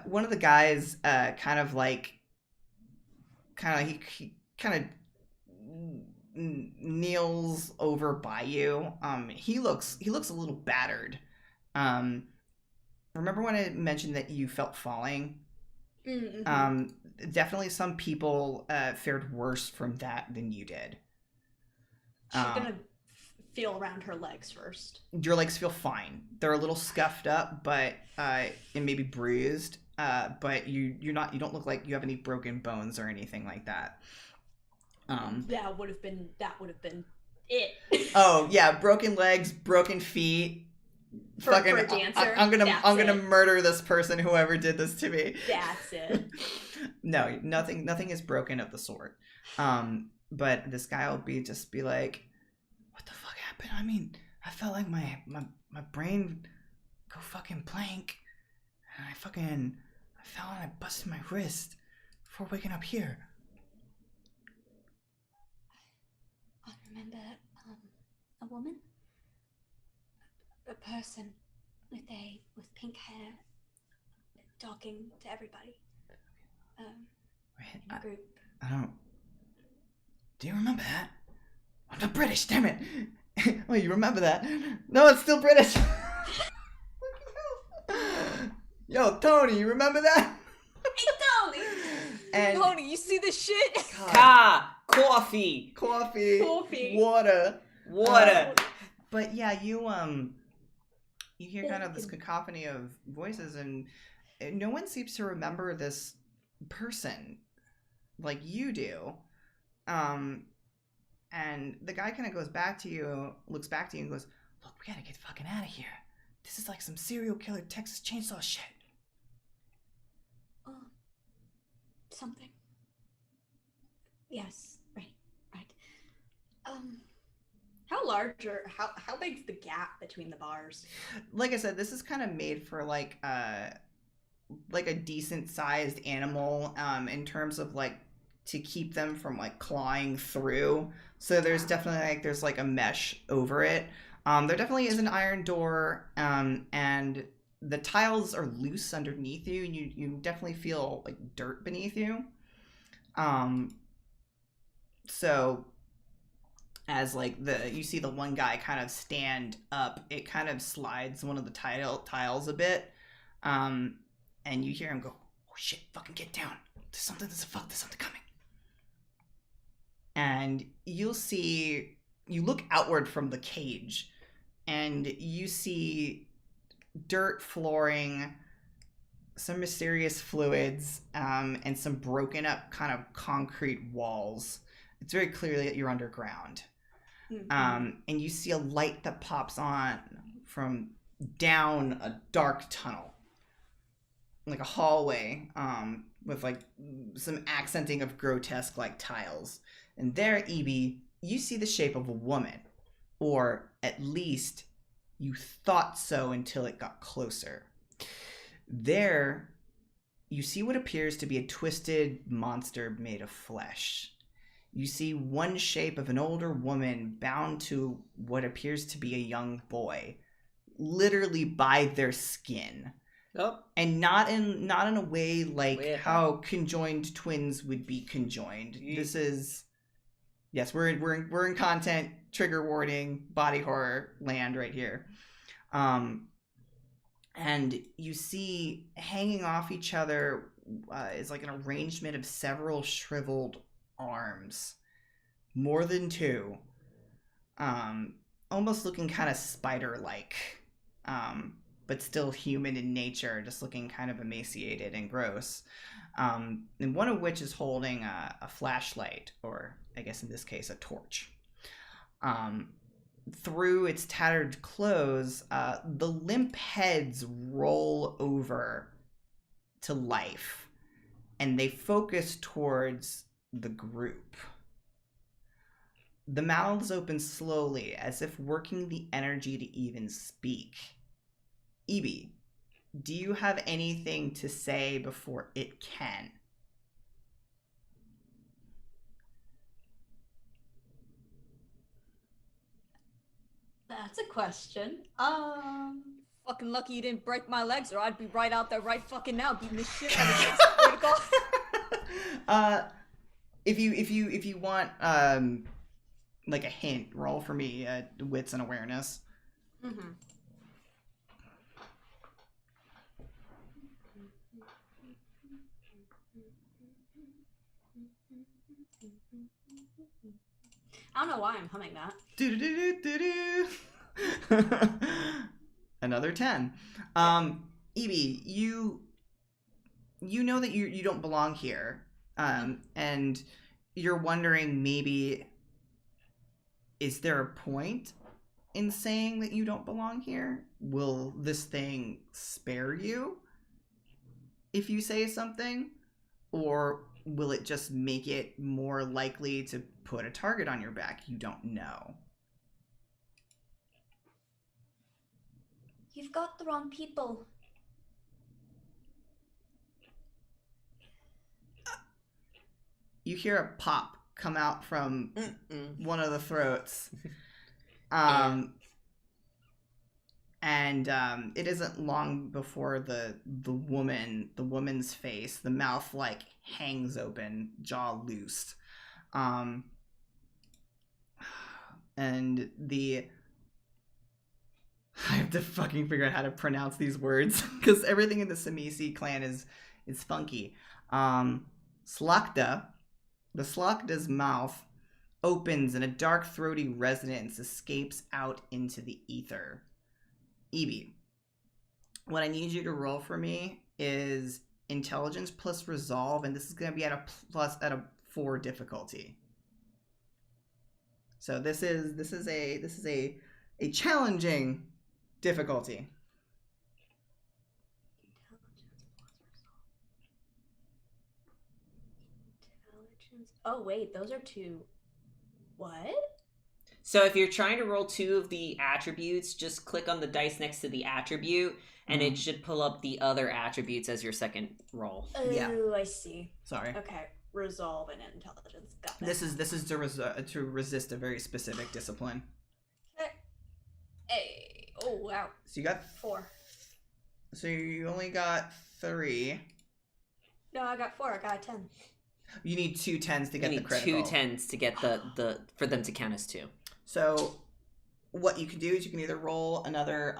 One of the guys he kneels over by you. He looks a little battered. Remember when I mentioned that you felt falling? Mm-hmm. Definitely some people fared worse from that than you did. She's gonna feel around her legs first. Your legs feel fine. They're a little scuffed up, but and maybe bruised. But you don't look like you have any broken bones or anything like that. That would have been it. Oh yeah, broken legs, broken feet. For a dancer. I'm gonna murder this person, whoever did this to me. That's it. No, nothing is broken of the sort. But this guy will be like, what the fuck happened? I mean, I felt like my brain go fucking blank, and I fell and I busted my wrist before waking up here. I remember a woman, a person with pink hair, talking to everybody. In a group. I don't. Do you remember that? I'm not British, damn it! Oh, you remember that? No, it's still British. Yo, Tony, you remember that? funny. And Pony, you see this shit? Ka, coffee, coffee, Coffee. water. water. But yeah, you hear kind of this cacophony of voices, and no one seems to remember this person like you do. And the guy kind of looks back to you and goes, "Look, we gotta get fucking out of here. This is like some serial killer Texas Chainsaw shit." Something. Yes, right. How large or how big's the gap between the bars? Like I said, this is kind of made for like a decent sized animal, in terms of like to keep them from like clawing through. So there's definitely there's like a mesh over it. There definitely is an iron door, and the tiles are loose underneath you, and you definitely feel like dirt beneath you. So as like you see the one guy kind of stand up, it kind of slides one of the tiles a bit, and you hear him go, "Oh shit, fucking get down. There's something coming." And you look outward from the cage, and you see dirt flooring, some mysterious fluids, and some broken up kind of concrete walls. It's very clear that you're underground. And you see a light that pops on from down a dark tunnel, like a hallway, with like some accenting of grotesque like tiles. And there, Evie, you see the shape of a woman, or at least you thought so until it got closer. There, you see what appears to be a twisted monster made of flesh. You see one shape of an older woman bound to what appears to be a young boy, literally by their skin. Oh. And not in a way like how conjoined twins would be conjoined. This is, yes, we're in content, trigger warning, body horror land right here. And you see hanging off each other is like an arrangement of several shriveled arms, more than two, almost looking kind of spider-like, but still human in nature, just looking kind of emaciated and gross, and one of which is holding a flashlight, or I guess in this case a torch. Through its tattered clothes, the limp heads roll over to life, and they focus towards the group. The mouths open slowly, as if working the energy to even speak. Evie, do you have anything to say before it can? That's a question. Fucking lucky you didn't break my legs, or I'd be right out there right fucking now beating the shit out of you. If you want like a hint, roll for me wits and awareness. Mm-hmm. I don't know why I'm humming that. Another 10. Evie, you know that you don't belong here, and you're wondering, maybe, is there a point in saying that you don't belong here? Will this thing spare you if you say something, or will it just make it more likely to put a target on your back? You don't know. You've got the wrong people. You hear a pop come out from one of the throats. And it isn't long before the woman's face, the mouth like hangs open, jaw loosed. And I have to fucking figure out how to pronounce these words because everything in the Samisi clan is funky. Slakta, the Slakta's mouth opens and a dark, throaty resonance escapes out into the ether. Evie, what I need you to roll for me is intelligence plus resolve, and this is going to be at a 4 difficulty. So this is a challenging difficulty. Intelligence. Oh wait, those are 2. What? So if you're trying to roll 2 of the attributes, just click on the dice next to the attribute, and it should pull up the other attributes as your second roll. Oh, Yeah. I see. Sorry. Okay, resolve and intelligence. Got it. This is to resist a very specific discipline. Okay. Hey. Oh wow. So you got 4. So you only got 3. No, I got 4. I got a 10. You need 2 10s to get You the need critical. 2 10s to get the for them to count as 2. So what you can do is you can either roll another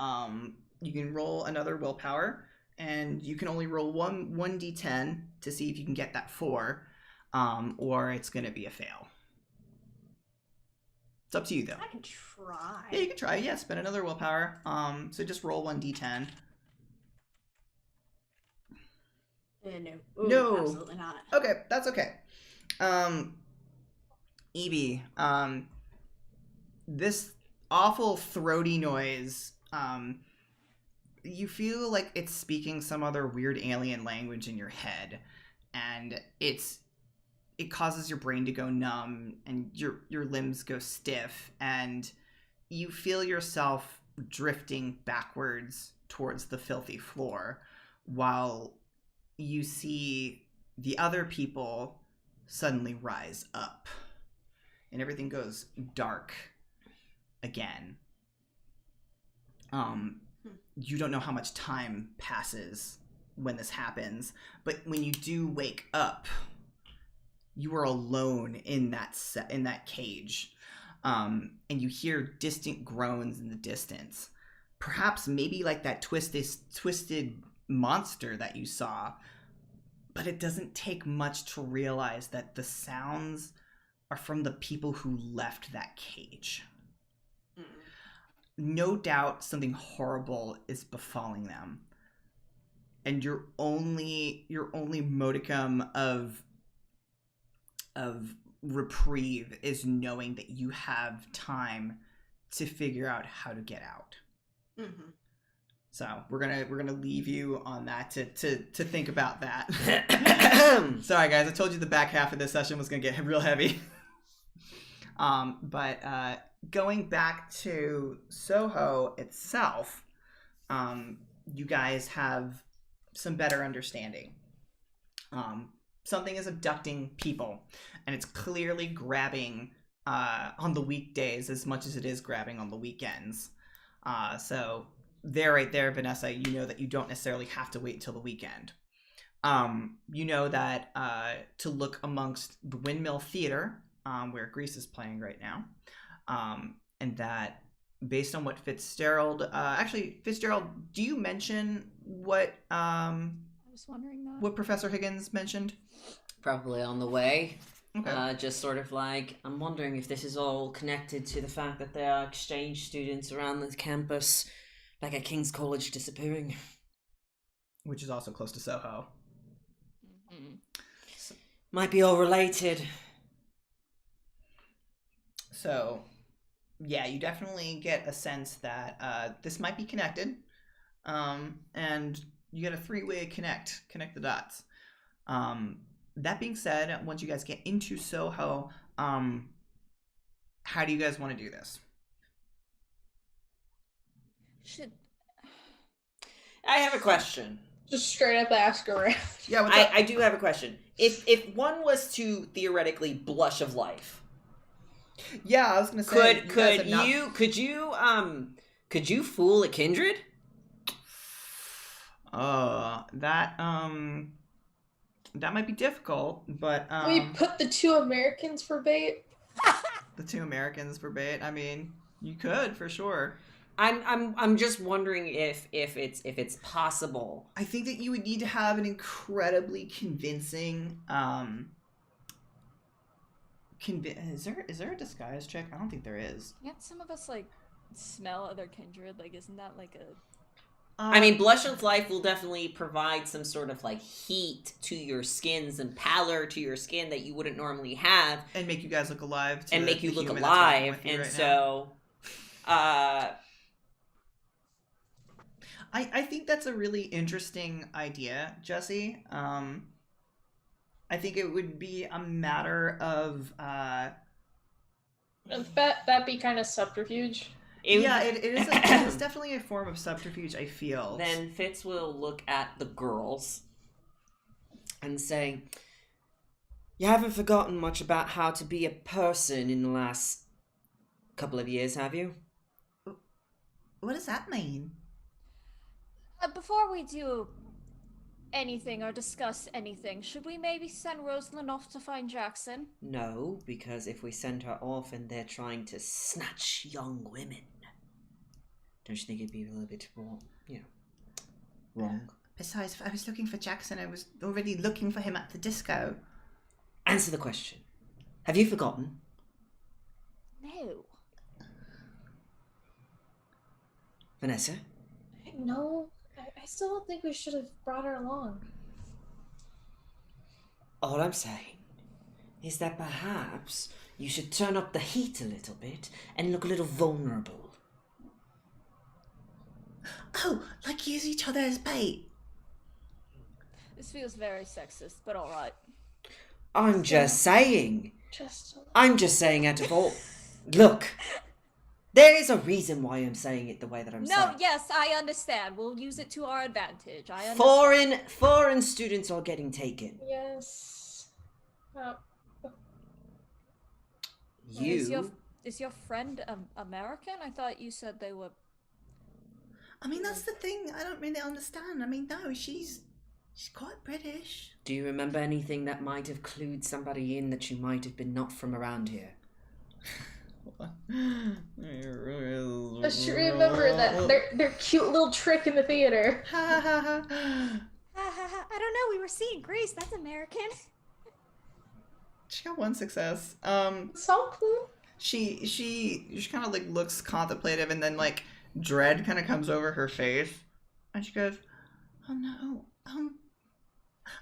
willpower, and you can only roll one d10 to see if you can get that 4, or it's going to be a fail. It's up to you though. I can try. Yeah, you can try. Yeah, spend another willpower. So just roll 1 d10. No. Ooh, No. Absolutely not. Okay, that's okay. Evie, this awful throaty noise, you feel like it's speaking some other weird alien language in your head, and it causes your brain to go numb and your limbs go stiff, and you feel yourself drifting backwards towards the filthy floor while you see the other people suddenly rise up and everything goes dark again. You don't know how much time passes when this happens, but when you do wake up, you are alone in that cage, and you hear distant groans in the distance. Perhaps maybe like that twisted monster that you saw, but it doesn't take much to realize that the sounds are from the people who left that cage. No doubt something horrible is befalling them, and your only modicum of reprieve is knowing that you have time to figure out how to get out. Mm-hmm. So we're gonna leave you on that to think about that. Sorry guys, I told you the back half of this session was gonna get real heavy. But going back to Soho itself, you guys have some better understanding. Something is abducting people, and it's clearly grabbing on the weekdays as much as it is grabbing on the weekends. So there, right there, Vanessa, you know that you don't necessarily have to wait till the weekend. You know that to look amongst the Windmill Theater, where Grease is playing right now, and that based on what Fitzgerald, do you mention what I was wondering that. what Professor Higgins mentioned? Probably on the way. Okay. Just sort of like, I'm wondering if this is all connected to the fact that there are exchange students around the campus, like at King's College, disappearing. Which is also close to Soho. Mm-hmm. Might be all related. So, yeah, you definitely get a sense that this might be connected. And you get a 3-way connect the dots. That being said, once you guys get into Soho, how do you guys want to do this? I have a question. Just straight up ask around. Yeah, what's up? I do have a question. If one was to theoretically blush of life, Yeah, I was gonna say. could you fool a kindred? That might be difficult, but We put the 2 Americans for bait. the 2 Americans for bait. I mean, you could for sure. I'm just wondering if it's possible. I think that you would need to have an incredibly convincing is there a disguise check? I don't think there is. Can't some of us like smell other kindred? Like, isn't that like a? I mean, Blush of Life will definitely provide some sort of like heat to your skins and pallor to your skin that you wouldn't normally have, and make you guys look alive. And make you look alive, and right so, I think that's a really interesting idea, Jesse. I think it would be a matter of That'd be kind of subterfuge. It is definitely a form of subterfuge, I feel. Then Fitz will look at the girls and say, "You haven't forgotten much about how to be a person in the last couple of years, have you?" What does that mean? Before we do anything or discuss anything, should we maybe send Rosalind off to find Jackson? No, because if we send her off and they're trying to snatch young women, don't you think it'd be a little bit wrong? Wrong. Besides, if I was looking for Jackson, I was already looking for him at the disco. Answer the question. Have you forgotten? No. Vanessa? No, I still don't think we should have brought her along. All I'm saying is that perhaps you should turn up the heat a little bit and look a little vulnerable. Oh, like use each other as bait. This feels very sexist, but alright. I'm just saying. Just I'm just saying out of all. Look, there is a reason why I'm saying it the way that I'm saying. No, yes, I understand. We'll use it to our advantage. I understand. Foreign students are getting taken. Yes. Is your friend American? I thought you said they were. I mean, that's the thing. I don't really understand. I mean, no, she's quite British. Do you remember anything that might have clued somebody in that you might have been not from around here? I should remember that their cute little trick in the theater. I don't know. We were seeing Grace. That's American. She got one success. Something. She kind of like looks contemplative, and then like dread kind of comes over her face, and she goes, "Oh no,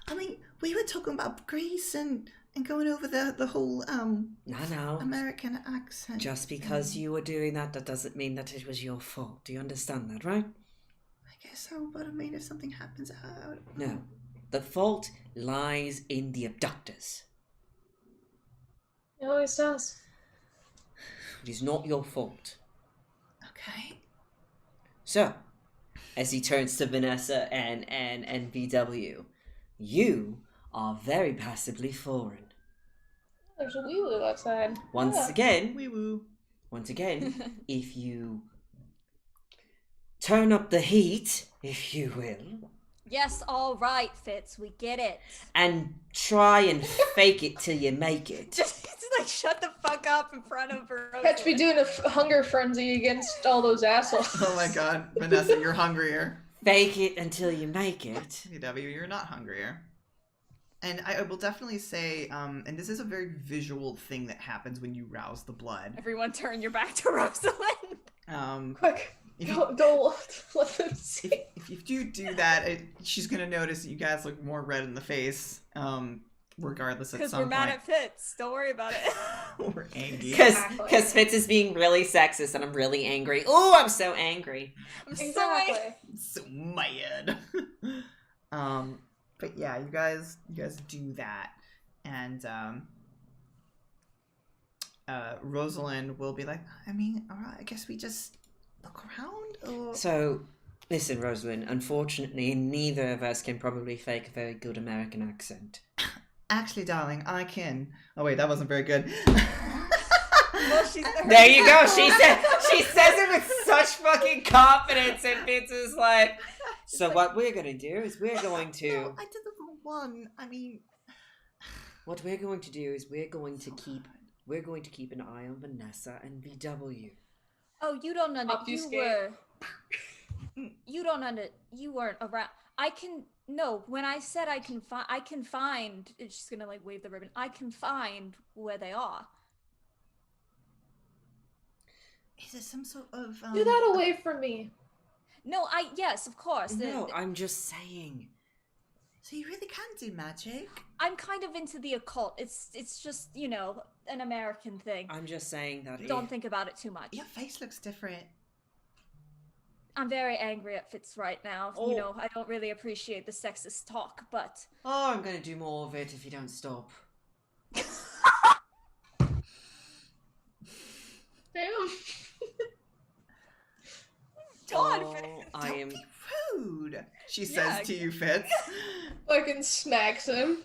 I mean, we were talking about Greece and going over the whole No. American accent. Just because you were doing that doesn't mean that it was your fault. Do you understand that, right? I guess so, but I mean, if something happens, No, the fault lies in the abductors. It always does. It is not your fault. Okay. So, as he turns to Vanessa and VW, you are very passively foreign. There's a wee-woo outside. Once again, Wee-woo. if you turn up the heat, if you will, Yes, all right, Fitz. We get it. and try and fake it till you make it. Just like shut the fuck up in front of her. Catch me doing a hunger frenzy against all those assholes. Oh my god, Vanessa, you're hungrier. Fake it until you make it. VW, you're not hungrier. And I will definitely say, and this is a very visual thing that happens when you rouse the blood. Everyone turn your back to Rosalind. Quick, go let them see. If you do that, she's gonna notice that you guys look more red in the face. Regardless, at Because some we're point. mad at Fitz. Don't worry about it. We're angry. Because Fitz is being really sexist and I'm really angry. Oh, I'm so angry. I'm so Exactly. angry. So mad. But yeah, you guys do that, and Rosalind will be like, I mean, all right, I guess we just look around. Or... So, listen, Rosalind, unfortunately, neither of us can probably fake a very good American accent. Actually, darling, I can. Oh wait, that wasn't very good. Well, There you go. She says it with such fucking confidence, and Fitz is like, so what we're gonna do is we're going to. No, I did the wrong one. I mean, What we're going to do is we're going to keep an eye on Vanessa and VW. Oh, you don't understand. Obfuscate. You weren't around. When I said I can find, it's just gonna like wave the ribbon. I can find where they are. Is it some sort of Do that away from me. No, yes, of course. No, I'm just saying. So you really can do magic? I'm kind of into the occult. It's just, an American thing. I'm just saying that. Don't think about it too much. Your face looks different. I'm very angry at Fitz right now. Oh. I don't really appreciate the sexist talk, but... Oh, I'm gonna do more of it if you don't stop. Damn. Oh, I am Rude, she says to you, Fitz. Fucking smacks him.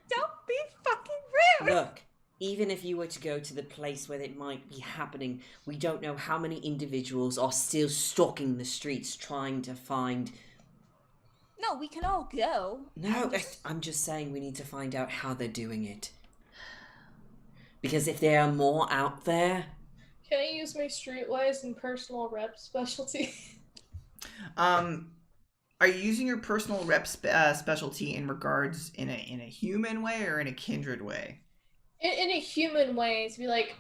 Don't be fucking rude! Look, even if you were to go to the place where it might be happening, we don't know how many individuals are still stalking the streets trying to find... No, we can all go. No, I'm just saying we need to find out how they're doing it. Because if there are more out there... Can I use my streetwise and personal rep specialty? Are you using your personal rep specialty in regards in a human way or in a kindred way? In a human way, to be like,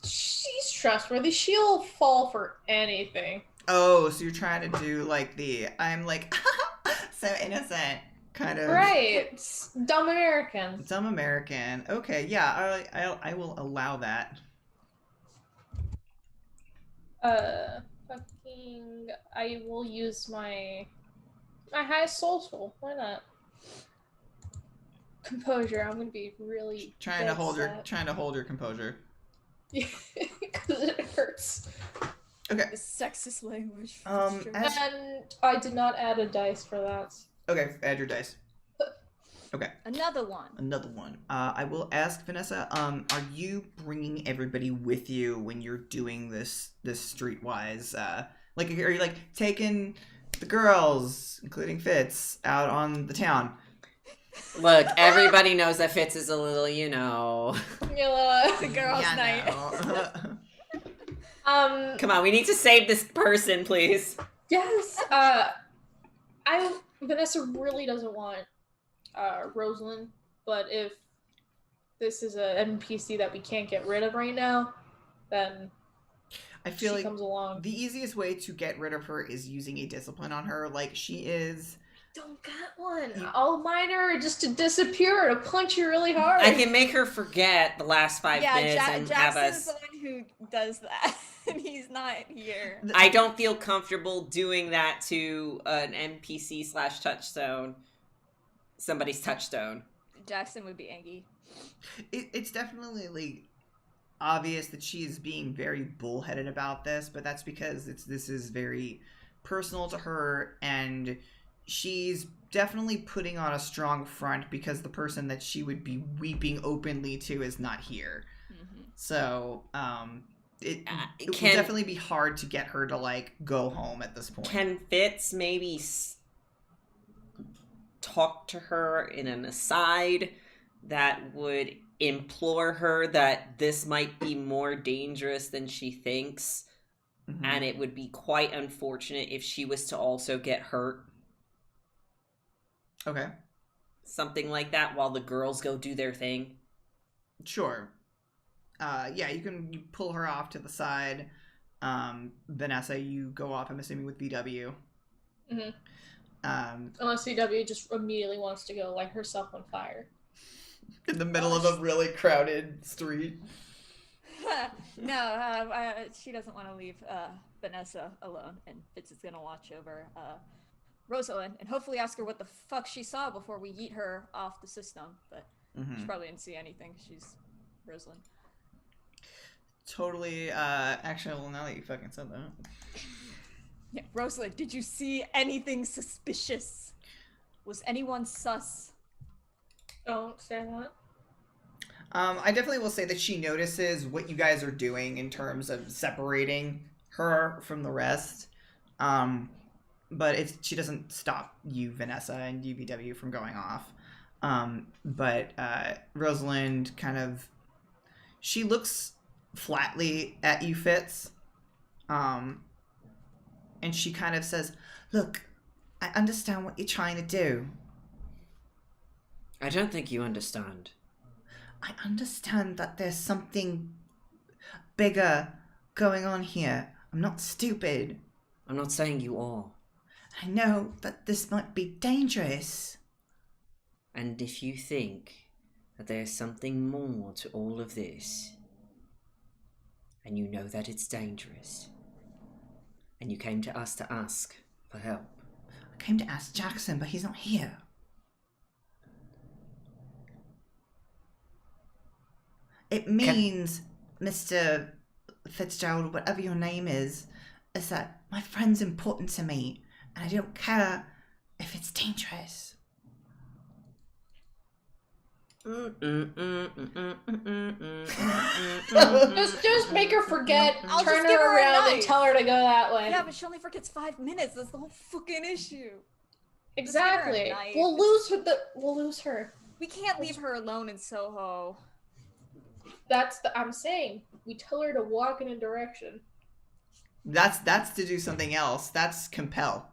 she's trustworthy. She'll fall for anything. Oh, so you're trying to do like I'm like so innocent kind of. Right. Dumb American. Dumb American. Okay, yeah, I will allow that. I will use my highest soulful. Why not? Composure. I'm gonna be really trying to hold your composure. Yeah, because it hurts. Okay. The sexist language. And I did not add a dice for that. Okay, add your dice. Okay. Another one. I will ask Vanessa. Are you bringing everybody with you when you're doing this streetwise? Like, are you like taking the girls, including Fitz, out on the town? Look, everybody knows that Fitz is a little, The girls' night. Come on, we need to save this person, please. Yes. Vanessa really doesn't want Rosalind, but if this is an NPC that we can't get rid of right now, then I feel she like comes along. The easiest way to get rid of her is using a discipline on her. Like, she is... Don't get one. I'll mine her just to disappear, to punch you really hard. I can make her forget the last 5 minutes and have us... Jackson's the one who does that, and he's not here. I don't feel comfortable doing that to an NPC / touchstone. Somebody's touchstone. Jackson would be angry. It's definitely like obvious that she's being very bullheaded about this, but that's because this is very personal to her, and she's definitely putting on a strong front because the person that she would be weeping openly to is not here. Mm-hmm. So it will definitely be hard to get her to like go home at this point. Can Fitz maybe talk to her in an aside that would implore her that this might be more dangerous than she thinks, mm-hmm. and it would be quite unfortunate if she was to also get hurt? Okay. Something like that while the girls go do their thing. Sure. Yeah, you pull her off to the side. Vanessa, you go off, I'm assuming, with VW. Mm-hmm. Unless VW just immediately wants to go light herself on fire. In the middle of a really crowded street. No, she doesn't want to leave Vanessa alone, and Fitz is going to watch over Rosalind and hopefully ask her what the fuck she saw before we yeet her off the system, but she probably didn't see anything. She's Rosalind. Totally, actually, well, now that you fucking said that. Yeah, Rosalind, did you see anything suspicious? Was anyone sus? Don't say that. I definitely will say that she notices what you guys are doing in terms of separating her from the rest. But she doesn't stop you, Vanessa, and UVW from going off. But Rosalind she looks flatly at you, Fitz. And she kind of says, "Look, I understand what you're trying to do. I don't think you understand. I understand that there's something bigger going on here. I'm not stupid. I'm not saying you are. I know that this might be dangerous. And if you think that there's something more to all of this, and you know that it's dangerous, and you came to us to ask for help. I came to ask Jackson, but he's not here. It means, Mr. Fitzgerald, whatever your name is that my friend's important to me, and I don't care if it's dangerous. Just make her forget, I'll turn just give her her a around and knife. tell her to go that way. Yeah, but she only forgets 5 minutes. That's the whole fucking issue. Exactly. knife. We'll lose her. We'll lose her. We can't leave her alone in Soho. I'm saying. We tell her to walk in a direction. That's to do something else. That's compel.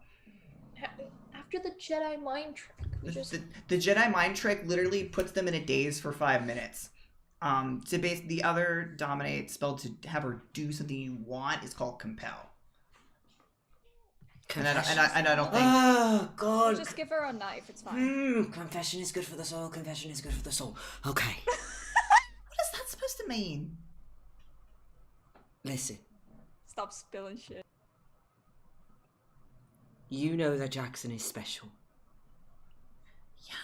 After the Jedi mind trick, we just... The Jedi mind trick literally puts them in a daze for 5 minutes. To base the other dominate spell to have her do something you want is called compel. And I don't think. Oh God! We'll just give her a knife. It's fine. Confession is good for the soul. Confession is good for the soul. Okay. What is that supposed to mean? Listen. Stop spilling shit. You know that Jackson is special. Yeah,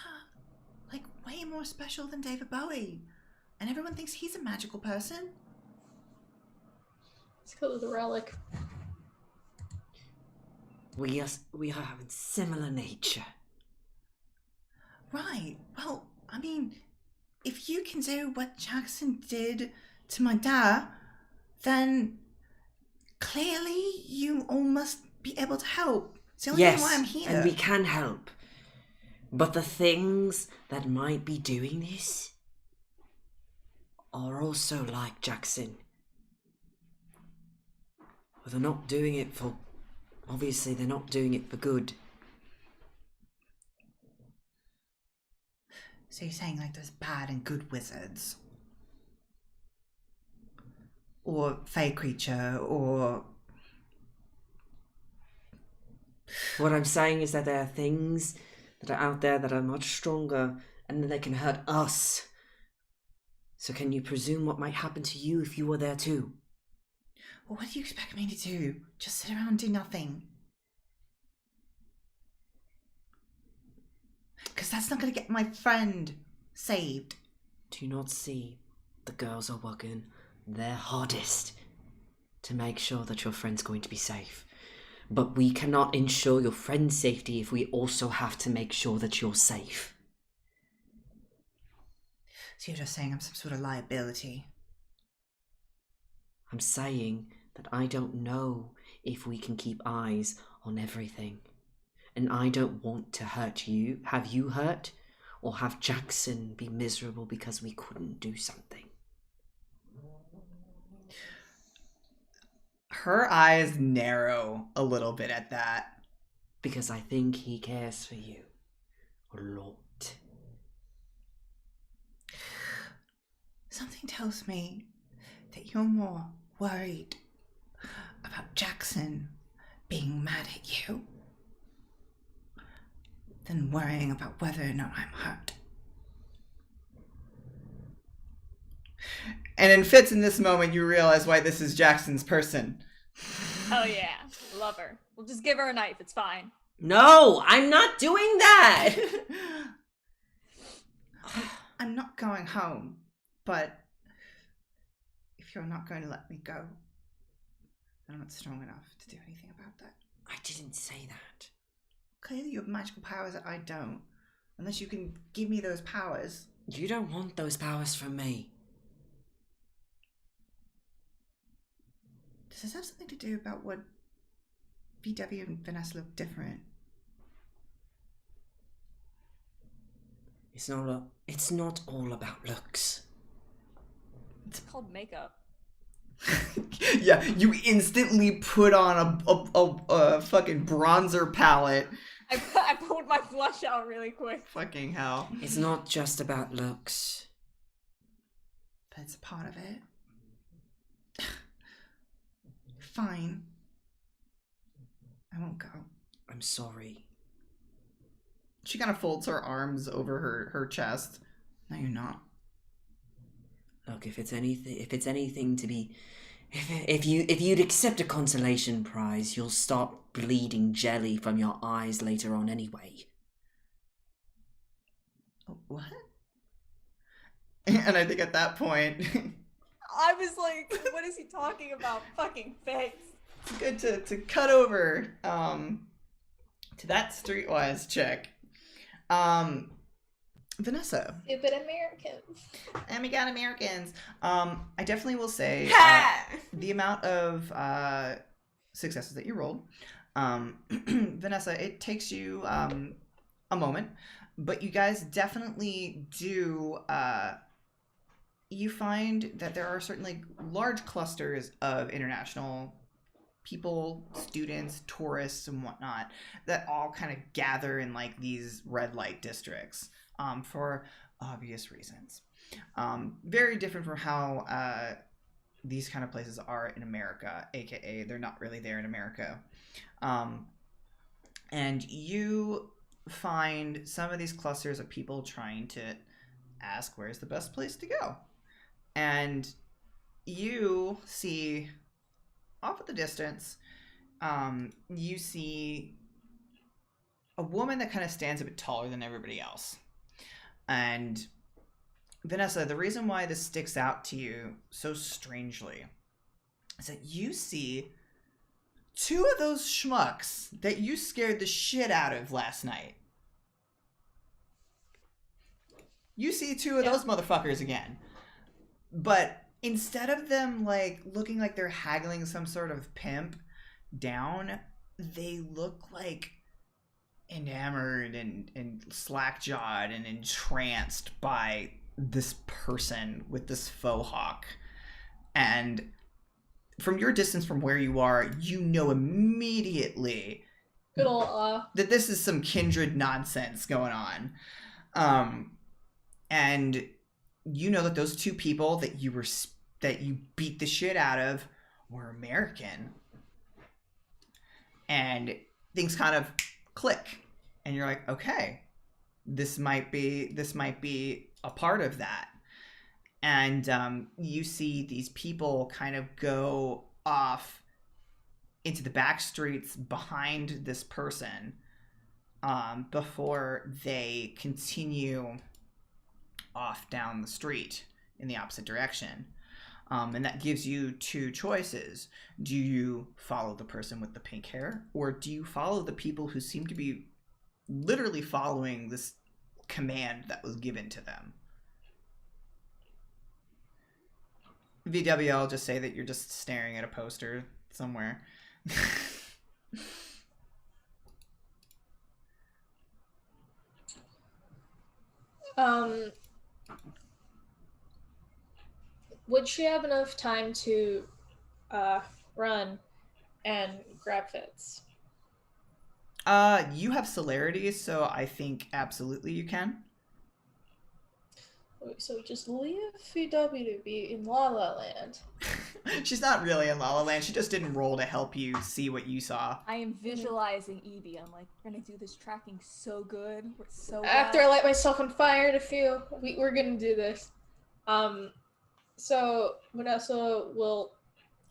like way more special than David Bowie, and everyone thinks he's a magical person. Let's go to the relic. We are having similar nature. Right. Well, I mean, if you can do what Jackson did to my dad, then clearly you all must be able to help. It's the only reason why I'm here. And we can help. But the things that might be doing this are also like Jackson. But they're not doing it for... Obviously, they're not doing it for good. So you're saying like there's bad and good wizards? Or fey creature, or... What I'm saying is that there are things that are out there that are much stronger and that they can hurt us. So can you presume what might happen to you if you were there too? Well, what do you expect me to do? Just sit around and do nothing? Because that's not going to get my friend saved. Do you not see the girls are working their hardest to make sure that your friend's going to be safe? But we cannot ensure your friend's safety if we also have to make sure that you're safe. So you're just saying I'm some sort of liability? I'm saying that I don't know if we can keep eyes on everything. And I don't want to hurt you, have you hurt, or have Jackson be miserable because we couldn't do something. Her eyes narrow a little bit at that. Because I think he cares for you a lot. Something tells me that you're more worried about Jackson being mad at you than worrying about whether or not I'm hurt. And in Fitz, in this moment, you realize why this is Jackson's person. Oh yeah, love her. We'll just give her a knife. It's fine. No, I'm not doing that! I'm not going home, but if you're not going to let me go, then I'm not strong enough to do anything about that. I didn't say that. Clearly you have magical powers that I don't. Unless you can give me those powers. You don't want those powers from me. Does this have something to do about what VW and Vanessa look different? It's not all about looks. It's called makeup. Yeah, you instantly put on a fucking bronzer palette. I pulled my blush out really quick. Fucking hell. It's not just about looks. That's a part of it. Fine. I won't go. I'm sorry. She kind of folds her arms over her chest. No, you're not. Look, if it's anything to be, if you'd accept a consolation prize, you'll start bleeding jelly from your eyes later on anyway. What? And I think at that point, I was like, what is he talking about? Fucking face. it's good to cut over to that streetwise chick. Vanessa. Stupid Americans. And we got Americans. I definitely will say the amount of successes that you rolled. Vanessa, it takes you a moment, but you guys definitely do. You find that there are certainly large clusters of international people, students, tourists, and whatnot that all kind of gather in like these red light districts for obvious reasons. Very different from how these kind of places are in America, aka they're not really there in America. And you find some of these clusters of people trying to ask where's the best place to go. And you see off at the distance, you see a woman that kind of stands a bit taller than everybody else. And Vanessa, the reason why this sticks out to you so strangely is that you see two of those schmucks that you scared the shit out of last night. You see two of those motherfuckers again. But instead of them like looking like they're haggling some sort of pimp down, they look like enamored and slack-jawed and entranced by this person with this faux hawk. And from your distance from where you are, you know immediately Good old that this is some kindred nonsense going on. And you know that those two people that you beat the shit out of were American. And things kind of click. And you're like, okay, this might be a part of that. And you see these people kind of go off into the back streets behind this person before they continue off down the street in the opposite direction. And that gives you two choices. Do you follow the person with the pink hair, or do you follow the people who seem to be literally following this command that was given to them? VW, I'll just say that you're just staring at a poster somewhere. Would she have enough time to run and grab Fitz? You have celerity, so I think absolutely you can. So just leave VW to be in La La Land. She's not really in La La Land. She just didn't roll to help you see what you saw. I am visualizing Evie. I'm like, we're gonna do this tracking so good. We're so After I light myself on fire in a few, we're gonna do this. So Vanessa will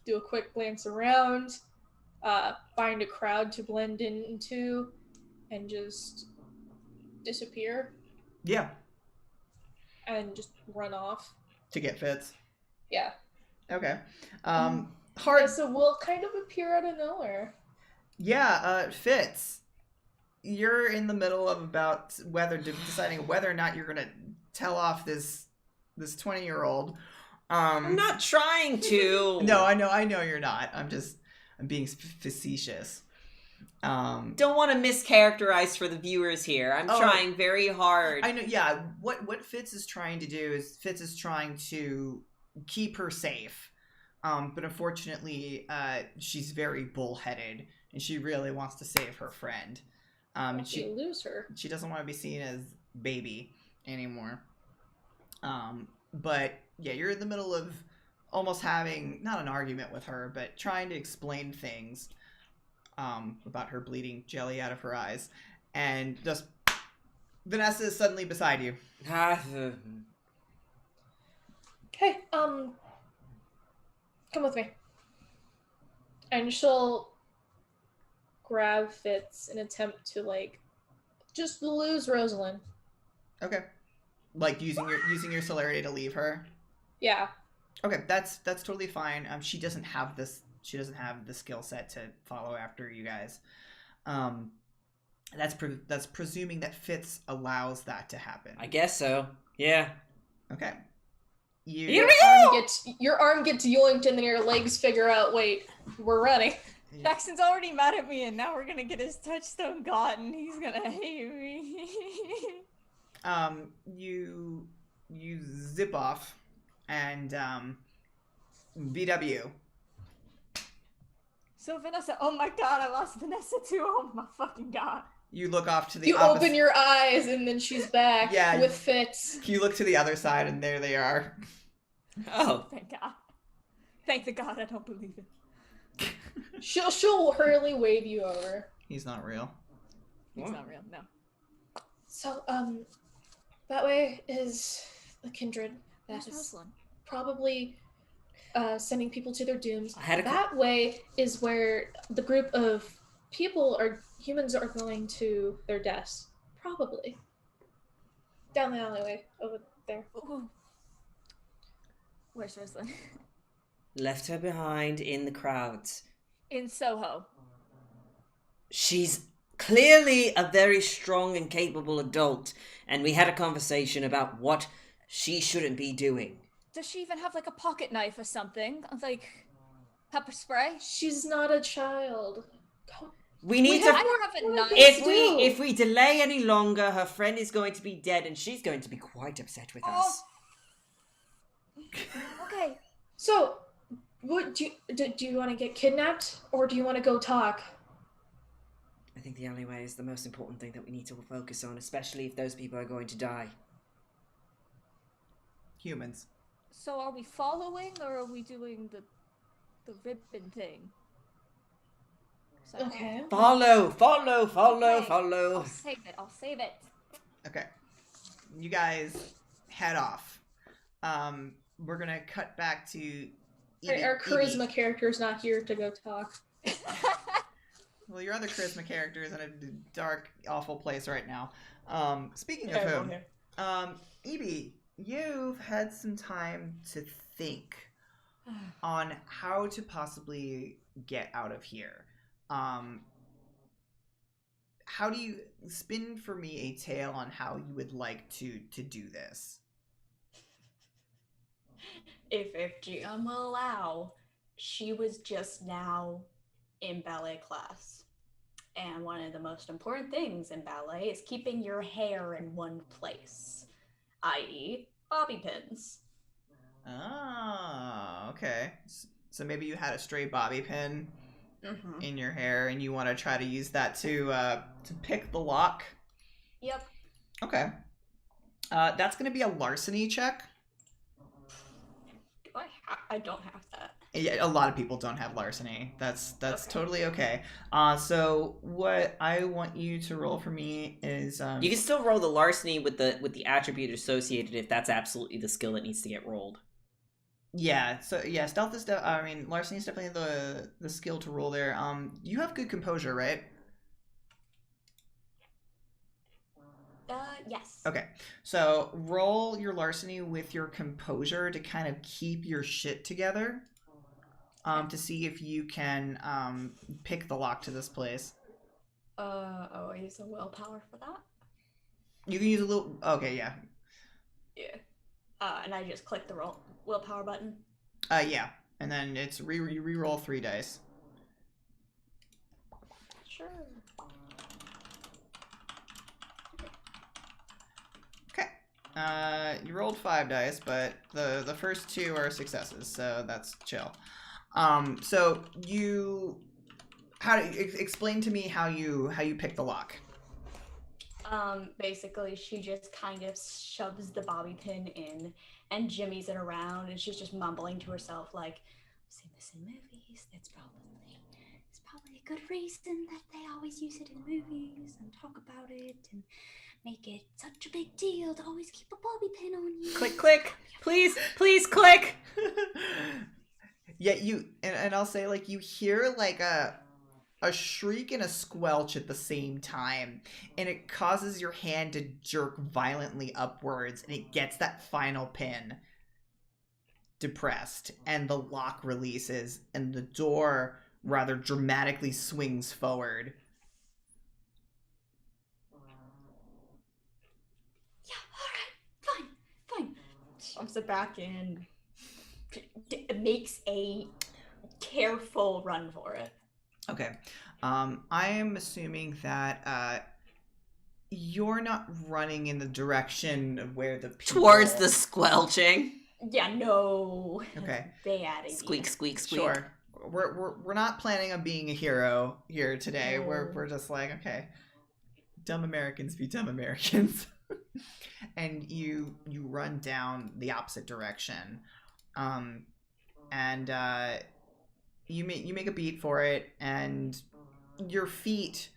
do a quick glance around, find a crowd to blend into, and just disappear. Yeah. And just run off. To get Fitz. Yeah. Okay. Yeah, Hard. so we'll kind of appear out of nowhere. Yeah, Fitz. You're in the middle of deciding whether or not you're gonna tell off this 20-year-old. I'm not trying to. No, I know you're not. I'm being facetious. Don't want to mischaracterize for the viewers here. I'm trying very hard. I know. Yeah. What Fitz is trying to do is Fitz is trying to keep her safe But unfortunately, she's very bullheaded, and she really wants to save her friend. And If you lose her. she doesn't want to be seen as baby anymore. But yeah, you're in the middle of almost having not an argument with her, but trying to explain things about her bleeding jelly out of her eyes, and just Vanessa is suddenly beside you. Okay, come with me. And she'll grab Fitz and attempt to just lose Rosalind. Okay, like using your celerity to leave her. Yeah. Okay, that's totally fine. She doesn't have this. She doesn't have the skill set to follow after you guys. That's presuming that Fitz allows that to happen. I guess so. Yeah. Okay. Here we go! Your arm gets yoinked and then your legs figure out, wait, we're running. Jackson's already mad at me and now we're gonna get his touchstone got and he's gonna hate me. You zip off and BW. So Vanessa, oh my god, I lost Vanessa too. Oh my fucking god. You look off to the You opposite... open your eyes and then she's back with Fitz. You look to the other side and there they are. Oh. Thank God. Thank the God I don't believe it. She'll hurriedly wave you over. He's not real. He's not real, no. So, that way is the kindred that is probably sending people to their dooms. That way is where the group of humans are going to their deaths. Probably. Down the alleyway, over there. Ooh. Where's Rosalind? Left her behind in the crowds. In Soho. She's clearly a very strong and capable adult, and we had a conversation about what she shouldn't be doing. Does she even have a pocket knife or something? Like pepper spray? She's not a child. We need to. I don't have a knife. If we delay any longer, her friend is going to be dead, and she's going to be quite upset with us. Okay. So, what do you want to get kidnapped, or do you want to go talk? I think the alleyway is the most important thing that we need to focus on, especially if those people are going to die. Humans. So are we following, or are we doing the ribbon thing? Okay. Follow. I'll save it. Okay. You guys head off. We're gonna cut back to our charisma character's not here to go talk. Well, your other charisma character is in a dark, awful place right now. Speaking of whom, Evie, you've had some time to think on how to possibly get out of here. How do you spin for me a tale on how you would like to do this? If GM will allow, she was just now in ballet class. And one of the most important things in ballet is keeping your hair in one place, i.e. bobby pins. Oh, okay. So maybe you had a stray bobby pin in your hair and you want to try to use that to pick the lock? Yep. Okay. That's going to be a larceny check. I don't have that. Yeah, a lot of people don't have larceny. That's okay. Totally okay. So what I want you to roll for me is you can still roll the larceny with the attribute associated if that's absolutely the skill that needs to get rolled. Yeah. So yeah, stealth is larceny is definitely the skill to roll there. You have good composure, right? Yes. Okay, so roll your larceny with your composure to kind of keep your shit together. To see if you can pick the lock to this place. I use a willpower for that. You can use a little. Okay, yeah. Yeah. And I just click the willpower button. Yeah, and then it's re-roll 3 dice. Sure. Okay. You rolled 5 dice, but the first 2 are successes, so that's chill. So you, explain to me how you pick the lock. Basically, she just kind of shoves the bobby pin in and jimmies it around, and she's just mumbling to herself like, "I've seen this in movies. It's probably a good reason that they always use it in movies and talk about it and make it such a big deal to always keep a bobby pin on you." Click, click. Please click. Yeah, and I'll say, like, you hear like a shriek and a squelch at the same time, and it causes your hand to jerk violently upwards, and it gets that final pin depressed, and the lock releases, and the door rather dramatically swings forward. Yeah, all right, fine. Shoves it back in. Makes a careful run for it. Okay. I am assuming that you're not running in the direction of where the people... Towards the squelching. Yeah, no. Okay. Bad. Squeak, squeak, squeak. Sure. We're not planning on being a hero here today. No. We're just like, okay, dumb Americans be dumb Americans. And you run down the opposite direction. And you make a beat for it, and your feet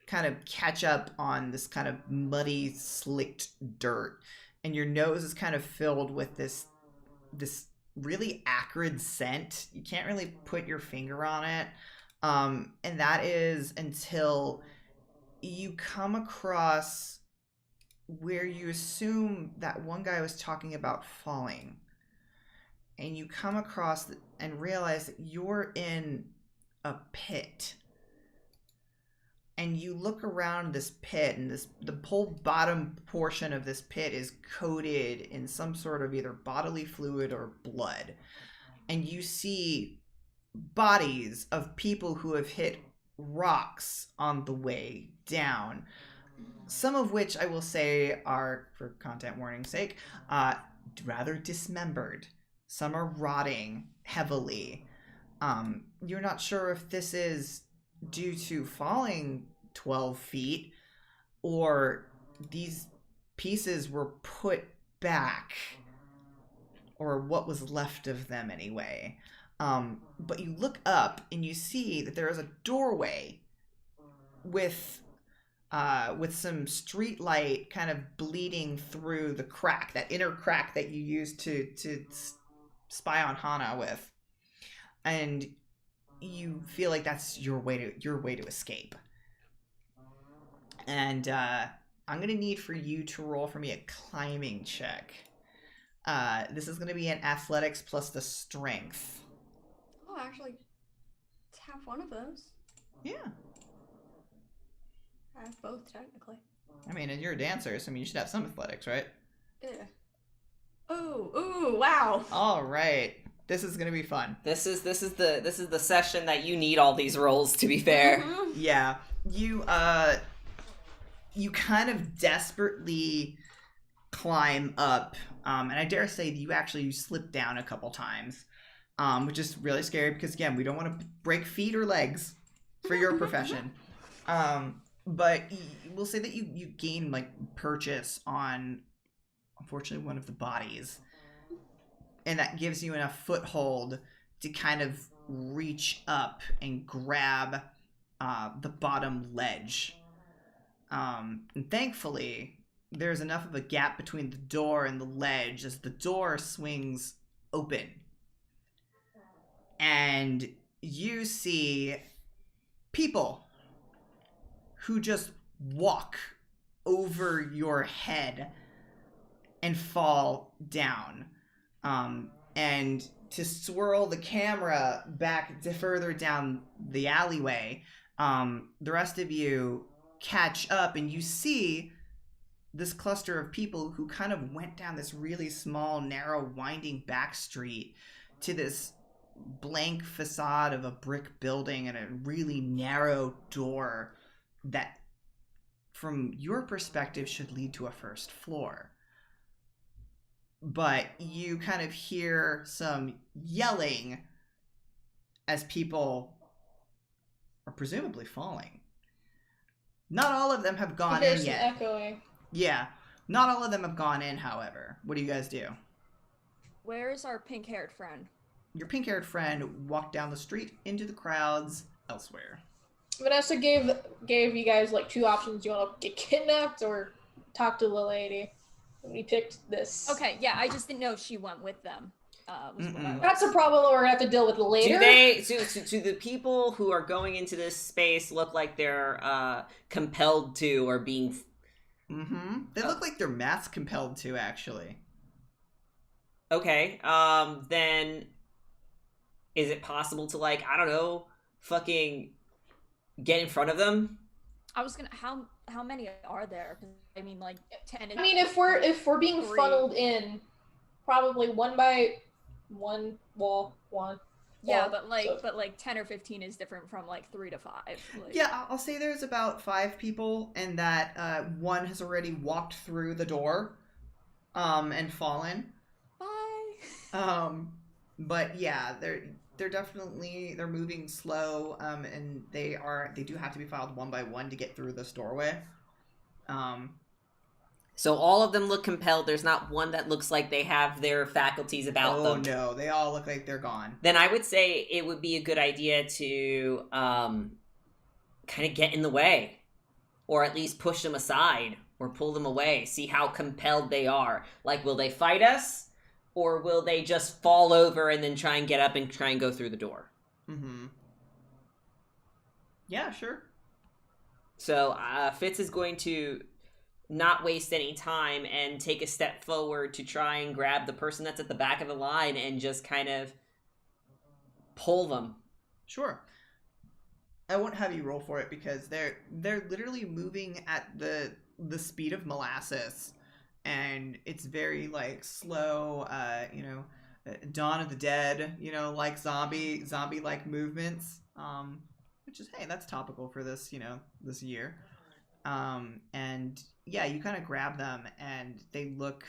kind of catch up on this kind of muddy, slicked dirt, and your nose is kind of filled with this really acrid scent. You can't really put your finger on it, and that is until you come across where you assume that one guy was talking about falling. And you come across and realize that you're in a pit. And you look around this pit, and the whole bottom portion of this pit is coated in some sort of either bodily fluid or blood. And you see bodies of people who have hit rocks on the way down. Some of which I will say are, for content warning's sake, rather dismembered. Some are rotting heavily. You're not sure if this is due to falling 12 feet or these pieces were put back, or what was left of them anyway. But you look up and you see that there is a doorway with some street light kind of bleeding through the crack, that inner crack that you use to spy on Hana with, and you feel like that's your way to escape. And I'm gonna need for you to roll for me a climbing check. This is gonna be an athletics plus the strength. Oh, actually, have one of those. Yeah. I have both, technically. I mean, and you're a dancer, so I mean, you should have some athletics, right? Yeah. Ooh, wow. All right. This is gonna be fun. This is the session that you need all these rolls, to be fair. Mm-hmm. Yeah. You kind of desperately climb up, and I dare say that you slip down a couple times, which is really scary because, again, we don't want to break feet or legs for your profession. But we'll say that you gain, like, purchase on, unfortunately, one of the bodies, and that gives you enough foothold to kind of reach up and grab the bottom ledge. And thankfully, there's enough of a gap between the door and the ledge as the door swings open. And you see people who just walk over your head and fall down. And to swirl the camera back to further down the alleyway, the rest of you catch up and you see this cluster of people who kind of went down this really small, narrow, winding back street to this blank facade of a brick building and a really narrow door that, from your perspective, should lead to a first floor. but you kind of hear some yelling as people are presumably falling. Not all of them have gone There's in some yet. echoing. Yeah, not all of them have gone in, however. What do you guys do? Where's our pink-haired friend? Your pink-haired friend walked down the street into the crowds elsewhere. Vanessa gave you guys like two options. You want to get kidnapped or talk to the lady. We picked this. Okay, yeah, I just didn't know if she went with them. Was what I was- That's a problem that we're gonna have to deal with later. Do the people who are going into this space look like they're compelled to or being? They look like they're mass compelled to, actually. Okay. Then is it possible to, like, I don't know, fucking get in front of them? I was gonna. How many are there? 'Cause, I mean, like 10. I mean, if we're being 3. funneled in, probably one by one wall, one. Yeah, wall, but like 10 or 15 is different from like 3 to 5. Like, Yeah, I'll say there's about 5 people, and that one has already walked through the door, and fallen. Bye. But yeah, they're definitely moving slow, and they do have to be filed one by one to get through this doorway. So all of them look compelled. There's not one that looks like they have their faculties about them. Oh no, they all look like they're gone. Then I would say it would be a good idea to kind of get in the way, or at least push them aside or pull them away. See how compelled they are. Like, will they fight us, or will they just fall over and then try and get up and try and go through the door? Yeah, sure. So Fitz is going to not waste any time and take a step forward to try and grab the person that's at the back of the line and just kind of pull them. Sure. I won't have you roll for it because they're literally moving at the speed of molasses, and it's very like slow, Dawn of the Dead, like zombie like movements, which is, hey, that's topical for this, this year. And yeah, you kind of grab them and they look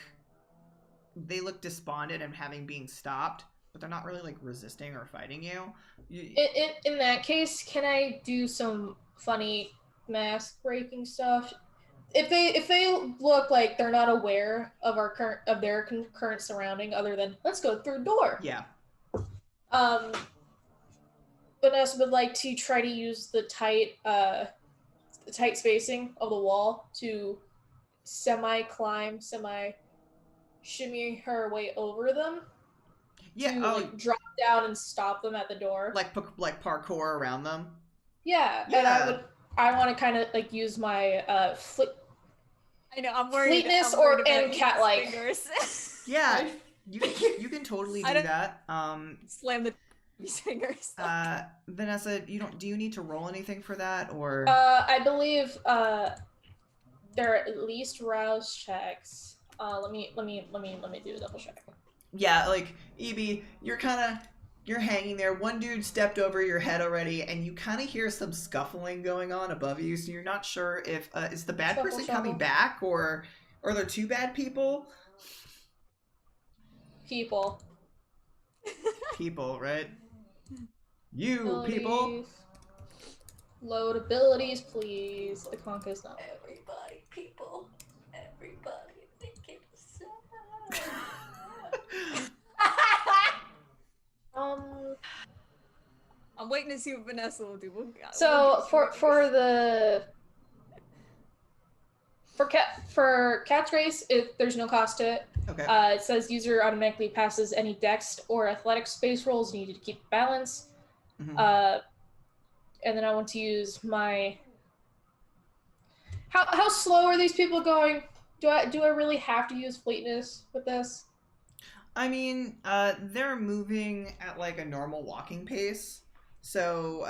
despondent and having been stopped, but they're not really like resisting or fighting you. In that case, can I do some funny mask breaking stuff? If they look like they're not aware of their current surrounding, other than let's go through the door. Yeah. Vanessa would like to try to use the tight spacing of the wall to semi-climb, semi-shimmy her way over them. Yeah. To drop down and stop them at the door. Like parkour around them. Yeah. And I want to kind of like use my I know, I'm worried. Fleetness and cat-like. Yeah, you can totally do that. Slam the fingers. Vanessa, do you need to roll anything for that, or? I believe there are at least rouse checks. Let me do a double check. Yeah, like Evie, you're hanging there. One dude stepped over your head already, and you kind of hear some scuffling going on above you. So you're not sure if is the bad person coming back, or are there 2 bad people? People, right? You Abilities. people. Load abilities, please. The conch is not. Everybody, people. Everybody, think it's I'm waiting to see what Vanessa will do. So for Cat's Race, there's no cost to it. Okay. It says user automatically passes any dex or athletic space rolls needed to keep balance. And then I want to use my. How slow are these people going? Do I really have to use fleetness with this? I mean, they're moving at like a normal walking pace. So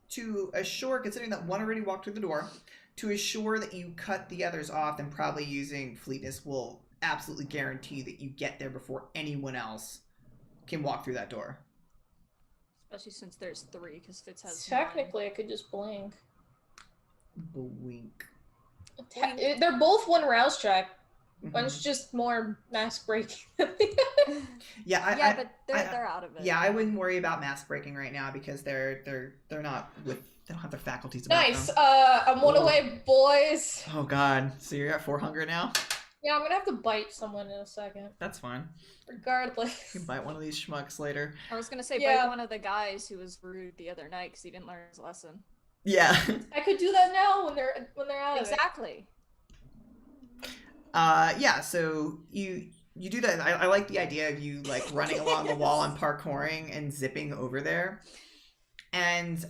to assure, considering that one already walked through the door, to assure that you cut the others off, then probably using fleetness will absolutely guarantee that you get there before anyone else can walk through that door. Especially since there's 3, because Fitz has Technically, I could just blink. Blink. They're both 1 rouse check. One's just more mask breaking. Yeah, but they're out of it. Yeah, I wouldn't worry about mask breaking right now because they're not with, they don't have their faculties about Nice. them. I'm one Ooh. away, boys. Oh god, so you're at 4 hunger now? Yeah, I'm gonna have to bite someone in a second. That's fine. Regardless. You can bite one of these schmucks later. I was gonna say Yeah. bite one of the guys who was rude the other night because he didn't learn his lesson. Yeah. I could do that now when they're out of it. Exactly. Yeah, so you do that. I like the idea of you like running along the wall and parkouring and zipping over there. And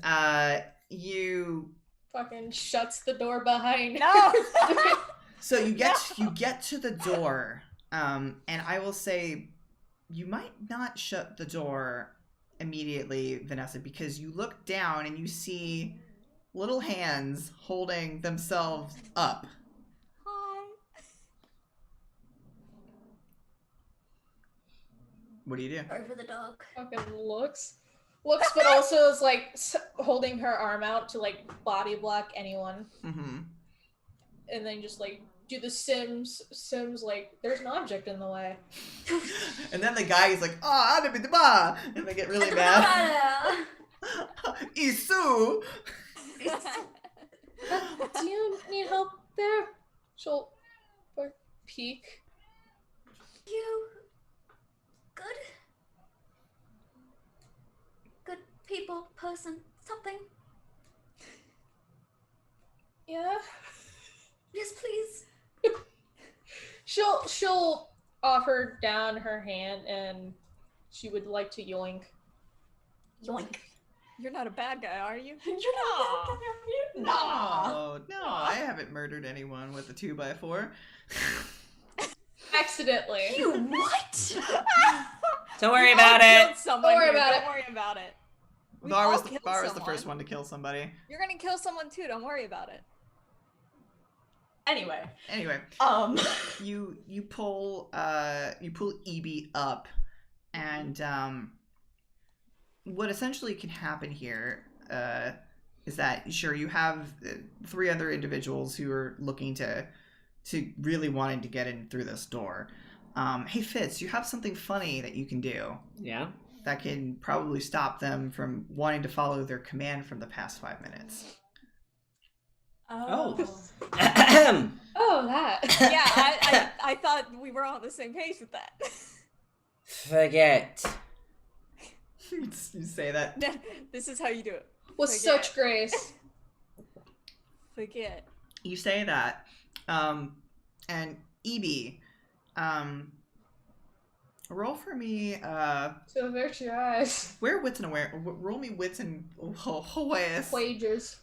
you Fucking shuts the door behind. No. so you get to the door. And I will say you might not shut the door immediately, Vanessa, because you look down and you see little hands holding themselves up. Hi. What do you do? Sorry for the dog. Fucking looks, but also is like holding her arm out to like body block anyone, Mm-hmm. and then just like do the Sims like there's an object in the way. And then the guy is like, "Oh, and they get really mad. Isu. Do you need help there? She'll peek. You good people, person, something. Yeah. Yes, please. She'll offer down her hand and she would like to yoink. Yoink. You're not a bad guy, are you? You're not bad guy, are you? Nah. No, I haven't murdered anyone with a 2x4. Accidentally. You what? Don't worry about it. Don't worry about it. Don't worry about it. We've Var all was killed the someone. first one to kill somebody. You're gonna kill someone too. Don't worry about it. Anyway. You pull EB up, and what essentially can happen here is that sure you have 3 other individuals who are looking to really wanting to get in through this door. Hey Fitz, you have something funny that you can do. Yeah. That can probably stop them from wanting to follow their command from the past 5 minutes. Oh. Oh, that. Yeah, I thought we were all on the same page with that. Forget. You say that. This is how you do it. With Forget. such grace. Forget. You say that, and EB, roll for me. So avert your eyes. Where wits and aware? Roll me wits and awareness. Wages.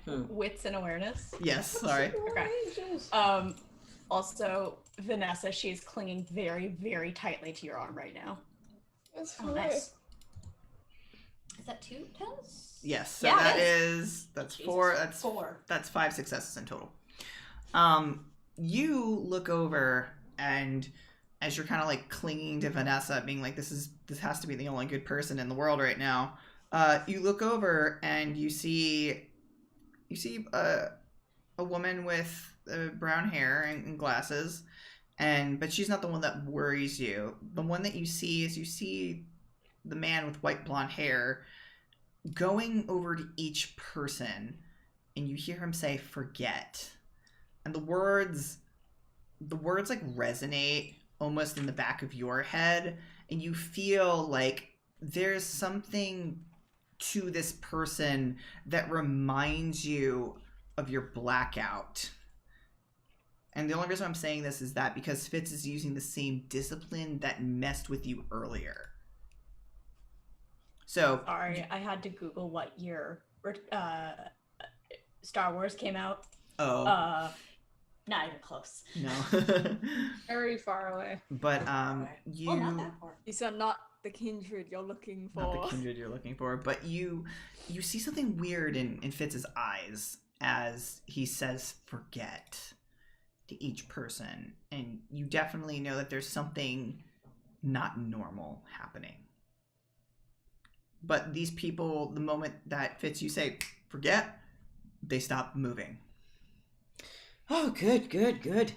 Wits and awareness. Yes, sorry. Okay. Wages. Also, Vanessa, she's clinging very, very tightly to your arm right now. That's Oh, fine. nice. Is that 2 10s? Yes, so Yeah, that it is that's Jesus. 4. That's 4. That's 5 successes in total. You look over, and as you're kind of like clinging to Vanessa, being like, this has to be the only good person in the world right now. You look over and you see a woman with brown hair and glasses, but she's not the one that worries you. The one that you see is the man with white blonde hair going over to each person, and you hear him say "forget," and the words like resonate almost in the back of your head, and you feel like there's something to this person that reminds you of your blackout. And the only reason I'm saying this is that because Fitz is using the same discipline that messed with you earlier. So Sorry, I had to Google what year Star Wars came out. oh Not even close. no. Very far away. But You... Well, not that far. These are not the kindred you're looking for. not the kindred you're looking for, but you see something weird in Fitz's eyes as he says "forget" to each person, and you definitely know that there's something not normal happening. But these people, the moment that Fitz, you say "forget," they stop moving. Oh, good.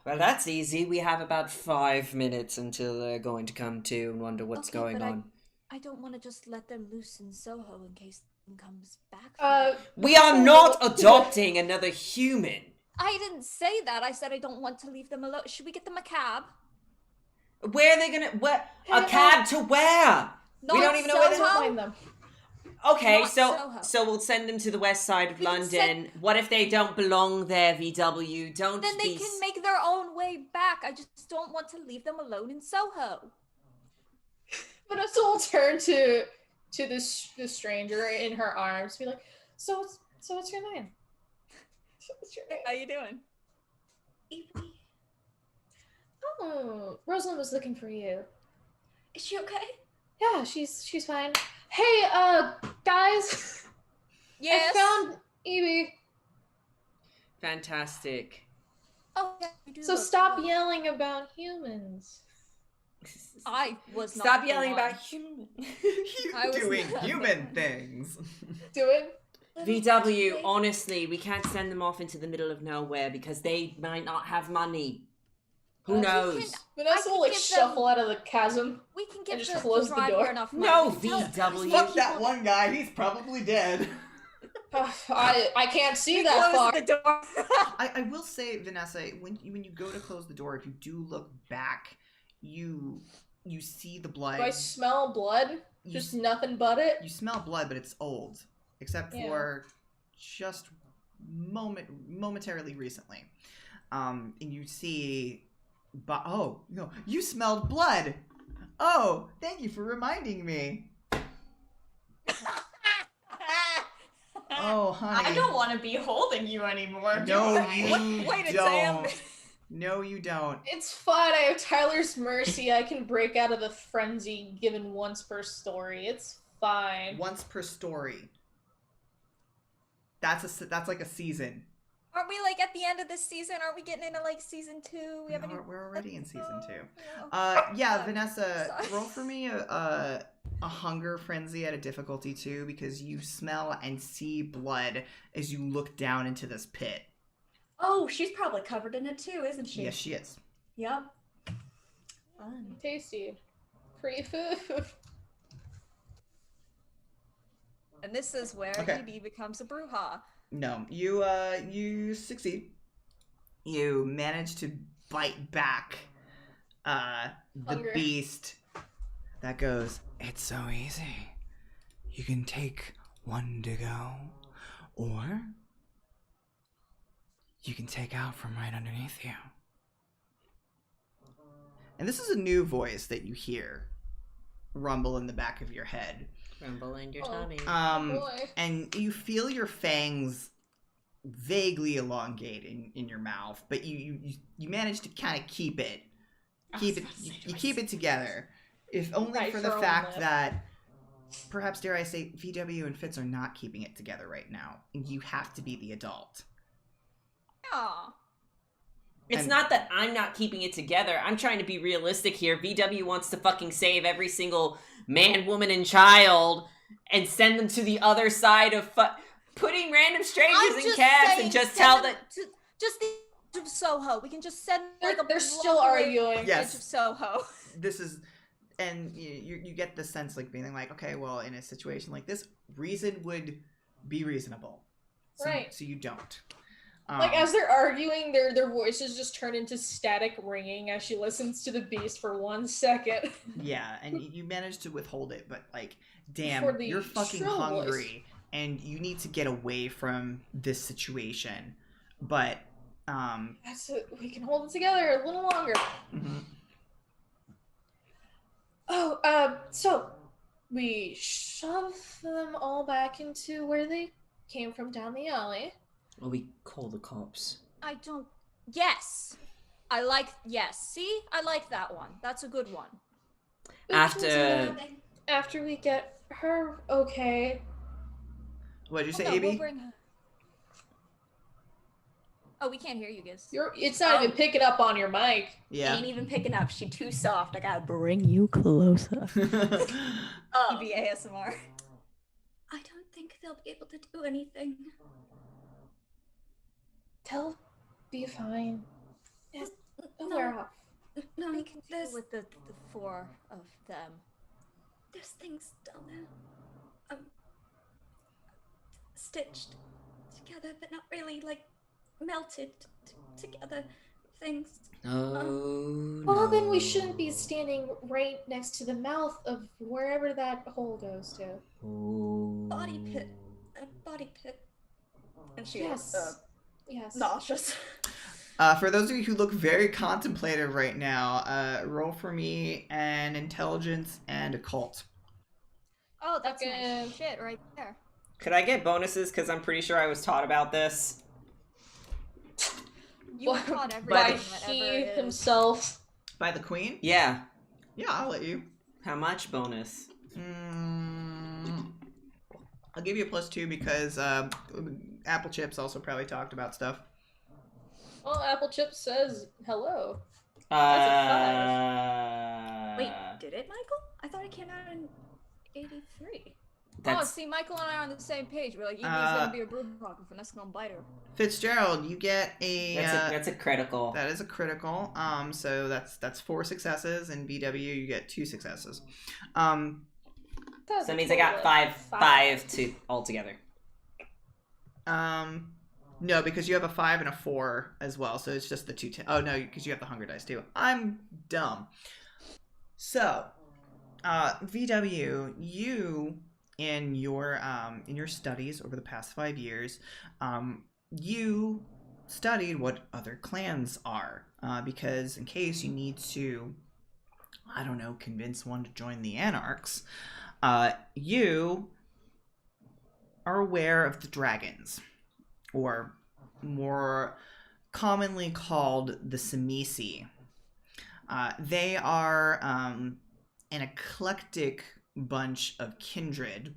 Well, that's easy. We have about 5 minutes until they're going to come to and wonder what's Okay, going but on. I don't want to just let them loose in Soho in case someone comes back. We are not adopting another human. I didn't say that. I said I don't want to leave them alone. Should we get them a cab? Where are they gonna? A cab to where? Not We don't even know where Soho. Find them. Okay, Not so Soho. we'll send them to the west side of We can London. What if they don't belong there, VW? Don't Then they be can make their own way back. I just don't want to leave them alone in Soho. Vanessa will turn to this stranger in her arms, be like, so what's your name? What's your name? How you doing? Evie, Oh, Rosalind was looking for you. is she okay? Yeah, she's fine. Hey, guys. Yes. I found Evie. fantastic. Oh, yeah, you do So look stop cool. yelling about humans. I was not. Stop the yelling one. about human. I was Doing not- human things. Do it. VW, honestly, we can't send them off into the middle of nowhere because they might not have money. Who We knows? can- Vanessa will can like give shuffle out of the chasm. We can give just the close the driver door. enough money. No, We can tell- VW. Fuck that one guy, he's probably dead. I can't see We that far. close the door. I will say, Vanessa, when you go to close the door, if you do look back, you see the blood. Do I smell blood? You Just s- nothing but it? You smell blood, but it's old, except Yeah. for just momentarily recently. And you see, oh no, you smelled blood. Oh, thank you for reminding me. Oh, honey. I don't want to be holding you anymore. do No, I? you Wait a don't. second. No, you don't. It's fine. I have Tyler's mercy. I can break out of the frenzy given once per story. It's fine. Once per story. That's like a season. Aren't we like at the end of this season? Aren't we getting into like season 2? We haven't No, even. we're already in season 2. Oh, Yeah, Vanessa, Sorry. roll for me a hunger frenzy at a difficulty 2 because you smell and see blood as you look down into this pit. Oh, she's probably covered in it too, isn't she? Yes, she is. Yep. Fun. Tasty. Free food. And this is where Okay. EB becomes a Bruja. No, you succeed. You manage to bite back the Hunger. beast that goes, "It's so easy. You can take one to go, or you can take out from right underneath you." And this is a new voice that you hear rumble in the back of your head. Rumble in your Oh. tummy. Boy. And you feel your fangs vaguely elongate in your mouth, but you manage to kind of keep it. You keep it together. If only Right, for the for a fact lip. that perhaps, dare I say, VW and Fitz are not keeping it together right now, and you have to be the adult. Aw. It's And- not that I'm not keeping it together. I'm trying to be realistic here. VW wants to fucking save every single man, woman, and child and send them to the other side of putting random strangers in cabs and just tell that. Just the edge of Soho. We can just send like a They're still block away arguing. from the Yes. edge of Soho. This is, and you get the sense like being like, okay, well, in a situation like this, reason would be reasonable. So, Right. So you don't. Like as they're arguing, their voices just turn into static ringing as she listens to the beast for 1 second. Yeah, and you manage to withhold it, but like, damn, For the you're fucking shrill voice. hungry, and you need to get away from this situation. But, That's it. We can hold it together a little longer. mhm. Oh, so we shove them all back into where they came from down the alley. Well, we call the cops. I don't. Yes. Yes. See? I like that one. That's a good one. After After we get her okay. What'd you say, Oh, no, we'll AB? bring her. Oh, we can't hear you guys. It's not even picking up on your mic. Yeah. Ain't even picking up. She too soft. I gotta bring you closer. Oh. EB ASMR. I don't think they'll be able to do anything. They'll be fine. We're off. No, We can deal there's with the four of them. there's things down there. Stitched together, but not really like melted together things. Oh, Well, then we no. shouldn't be standing right next to the mouth of wherever that hole goes to. Oh. Body pit. A body pit. And she Yes. looks Yes. nauseous. For those of you who look very contemplative right now, roll for me an intelligence and occult. Oh, that's Okay. my shit right there. Could I get bonuses? Because I'm pretty sure I was taught about this. You were taught By everything that he ever is. himself. By the queen? Yeah. Yeah, I'll let you. How much bonus? I'll give you a +2 because Apple Chips also probably talked about stuff. Well, Apple Chip says hello. Wait, did it, Michael? I thought it came out in 83. That's... Oh, see, Michael and I are on the same page. We're like, Evie's gonna be a brewdog if Vanessa's gonna bite her. Fitzgerald, you get a... That's a critical. That is a critical. So that's 4 successes, and BW you get 2 successes. So that means I got five to altogether. No, because you have a 5 and a 4 as well, so it's just the 2 10. Oh no, because you have the hunger dice too. I'm dumb. So, VW, you in your studies over the past 5 years, you studied what other clans are, because in case you need to, I don't know, convince one to join the Anarchs, you are aware of the dragons, or more commonly called the Simisi. They are an eclectic bunch of kindred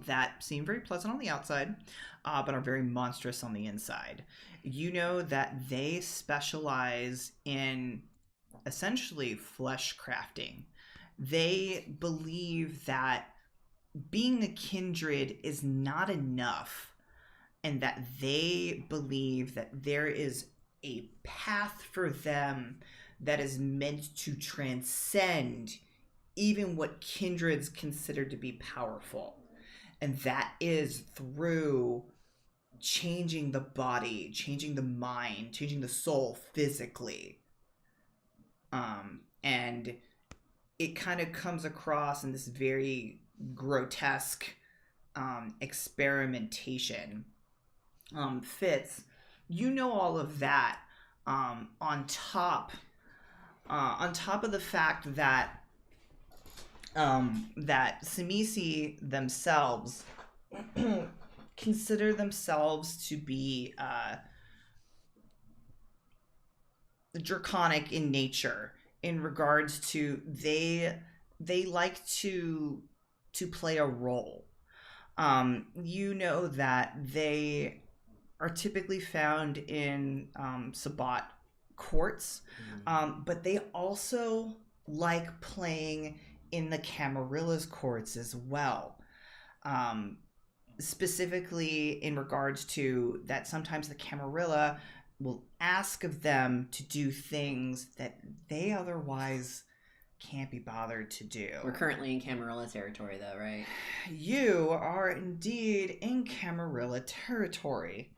that seem very pleasant on the outside, but are very monstrous on the inside. You know that they specialize in essentially flesh crafting. They believe that being a kindred is not enough, and that they believe that there is a path for them that is meant to transcend even what kindreds consider to be powerful. And that is through changing the body, changing the mind, changing the soul physically. And it kind of comes across in this very grotesque experimentation. Fitz, you know all of that, on top of the fact that that Simisi themselves consider themselves to be draconic in nature, in regards to they like to play a role. You know that they are typically found in Sabbat courts, but they also like playing in the Camarilla's courts as well. Specifically in regards to that, sometimes the Camarilla will ask of them to do things that they otherwise can't be bothered to do. We're currently in Camarilla territory, though, right? You are indeed in Camarilla territory.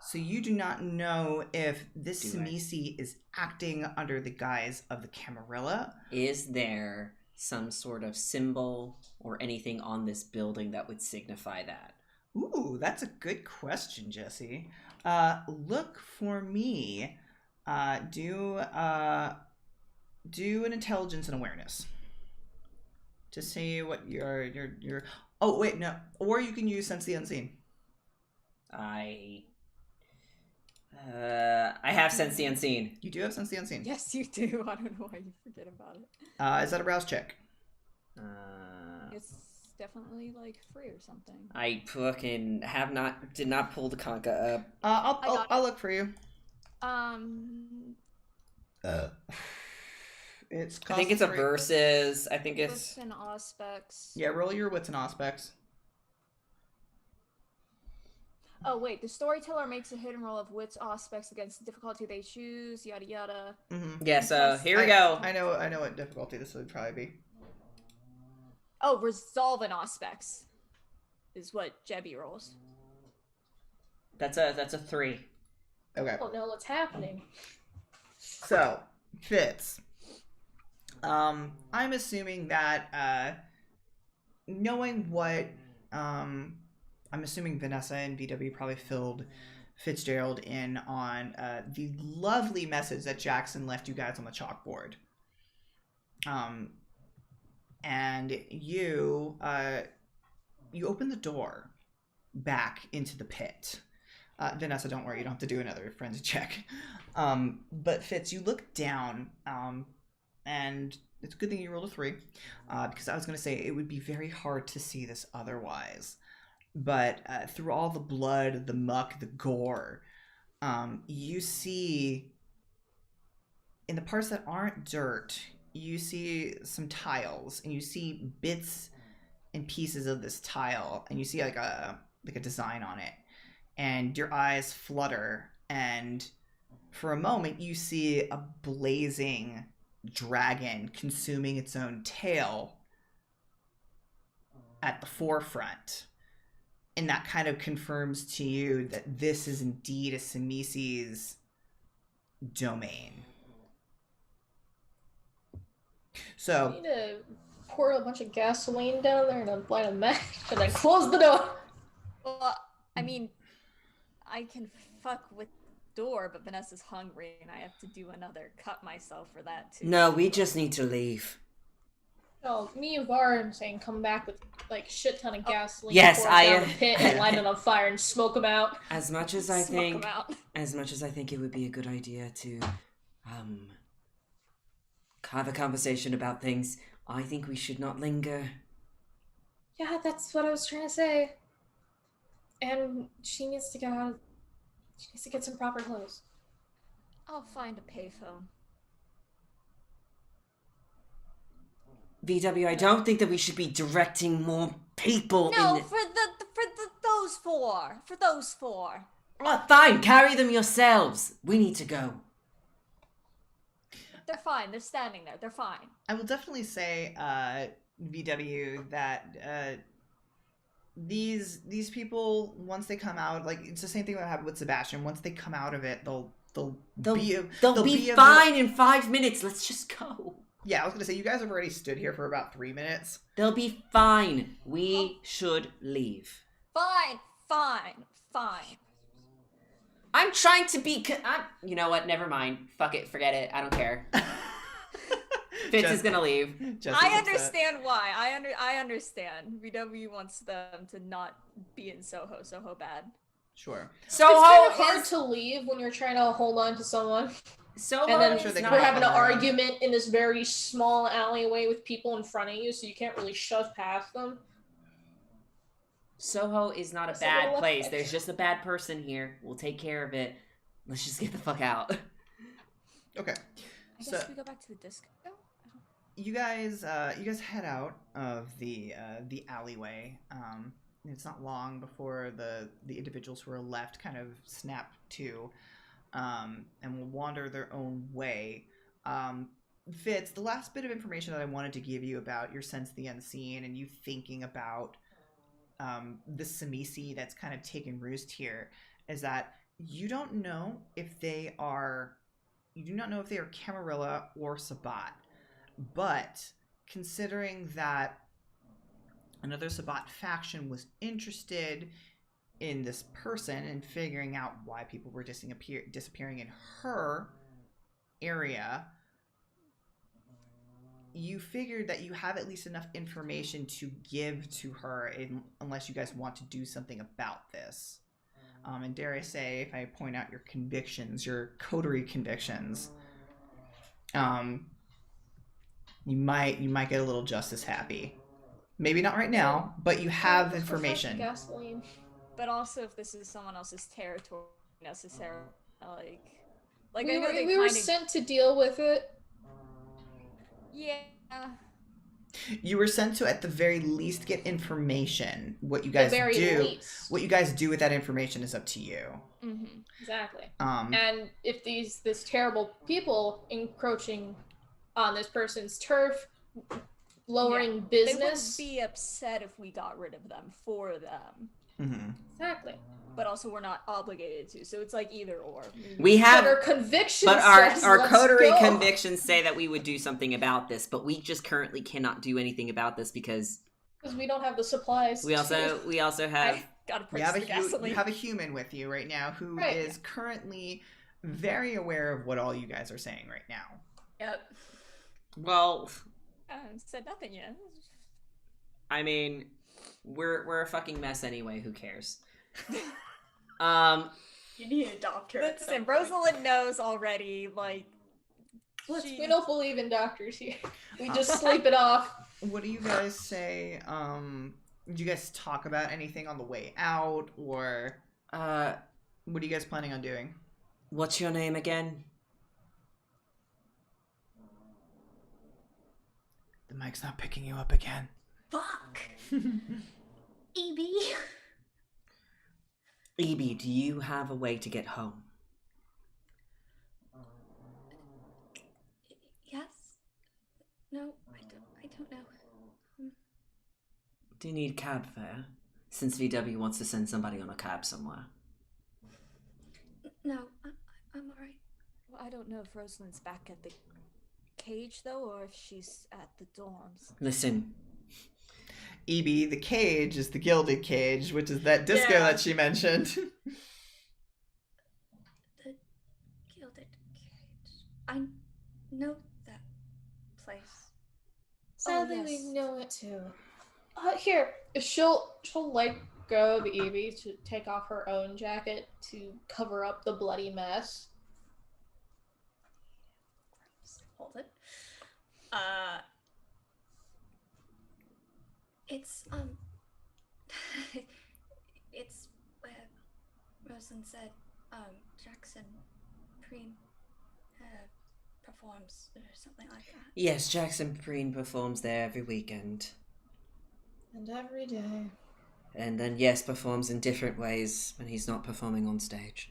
So you do not know if this Simisi is acting under the guise of the Camarilla. Is there some sort of symbol or anything on this building that would signify that? Ooh, that's a good question, Jesse. Look for me. Do an intelligence and awareness to see what your. Oh wait, no. Or you can use sense the unseen. I have sense the unseen. You do have sense the unseen. Yes, you do. I don't know why you forget about it. Is that a rouse check? It's definitely like 3 or something. I fucking did not pull the Conca up. I'll look for you. It's. I think it's a versus. I think it's Wits and aspects. Yeah, roll your wits and aspects. Oh wait, the storyteller makes a hidden roll of wits aspects against the difficulty they choose. Yada yada. Mm-hmm. Yeah, so here we go. I know what difficulty this would probably be. Oh, resolve in aspects is what Jebby rolls. That's a 3. Okay. I don't know what's happening. So, Fitz. I'm assuming that knowing what I'm assuming Vanessa and VW probably filled Fitzgerald in on the lovely message that Jackson left you guys on the chalkboard. And you open the door back into the pit. Vanessa, don't worry, you don't have to do another frenzy check. But Fitz, you look down, and it's a good thing you rolled a 3, because I was going to say it would be very hard to see this otherwise. But through all the blood, the muck, the gore, you see, in the parts that aren't dirt, you see some tiles, and you see bits and pieces of this tile, and you see like a design on it, and your eyes flutter, and for a moment you see a blazing dragon consuming its own tail at the forefront. And that kind of confirms to you that this is indeed a Simisi's domain. So I need to pour a bunch of gasoline down there and then light a match and then close the door. Well, I mean, I can fuck with the door, but Vanessa's hungry and I have to do another cut myself for that too. No, we just need to leave. No, me and Var are saying come back with like shit ton of gasoline. Yes, pour it down the pit and light it on fire and smoke them out. As much as I Smoke 'em think, out. as much as I think it would be a good idea to, have a conversation about things, I think we should not linger. Yeah, that's what I was trying to say. And she needs to get out. She needs to get some proper clothes. I'll find a payphone. VW, I don't think that we should be directing more people No, in... for those four. For those four. Oh, fine, carry them yourselves. We need to go. They're fine. They're standing there. They're fine. I will definitely say, VW, that these people, once they come out, like it's the same thing that happened with Sebastian. Once they come out of it, they'll be fine in 5 minutes. Let's just go. Yeah, I was gonna say you guys have already stood here for about 3 minutes. They'll be fine. We should leave. Fine. I'm trying to be... you know what? Never mind. Fuck it. Forget it. I don't care. Fitz is gonna leave. I understand why. I understand. VW wants them to not be in Soho bad. Sure. Soho It's kind of hard to leave when you're trying to hold on to someone. Soho And then sure they we're can having an follow around. argument in this very small alleyway with people in front of you, so you can't really shove past them. Soho is not a It's a bad little place. epic. There's just a bad person here. We'll take care of it. Let's just get the fuck out. Okay. I So- guess we go back to the disco. You guys head out of the alleyway. It's not long before the individuals who are left kind of snap to, and will wander their own way. Fitz, the last bit of information that I wanted to give you about your sense of the unseen and you thinking about the Simisi that's kind of taken roost here is that you don't know if they are Camarilla or Sabat. But considering that another Sabat faction was interested in this person and figuring out why people were disappearing in her area, you figured that you have at least enough information to give to her unless you guys want to do something about this. And dare I say, if I point out your convictions, your coterie convictions, you might get a little just as happy. Maybe not right now, but you have Just for fresh information. Gasoline. But also, if this is someone else's territory, necessarily, like We I know were, they we were kind of sent to deal with it. yeah. You were sent to, at the very least, get information. What you The guys very do, least. what you guys do with that information is up to you. Mm-hmm. Exactly. Um, And if this terrible people encroaching on this person's turf, lowering business. They wouldn't be upset if we got rid of them for them. mhm. Exactly. But also we're not obligated to, so it's like either or. We But have, our conviction but says, our let's coterie go. convictions say that we would do something about this, but we just currently cannot do anything about this because Because we don't have the supplies. we also have. I gotta You purchase have, the gasoline. you have a human with you right now who Right. is currently very aware of what all you guys are saying right now. Yep. Well, I haven't said nothing yet. I mean, we're a fucking mess anyway. Who cares? You need to adopt her. at Listen, some point. Rosalind knows already, like... We don't believe in doctors here. We just sleep it off. What do you guys say? Did you guys talk about anything on the way out, or what are you guys planning on doing? What's your name again? The mic's not picking you up again. Fuck. EB. Evie, do you have a way to get home? Yes. No, I don't know. Do you need cab fare? Since VW wants to send somebody on a cab somewhere. No, I'm alright. Well, I don't know if Rosalind's back at the cage, though, or if she's at the dorms. Listen, EB, the cage is the gilded cage, which is that disco Yeah. that she mentioned. The gilded cage. I know that place. Sadly, yes. we know it too. Here, she'll let go of Evie to take off her own jacket to cover up the bloody mess. Hold it. It's it's where Rosalind said Jackson Preen performs or something like that. yes, Jackson Preen performs there every weekend. And every day. And then, yes, performs in different ways when he's not performing on stage.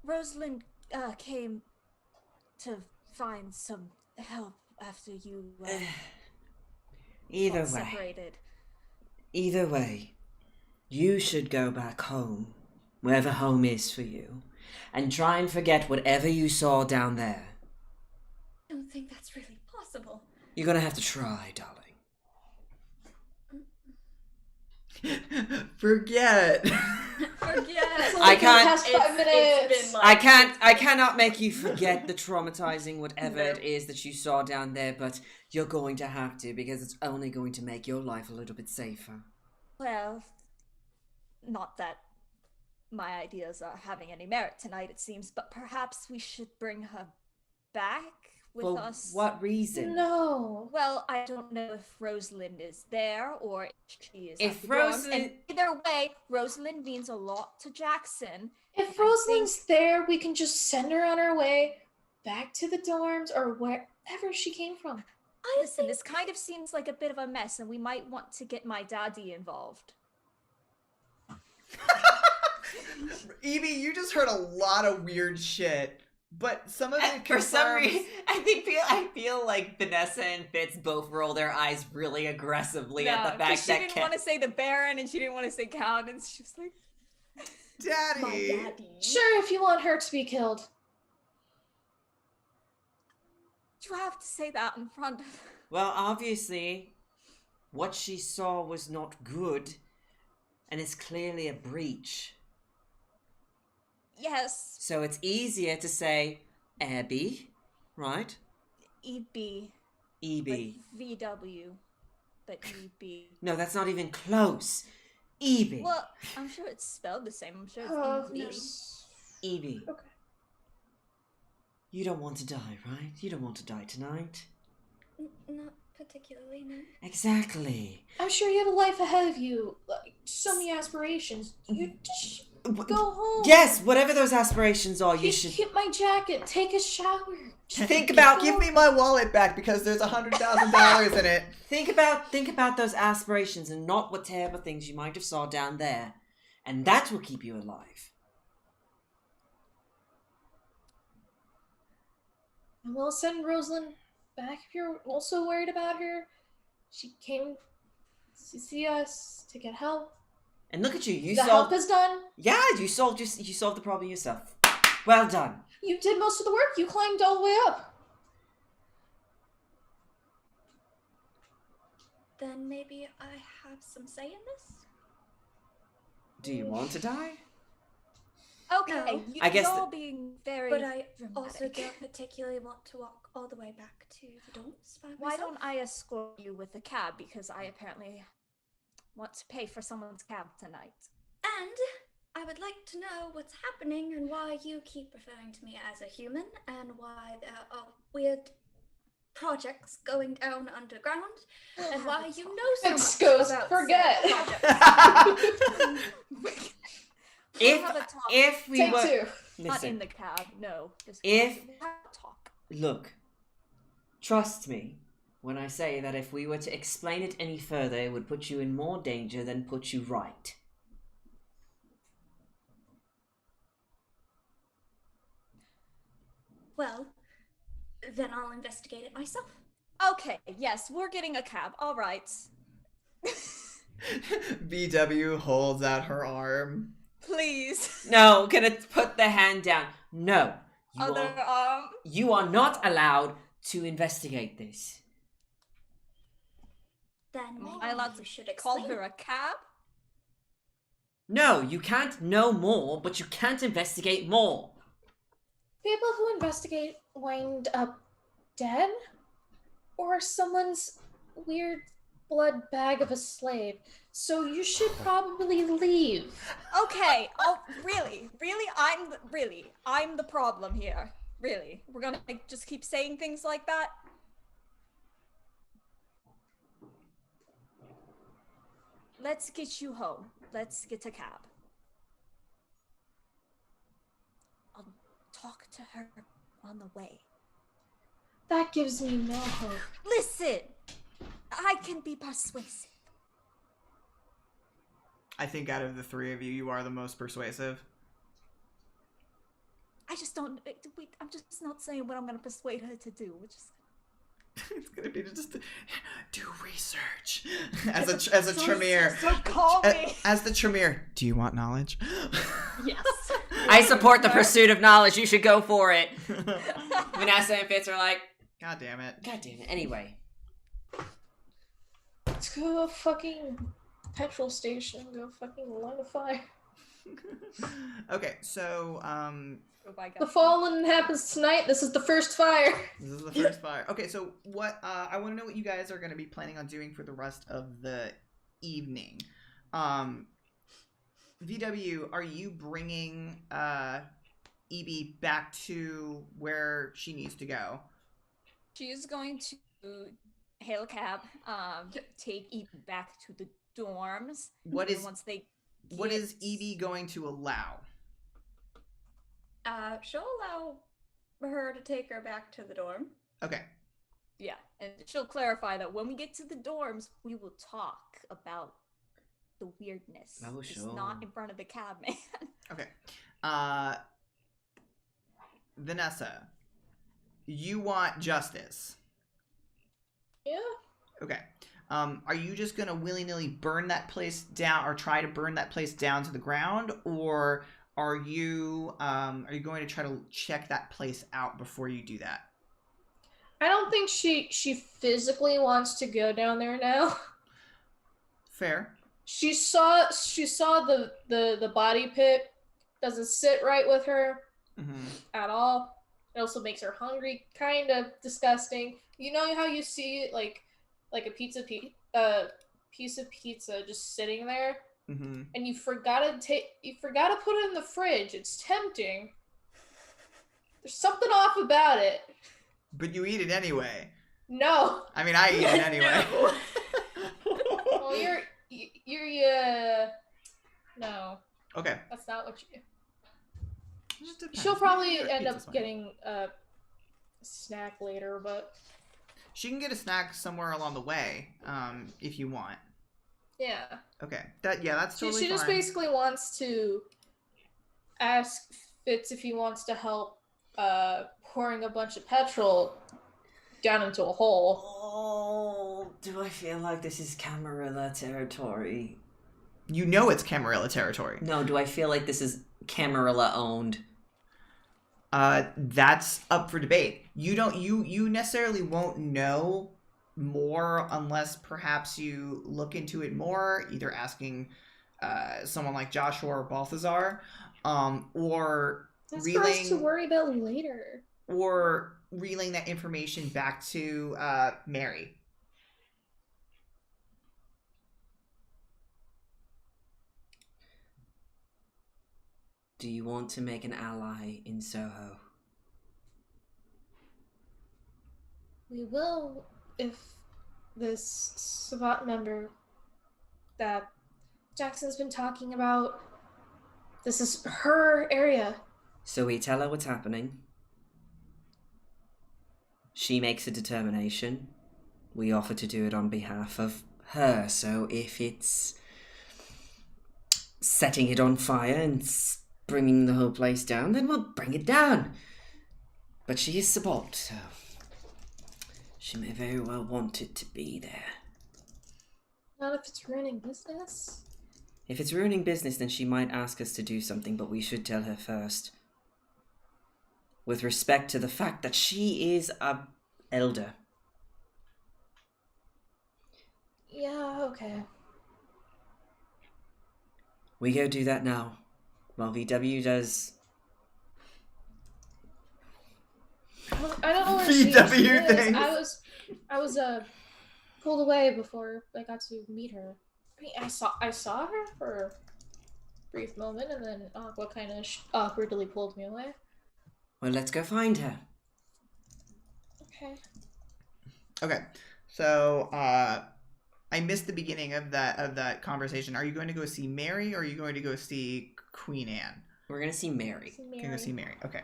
Rosalind came to find some help after you Either got way, separated. either way, you should go back home, wherever home is for you, and try and forget whatever you saw down there. I don't think that's really possible. You're gonna have to try, darling. Forget. Forget. I can't- Past 5 minutes. It's been like I cannot make you forget the traumatizing whatever it is that you saw down there, but you're going to have to, because it's only going to make your life a little bit safer. Well, not that my ideas are having any merit tonight, it seems, but perhaps we should bring her back with For us. what reason? No. Well, I don't know if Rosalind is there or if she is If at the dorms, Rosalind- and either way, Rosalind means a lot to Jackson. If I Rosalind's there, we can just send her on her way back to the dorms or wherever she came from. Listen, this kind of seems like a bit of a mess, and we might want to get my daddy involved. Evie, you just heard a lot of weird shit, but some of it For some confirms- reason, I feel like Vanessa and Fitz both roll their eyes really aggressively at the fact she that didn't want to say the Baron and she didn't want to say Count, and she was like, Daddy. my daddy. Sure, if you want her to be killed. you have to say that in front of... Well, obviously, what she saw was not good, and it's clearly a breach. Yes, So it's easier to say Abby, right? EB. EB. Like VW, but EB. No, that's not even close. EB. Well, I'm sure it's spelled the same. I'm sure it's EB. EB. Okay. You don't want to die, right? You don't want to die tonight. Not particularly, no. Exactly. I'm sure you have a life ahead of you. Like, so many aspirations. You just go home. Yes, whatever those aspirations are, you Keep, should... keep my jacket. Take a shower. Think about Give me my wallet back because there's $100,000 in it. Think about those aspirations and not what terrible things you might have saw down there. And that will keep you alive. And we'll send Rosalind back if you're also worried about her. She came to see us to get help. And look at you, The help is done. Yeah, you solved the problem yourself. Well done. You did most of the work. You climbed all the way up. Then maybe I have some say in this? Do you want to die? Okay, No. I guess you're being very But I dramatic. also don't particularly want to walk all the way back to the dorms by myself. Why don't I escort you with a cab? Because I apparently want to pay for someone's cab tonight. And I would like to know what's happening and why you keep referring to me as a human and why there are weird projects going down underground and why you know so It's much goes, about forget. said projects. We'll have a talk. If we Take were two. Not listen, in the cab, no. Just If- we'll have a talk. look, trust me when I say that if we were to explain it any further, it would put you in more danger than put you right. Well, then I'll investigate it myself. Okay, yes, we're getting a cab. All right. VW holds out her arm. Please. No, gonna put the hand down. No, Other arm. you are not allowed to investigate this. Then Am maybe I allowed you to should call explain. her a cab? No, you can't know more, but you can't investigate more. People who investigate wind up dead? Or someone's weird blood bag of a slave. So you should probably leave. Okay. Oh, really? I'm the problem here. Really? We're gonna just keep saying things like that? Let's get you home. Let's get a cab. I'll talk to her on the way. That gives me no hope. Listen! I can be persuasive. I think out of the three of you, you are the most persuasive. I just don't. Wait, I'm just not saying what I'm gonna persuade her to do. We're just. It's gonna be just do research as a Tremere. Don't call me. As the Tremere. Do you want knowledge? Yes. I support the pursuit of knowledge. You should go for it. Vanessa and Fitz are like, God damn it. God damn it. Anyway. Let's go to a fucking petrol station. Go fucking light a fire. Okay, so Oh my God. The fallen happens tonight. This is the first fire. this is the first fire. Okay, so what I want to know what you guys are going to be planning on doing for the rest of the evening. VW, are you bringing Evie back to where she needs to go? She's going to hail a cab, take Evie back to the dorms. What and is once they what get- is Evie going to allow? She'll allow her to take her back to the dorm. Okay. Yeah, and she'll clarify that when we get to the dorms, we will talk about the weirdness. Oh, Just sure. not in front of the cab man. Okay. Vanessa, you want justice. Yeah. Okay. Are you just gonna willy-nilly burn that place down, or try to burn that place down to the ground, or are you going to try to check that place out before you do that? I don't think she physically wants to go down there now. Fair. She saw the body pit. Doesn't sit right with her Mm-hmm. at all. It also makes her hungry. Kind of disgusting. You know how you see like a piece of pizza just sitting there, Mm-hmm. and you forgot to put it in the fridge. It's tempting. There's something off about it. But you eat it anyway. No. I mean, I eat it anyway. Well, you're no. Okay. That's not what you. Just depends. She'll probably Your end pizza's up fine. getting snack later, but She can get a snack somewhere along the way, if you want. yeah. Okay. That's totally She just fine. basically wants to ask Fitz if he wants to help pouring a bunch of petrol down into a hole. Oh, do I feel like this is Camarilla territory? You know it's Camarilla territory. No, do I feel like this is Camarilla owned? That's up for debate. You necessarily won't know more unless perhaps you look into it more, either asking someone like Joshua or Balthazar, or That's for us to worry about later. or relaying that information back to Mary. Do you want to make an ally in Soho? We will if this SWAT member that Jackson's been talking about, this is her area. So we tell her what's happening. She makes a determination. We offer to do it on behalf of her. So if it's setting it on fire and bringing the whole place down, then we'll bring it down. But she is Sabot, so she may very well want it to be there. Not if it's ruining business. If it's ruining business, then she might ask us to do something, but we should tell her first. With respect to the fact that she is a elder. Yeah, okay. We go do that now, while VW does... I don't know where she VW is. things. I was pulled away before I got to meet her. I mean, I saw her for a brief moment, and then Aqua kind of awkwardly pulled me away. Well, let's go find her. Okay. Okay. So I missed the beginning of that conversation. Are you going to go see Mary, or are you going to go see Queen Anne? We're going to see Mary. You're going to see Mary. Okay.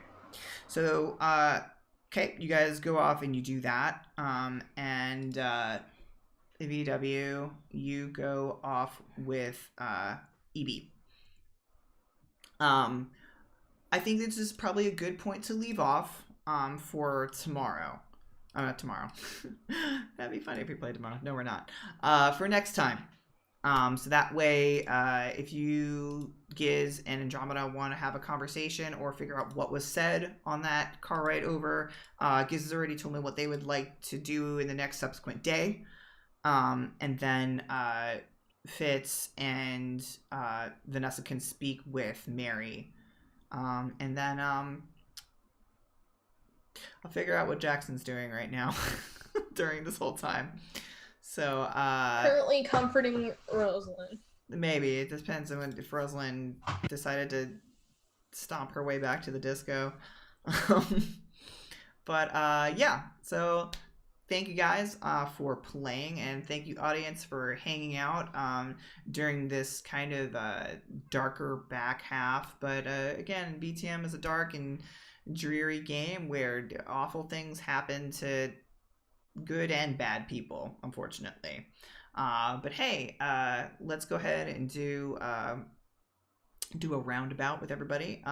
So okay, you guys go off and you do that. And VW, you go off with EB. I think this is probably a good point to leave off for tomorrow. Not tomorrow. That'd be funny if we played tomorrow. No, we're not. For next time. So that way, if you, Giz and Andromeda, want to have a conversation or figure out what was said on that car ride over, Giz has already told me what they would like to do in the next subsequent day. And then Fitz and Vanessa can speak with Mary. And then I'll figure out what Jackson's doing right now during this whole time. So Currently comforting Rosalind. maybe it depends on if Rosalind decided to stomp her way back to the disco. But yeah, so thank you guys for playing, and thank you audience for hanging out during this kind of darker back half. But again, BTM is a dark and dreary game where awful things happen to good and bad people, unfortunately. But hey, let's go ahead and do a roundabout with everybody.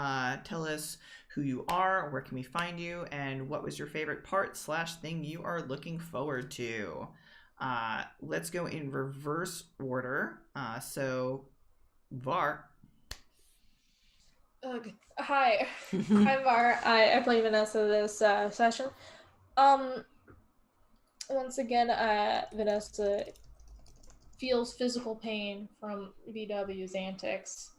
Tell us who you are, where can we find you, and what was your favorite part / thing you are looking forward to. Let's go in reverse order. So Var. Hi. Hi, Var. I play Vanessa this session. Once again, Vanessa feels physical pain from VW's antics.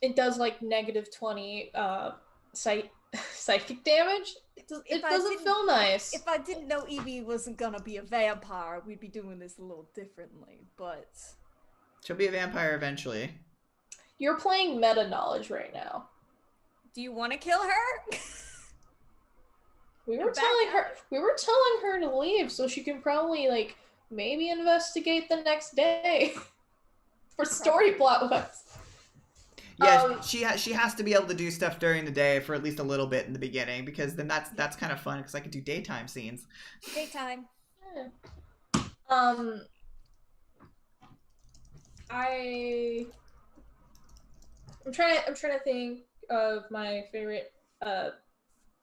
It does like -20 psychic damage. It doesn't feel nice. If I didn't know Evie wasn't gonna be a vampire, we'd be doing this a little differently, but... She'll be a vampire eventually. You're playing meta knowledge right now. Do you want to kill her? We were telling her to leave so she can probably like maybe investigate the next day for story plot wise. Yeah, she has to be able to do stuff during the day for at least a little bit in the beginning, because then that's kind of fun, because I could do daytime scenes. Daytime. I'm trying to think of my favorite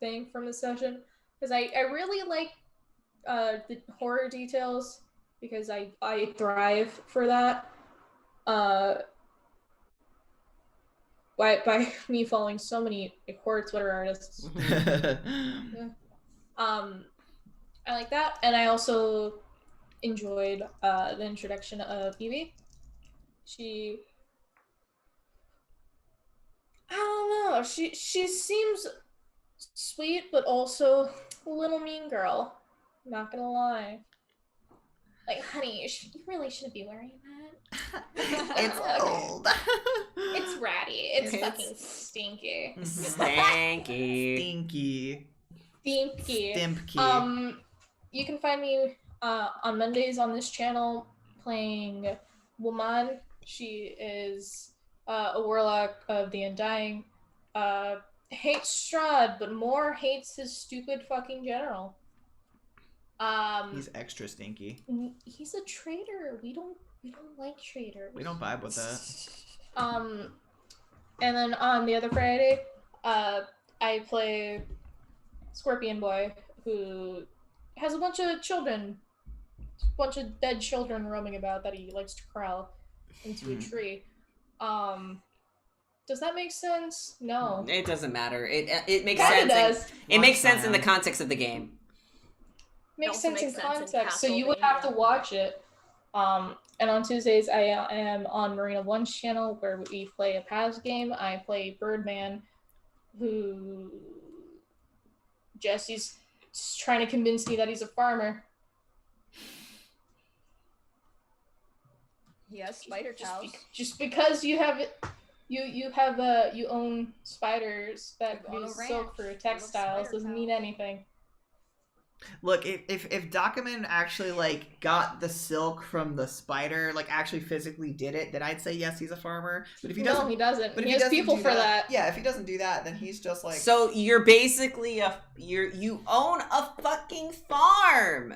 thing from the session, because I really like the horror details, because I thrive for that. By me following so many horror Twitter artists. Yeah. I like that, and I also enjoyed the introduction of Evie. I don't know. She seems sweet, but also a little mean girl. Not gonna lie. Like, honey, you really shouldn't be wearing that. It's old. It's ratty. It's fucking stinky. Stanky. Stinky. You can find me on Mondays on this channel playing Woman. She is a warlock of the Undying. Hates Strahd, but more hates his stupid fucking general. He's extra stinky. He's a traitor. We don't like traitors. We don't vibe with that. And then on the other Friday, I play Scorpion Boy, who has a bunch of dead children roaming about that he likes to corral into a tree. Does that make sense? No. It doesn't matter. It makes Kinda sense. does. It makes sense in the context of the game. Makes sense in context, so Castlevania. you would have to watch it. And on Tuesdays, I am on Marina One's channel, where we play a Paz game. I play Birdman, who Jesse's trying to convince me that he's a farmer. Yes, spider cows. Just because you have it, you own spiders that On a use ranch silk for full of textiles spider doesn't mean cows. anything. Look, if Document actually like got the silk from the spider, like actually physically did it, then I'd say yes, he's a farmer. But if he doesn't, No, he doesn't. But if He has doesn't people do for that. Yeah, if he doesn't do that, then he's just like. So you're basically you own a fucking farm.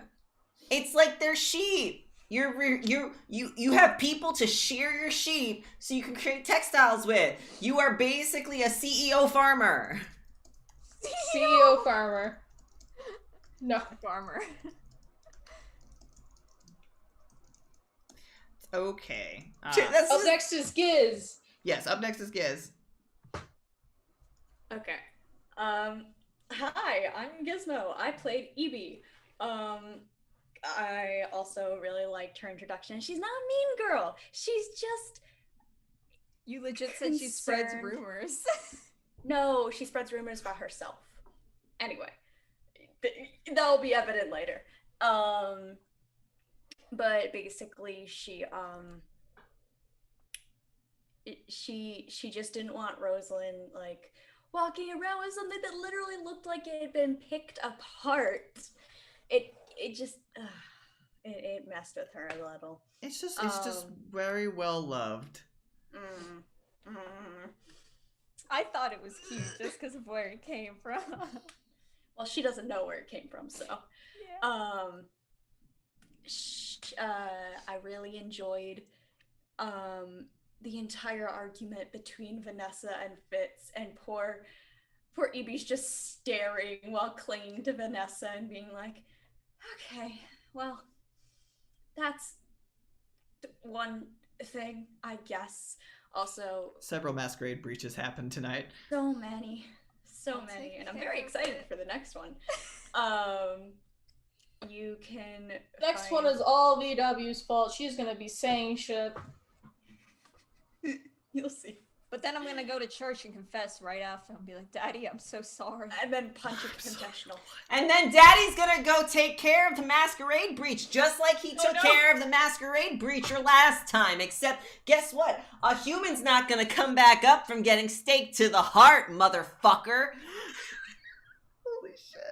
It's like they're sheep. You have people to shear your sheep so you can create textiles with. You are basically a CEO farmer. CEO farmer. No. Farmer. Okay. That's Up next is Giz. Yes, up next is Giz. Okay. Hi, I'm Gizmo. I played Evie. I also really liked her introduction. She's not a mean girl. She's just You legit said she spreads Concerned. rumors. no. She spreads rumors about herself. Anyway, that'll be evident later. But basically, she just didn't want Rosalind like walking around with something that literally looked like it had been picked apart. It just it messed with her a little. It's just very well loved. I thought it was cute just because of where it came from. Well, she doesn't know where it came from, so. Yeah. I really enjoyed the entire argument between Vanessa and Fitz, and poor Evie's just staring while clinging to Vanessa and being like, okay, well, that's one thing, I guess. Also, Several masquerade breaches happened tonight. so many, I'll and I'm take very care of excited it. for the next one. You can Next find- one is all VW's fault. She's gonna be saying shit. You'll see. But then I'm gonna go to church and confess right after and be like, Daddy, I'm so sorry. And then punch a confessional. And then Daddy's gonna go take care of the masquerade breach, just like he took no. care of the masquerade breacher last time. Except, guess what? A human's not gonna come back up from getting staked to the heart, motherfucker. Holy shit.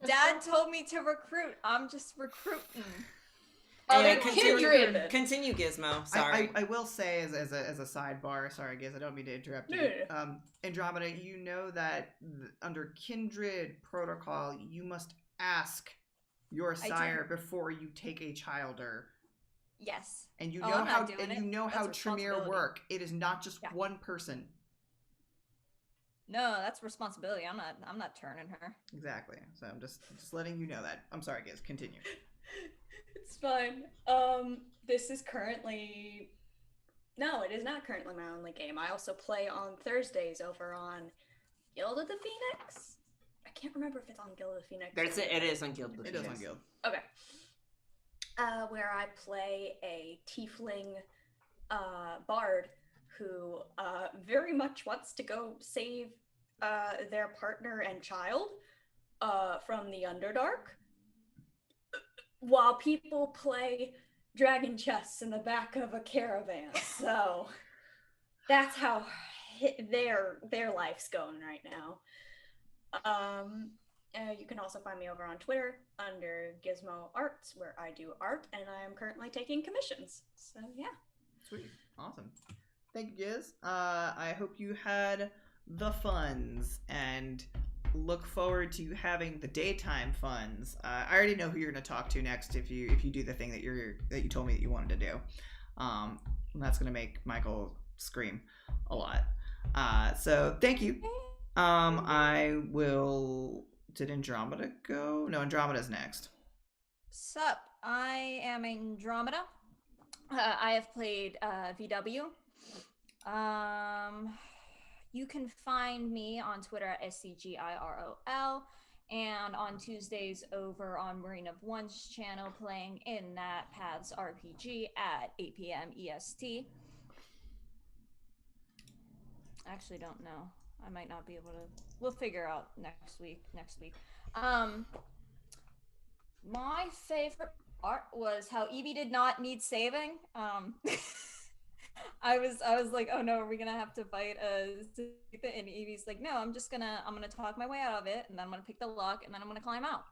Dad told me to recruit. I'm just recruiting. Oh, Anyway, they're continue, kindred. continue, Gizmo. Sorry. I will say as a sidebar, sorry Giz, I don't mean to interrupt you. No. Andromeda, you know that under kindred protocol, you must ask your I do. sire before you take a childer. Yes. And you Oh, know I'm how not doing and it. you know That's how a Tremere responsibility. work. It is not just Yeah. one person. No, that's responsibility. I'm not turning her. Exactly. So I'm just letting you know that. I'm sorry, Giz. Continue. It's fine. This is currently. No, it is not currently my only game. I also play on Thursdays over on Guild of the Phoenix. I can't remember if it's on Guild of the Phoenix. It is on Guild. It is on Guild. Okay. Where I play a tiefling bard who very much wants to go save their partner and child from the Underdark, while people play dragon chess in the back of a caravan. So that's how their life's going right now. You can also find me over on Twitter under Gizmo Arts, where I do art, and I am currently taking commissions. So yeah. Sweet. Awesome. Thank you, Giz. I hope you had the funs and look forward to having the daytime funs. I already know who you're going to talk to next if you do the thing that you told me that you wanted to do. And that's going to make Michael scream a lot. So thank you. I will. Did Andromeda go? No, Andromeda's next. Sup, I am Andromeda. I have played VW. You can find me on Twitter at SCGIROL, and on Tuesdays over on Marine of One's channel playing in that Paths RPG at 8 p.m. EST. I actually don't know. I might not be able to. We'll figure out next week. My favorite part was how Evie did not need saving. I was like, oh no, are we gonna have to fight and Evie's like, no, I'm gonna talk my way out of it, and then I'm gonna pick the lock, and then I'm gonna climb out.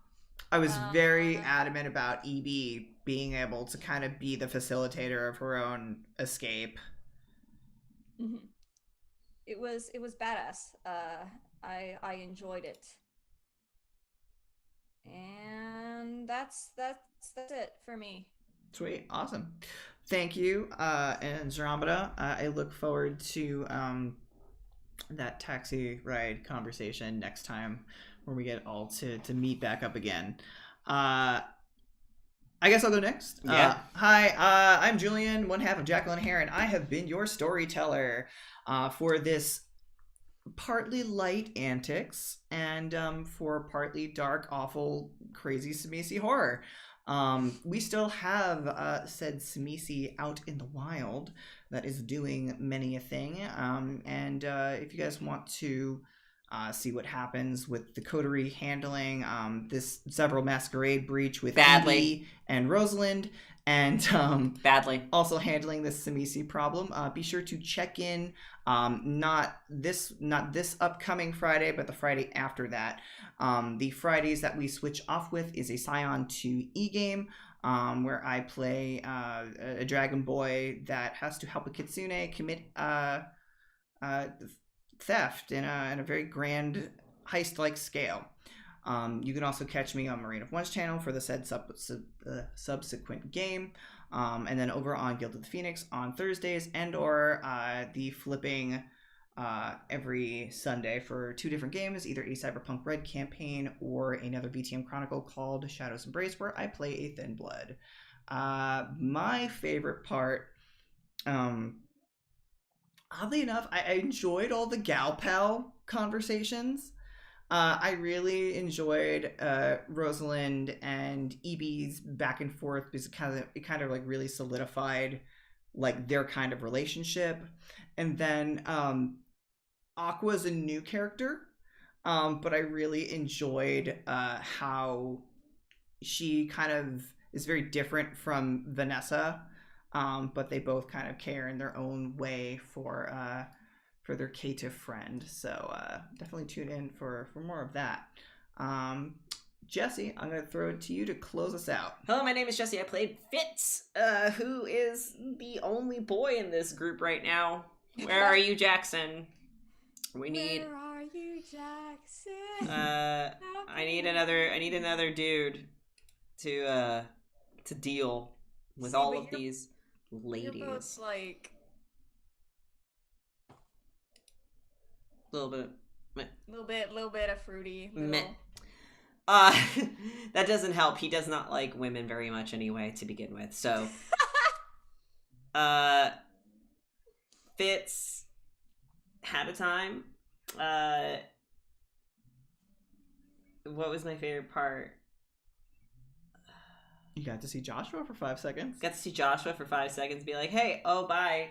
I was very adamant about EB being able to kind of be the facilitator of her own escape. Mm-hmm. It was badass. I enjoyed it, and that's it for me. Sweet, awesome. Thank you, Andromeda. I look forward to that taxi ride conversation next time when we get all to meet back up again. I guess I'll go next. Yeah. Hi, I'm Julian, one half of Jacqueline Hare, and I have been your storyteller for this partly light antics and for partly dark, awful, crazy Simisi horror. We still have said Simisi out in the wild that is doing many a thing. And if you guys want to see what happens with the coterie handling this several masquerade breach with Badly. Edie and Rosalind, and Badly. also handling this Simisi problem, be sure to check in not this upcoming Friday, but the Friday after that. The Fridays that we switch off with is a Scion 2 e-game, where I play a dragon boy that has to help a kitsune commit theft in a very grand heist-like scale. You can also catch me on Marine of One's channel for the said subsequent game, and then over on Guild of the Phoenix on Thursdays, and or the flipping every Sunday for 2 different games, either a Cyberpunk Red campaign or another VTM Chronicle called Shadows Embrace, where I play a Thin Blood. My favorite part, oddly enough, I enjoyed all the gal pal conversations. I really enjoyed Rosalind and EB's back and forth because it kind of like really solidified like their kind of relationship. And then Aqua's a new character, but I really enjoyed how she kind of is very different from Vanessa, but they both kind of care in their own way for their caitiff friend. So definitely tune in for more of that. Jesse, I'm going to throw it to you to close us out. Hello, my name is Jesse. I played Fitz, who is the only boy in this group right now. Where are you, Jackson? We need. Where are you, Jackson? I need another dude to deal with all of these ladies. You're both like little bit of fruity. Meh. That doesn't help. He does not like women very much anyway to begin with. So, Fitz had a time. What was my favorite part? You got to see Joshua for 5 seconds. Got to see Joshua for 5 seconds. Be like, hey, oh, bye.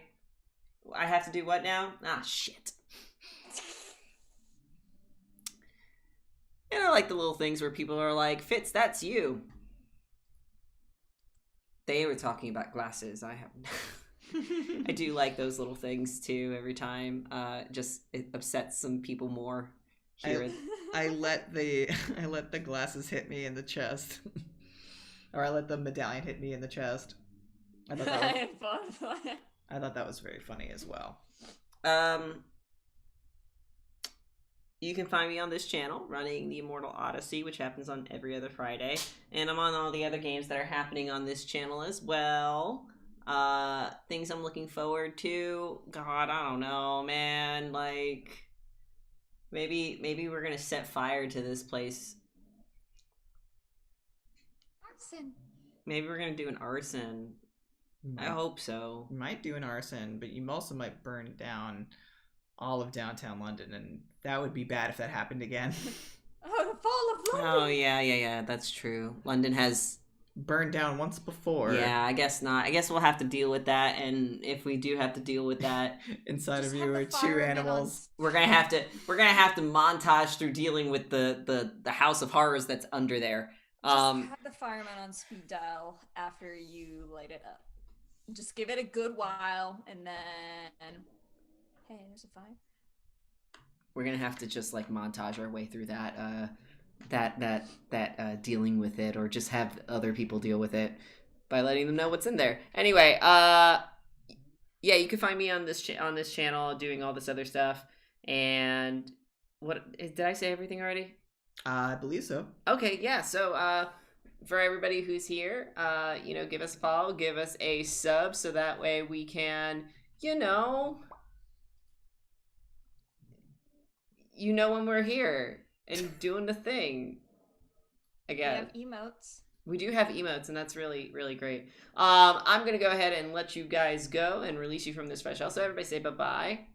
I have to do what now? Ah, shit. And I like the little things where people are like, Fitz, that's you. They were talking about glasses. I have. I do like those little things too. Every time, just it upsets some people more. I let the glasses hit me in the chest, or I let the medallion hit me in the chest. I thought that was very funny as well. You can find me on this channel running the Immortal Odyssey, which happens on every other Friday. And I'm on all the other games that are happening on this channel as well. Things I'm looking forward to. God, I don't know, man. Like, maybe we're gonna set fire to this place. Arson. Maybe we're gonna do an arson. I hope so. You might do an arson, but you also might burn down all of downtown London, and that would be bad if that happened again. Oh, the fall of London! Oh, yeah, that's true. London has burned down once before. Yeah, I guess not. I guess we'll have to deal with that, and if we do have to deal with that, inside of you are two animals. We're gonna have to montage through dealing with the House of Horrors that's under there. Just have the fireman on speed dial after you light it up. Just give it a good while, and then hey, there's a fire. We're gonna have to just like montage our way through that dealing with it, or just have other people deal with it by letting them know what's in there. Anyway, yeah, you can find me on this channel doing all this other stuff. And what did I say everything already? I believe so. Okay, yeah. So for everybody who's here, give us a follow, give us a sub, so that way we can, when we're here and doing the thing. Again, we have emotes. We do have emotes, and that's really, really great. I'm gonna go ahead and let you guys go and release you from this fresh. Also, everybody say bye-bye.